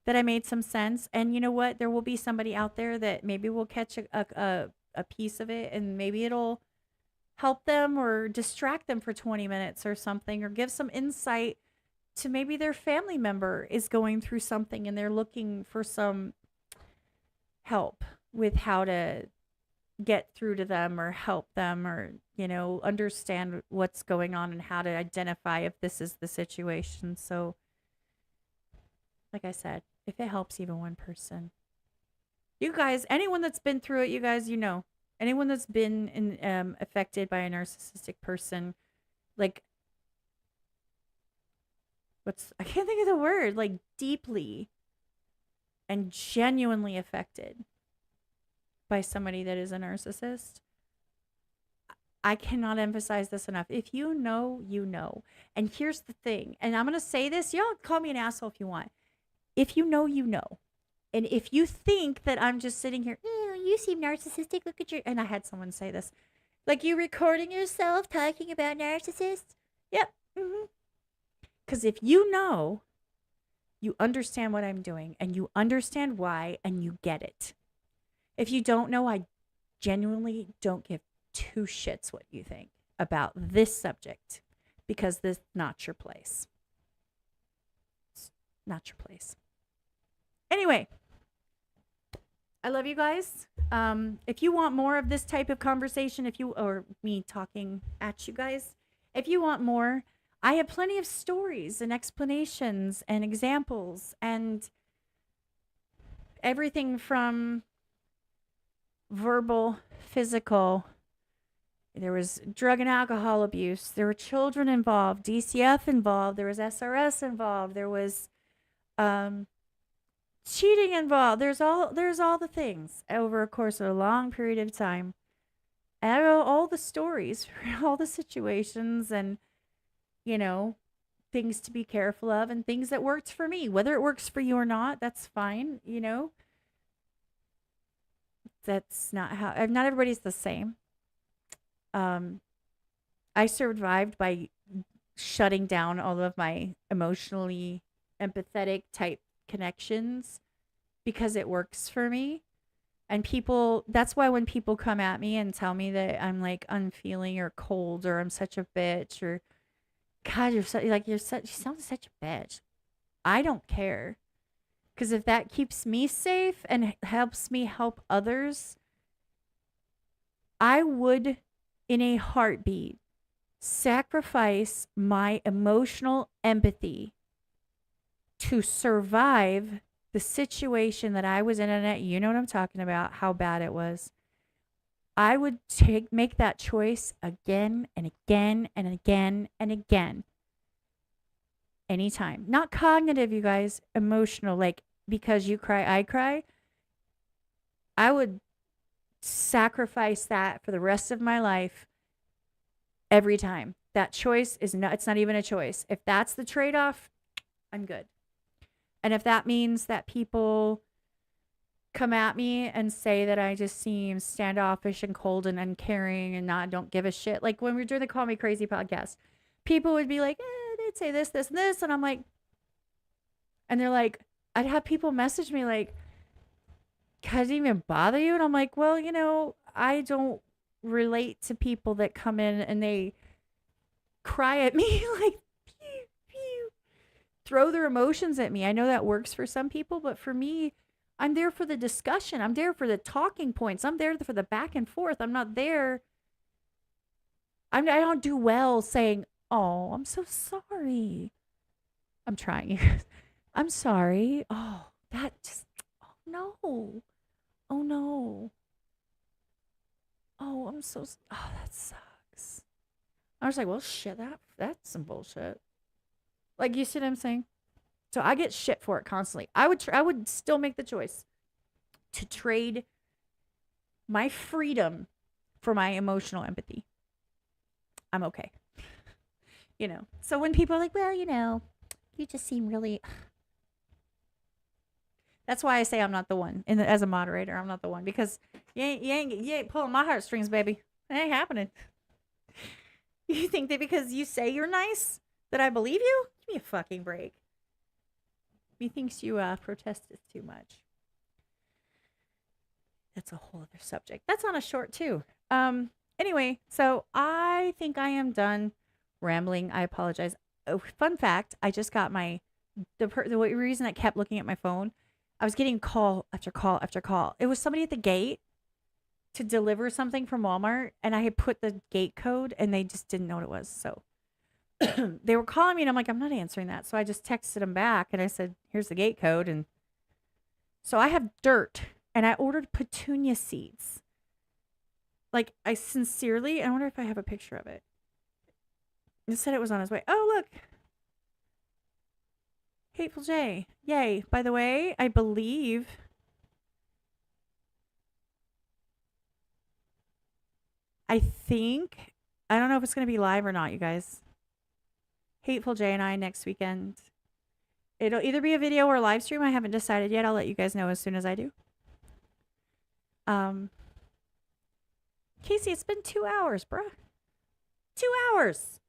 that I made some sense. And you know what? There will be somebody out there that maybe will catch a piece of it and maybe it'll help them or distract them for 20 minutes or something, or give some insight to maybe their family member is going through something and they're looking for some help with how to get through to them or help them or, you know, understand what's going on and how to identify if this is the situation. So, like I said, if it helps even one person, you guys, anyone that's been through it, you guys, you know, anyone that's been affected by a narcissistic person, like, I can't think of the word, like deeply and genuinely affected by somebody that is a narcissist. I cannot emphasize this enough. If you know, you know. And here's the thing, and I'm going to say this, y'all call me an asshole if you want. If you know, you know. And if you think that I'm just sitting here, you seem narcissistic, look at your, and I had someone say this, like, you recording yourself talking about narcissists? Yep. Mm-hmm. Because if you know, you understand what I'm doing and you understand why and you get it. If you don't know, I genuinely don't give two shits what you think about this subject, because this is not your place. It's not your place. Anyway, I love you guys. If you want more of this type of conversation, or me talking at you guys, if you want more, I have plenty of stories and explanations and examples and everything from verbal, physical, There was drug and alcohol abuse. There were children involved, DCF involved. There was SRS involved. There was cheating involved. There's all the things over a course of a long period of time. And all the stories, all the situations, and things to be careful of, and things that worked for me. Whether it works for you or not, that's fine. That's not how. Not everybody's the same. I survived by shutting down all of my emotionally empathetic type connections because it works for me. And that's why when people come at me and tell me that I'm like unfeeling or cold or I'm such a bitch or God, you sound such a bitch. I don't care. Because if that keeps me safe and helps me help others, I would, in a heartbeat, sacrifice my emotional empathy to survive the situation that I was in. And you know what I'm talking about, how bad it was. I would make that choice again and again and again and again. Anytime. Not cognitive, you guys. Emotional. Like, because you cry, I cry. I would sacrifice that for the rest of my life every time. That choice it's not even a choice. If that's the trade-off, I'm good. And if that means that people come at me and say that I just seem standoffish and cold and uncaring and don't give a shit. Like when we were doing the Call Me Crazy podcast, people would be like, they'd say this, this, and this. And I'm like, and they're like, I'd have people message me like, does it even bother you? And I'm like, well, I don't relate to people that come in and they cry at me like, pew, pew, throw their emotions at me. I know that works for some people, but for me, I'm there for the discussion. I'm there for the talking points. I'm there for the back and forth. I'm not there. I don't do well saying, oh, I'm so sorry. I'm trying. I'm sorry. Oh, that just, oh no. Oh no. Oh, that sucks. I was like, well, shit, that's some bullshit. Like, you see what I'm saying? So I get shit for it constantly. I would still make the choice to trade my freedom for my emotional empathy. I'm okay. So when people are like, well, you just seem really... That's why I say I'm not the one. As a moderator, I'm not the one. Because you ain't pulling my heartstrings, baby. It ain't happening. You think that because you say you're nice, that I believe you? Give me a fucking break. Methinks you protested too much. That's a whole other subject. That's on a short too. Anyway, so I think I am done rambling. I apologize. Oh, fun fact, I just got the reason I kept looking at my phone, I was getting call after call after call. It was somebody at the gate to deliver something from Walmart, and I had put the gate code and they just didn't know what it was. So they were calling me and I'm like, I'm not answering that. So I just texted them back and I said, here's the gate code. And so I have dirt and I ordered petunia seeds. Like, I wonder if I have a picture of it. It said it was on his way. Oh, look. Hateful J. Yay. By the way, I believe I don't know if it's going to be live or not, you guys. Hateful J and I next weekend. It'll either be a video or a live stream. I haven't decided yet. I'll let you guys know as soon as I do. Casey, it's been 2 hours, bruh. 2 hours.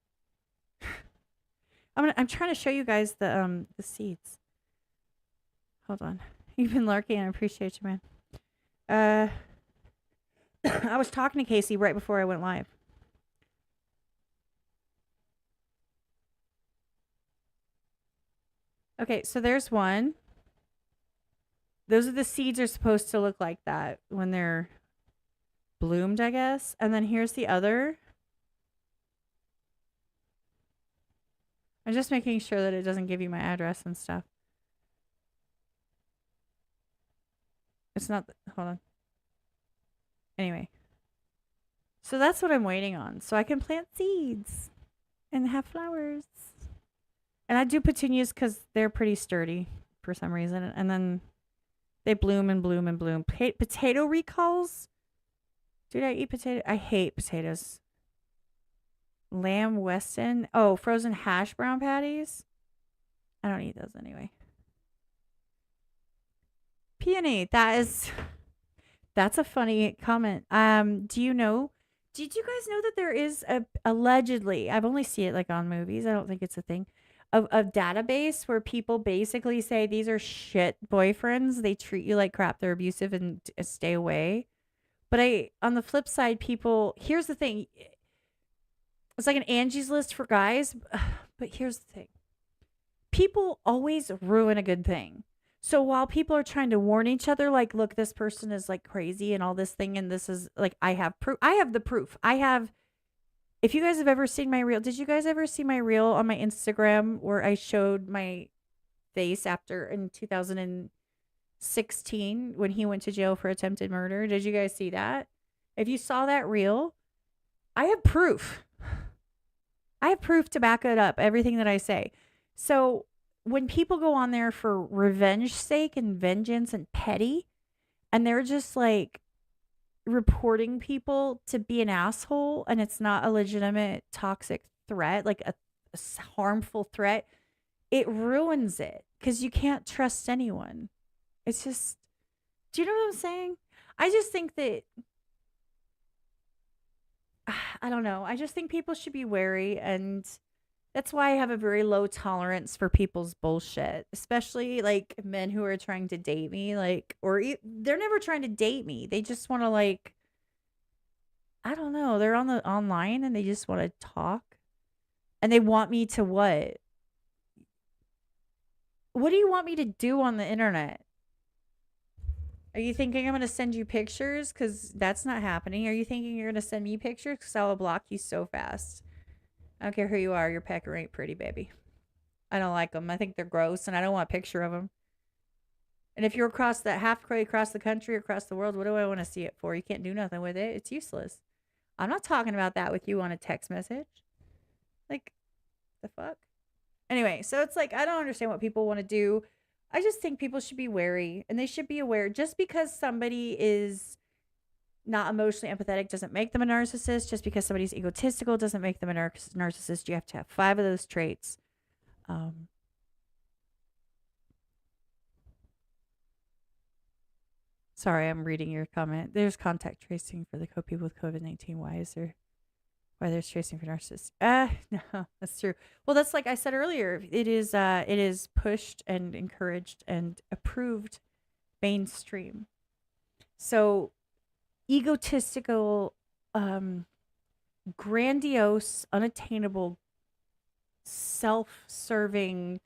I'm trying to show you guys the seeds. Hold on. You've been lurking. I appreciate you, man. I was talking to Casey right before I went live. Okay, so there's one. Those are the seeds are supposed to look like that when they're bloomed, I guess. And then here's the other. I'm just making sure that it doesn't give you my address and stuff. It's not, hold on. Anyway. So that's what I'm waiting on. So I can plant seeds and have flowers. And I do petunias because they're pretty sturdy for some reason. And then they bloom and bloom and bloom. Potato recalls? Dude, I eat potato. I hate potatoes. Lamb Weston. Oh, frozen hash brown patties. I don't eat those anyway. Peony. That's a funny comment. Do you know? Did you guys know that there is allegedly? I've only seen it like on movies. I don't think it's a thing. A database where people basically say these are shit boyfriends. They treat you like crap. They're abusive and stay away. But on the flip side, here's the thing. It's like an Angie's List for guys. But here's the thing. People always ruin a good thing. So while people are trying to warn each other, like, look, this person is like crazy and all this thing, and this is like, I have proof. I have the proof. If you guys have ever seen my reel, did you guys ever see my reel on my Instagram where I showed my face after in 2016 when he went to jail for attempted murder? Did you guys see that? If you saw that reel, I have proof. I have proof to back it up, everything that I say. So when people go on there for revenge sake and vengeance and petty, and they're just like reporting people to be an asshole, and it's not a legitimate toxic threat, like a harmful threat, it ruins it because you can't trust anyone. It's just, do you know what I'm saying? I just think that, I don't know. I just think people should be wary, and that's why I have a very low tolerance for people's bullshit, especially like men who are trying to date me, they're never trying to date me. They just want to like, I don't know. They're online and they just want to talk, and they want me to what? What do you want me to do on the internet? Are you thinking I'm going to send you pictures? Because that's not happening. Are you thinking you're going to send me pictures? Because I will block you so fast. I don't care who you are. Your pecker ain't pretty, baby. I don't like them. I think they're gross, and I don't want a picture of them. And if you're halfway across the country, across the world, what do I want to see it for? You can't do nothing with it. It's useless. I'm not talking about that with you on a text message. Like, the fuck? Anyway, so it's like, I don't understand what people want to do. I just think people should be wary, and they should be aware. Just because somebody is not emotionally empathetic doesn't make them a narcissist. Just because somebody's egotistical doesn't make them a narcissist. You have to have 5 of those traits. Sorry, I'm reading your comment. There's contact tracing for the people with COVID-19. Why there's tracing for narcissists? No, that's true. Well, that's like I said earlier. It is pushed and encouraged and approved mainstream. So egotistical, grandiose, unattainable, self-serving,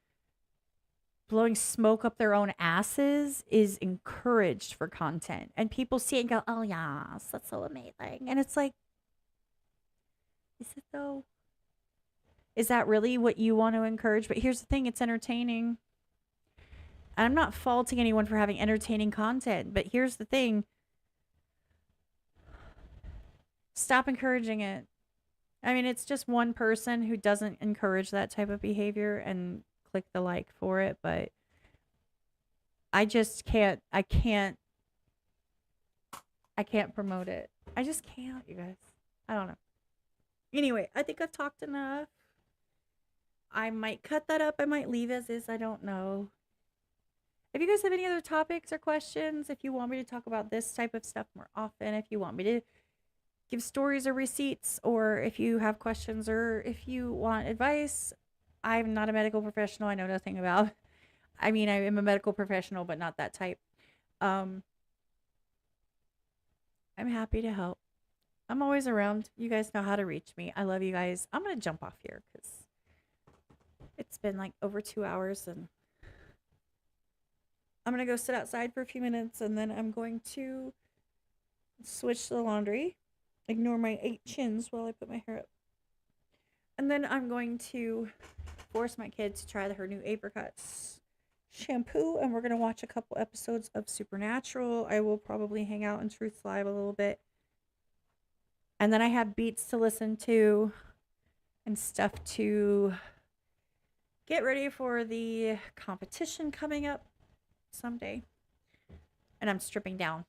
blowing smoke up their own asses is encouraged for content. And people see it and go, oh, yes, that's so amazing. And it's like, is it though? Is that really what you want to encourage? But here's the thing, it's entertaining. And I'm not faulting anyone for having entertaining content, but here's the thing. Stop encouraging it. I mean, it's just one person who doesn't encourage that type of behavior and click the like for it, but I just can't promote it. I just can't, you guys. I don't know. Anyway, I think I've talked enough. I might cut that up. I might leave as is. I don't know. If you guys have any other topics or questions, if you want me to talk about this type of stuff more often, if you want me to give stories or receipts, or if you have questions or if you want advice, I'm not a medical professional. I know nothing about. I mean, I am a medical professional, but not that type. I'm happy to help. I'm always around. You guys know how to reach me. I love you guys. I'm going to jump off here because it's been like over 2 hours, and I'm going to go sit outside for a few minutes, and then I'm going to switch the laundry, ignore my 8 chins while I put my hair up. And then I'm going to force my kid to try her new apricots shampoo, and we're going to watch a couple episodes of Supernatural. I will probably hang out in Truth Live a little bit. And then I have beats to listen to and stuff to get ready for the competition coming up someday. And I'm stripping down.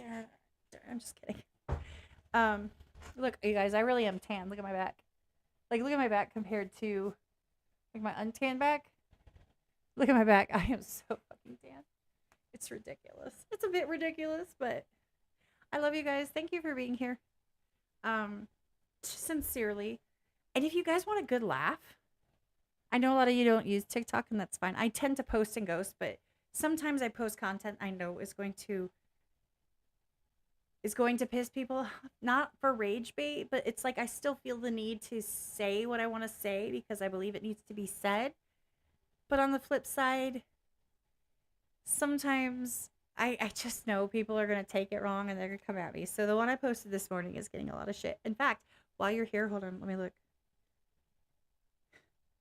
I'm just kidding. Look, you guys, I really am tan. Look at my back. Like, look at my back compared to, like, my untanned back. Look at my back. I am so fucking tan. It's ridiculous. It's a bit ridiculous, but I love you guys. Thank you for being here. Sincerely. And if you guys want a good laugh, I know a lot of you don't use TikTok, and that's fine. I tend to post and ghost, but sometimes I post content I know is going to piss people, not for rage bait, but it's like I still feel the need to say what I want to say because I believe it needs to be said. But on the flip side, sometimes I just know people are going to take it wrong and they're going to come at me. So the one I posted this morning is getting a lot of shit. In fact, while you're here, hold on, let me look.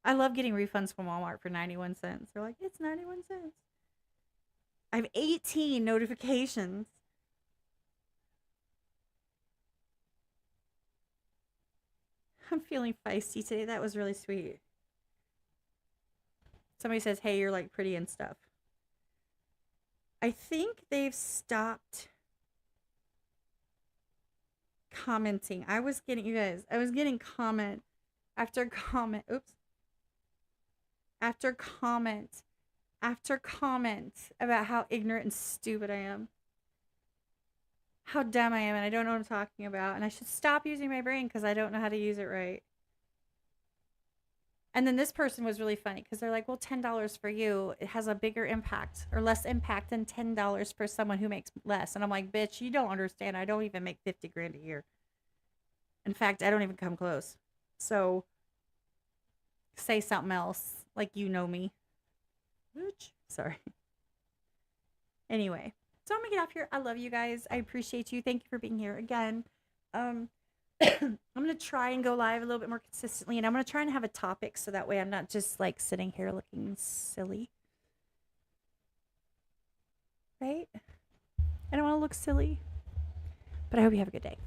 I love getting refunds from Walmart for 91 cents. They're like, it's 91 cents. I have 18 notifications. I'm feeling feisty today. That was really sweet. Somebody says, hey, you're like pretty and stuff. I think they've stopped commenting. I was getting comment after comment. Oops. After comment after comment about how ignorant and stupid I am. How dumb I am, and I don't know what I'm talking about. And I should stop using my brain because I don't know how to use it right. And then this person was really funny because they're like, well, $10 for you, it has a bigger impact or less impact than $10 for someone who makes less. And I'm like, bitch, you don't understand. I don't even make 50 grand a year. In fact, I don't even come close. So say something else, like you know me. Bitch. Sorry. Anyway, so I'm gonna get off here. I love you guys. I appreciate you. Thank you for being here again. I'm gonna try and go live a little bit more consistently, and I'm gonna try and have a topic so that way I'm not just like sitting here looking silly. Right? I don't want to look silly, but I hope you have a good day.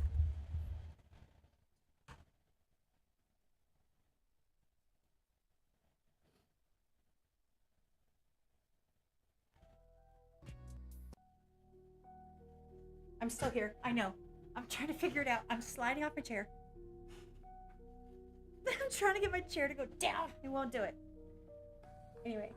I'm still here. I know. I'm trying to figure it out. I'm sliding off my chair. I'm trying to get my chair to go down. It won't do it. Anyway.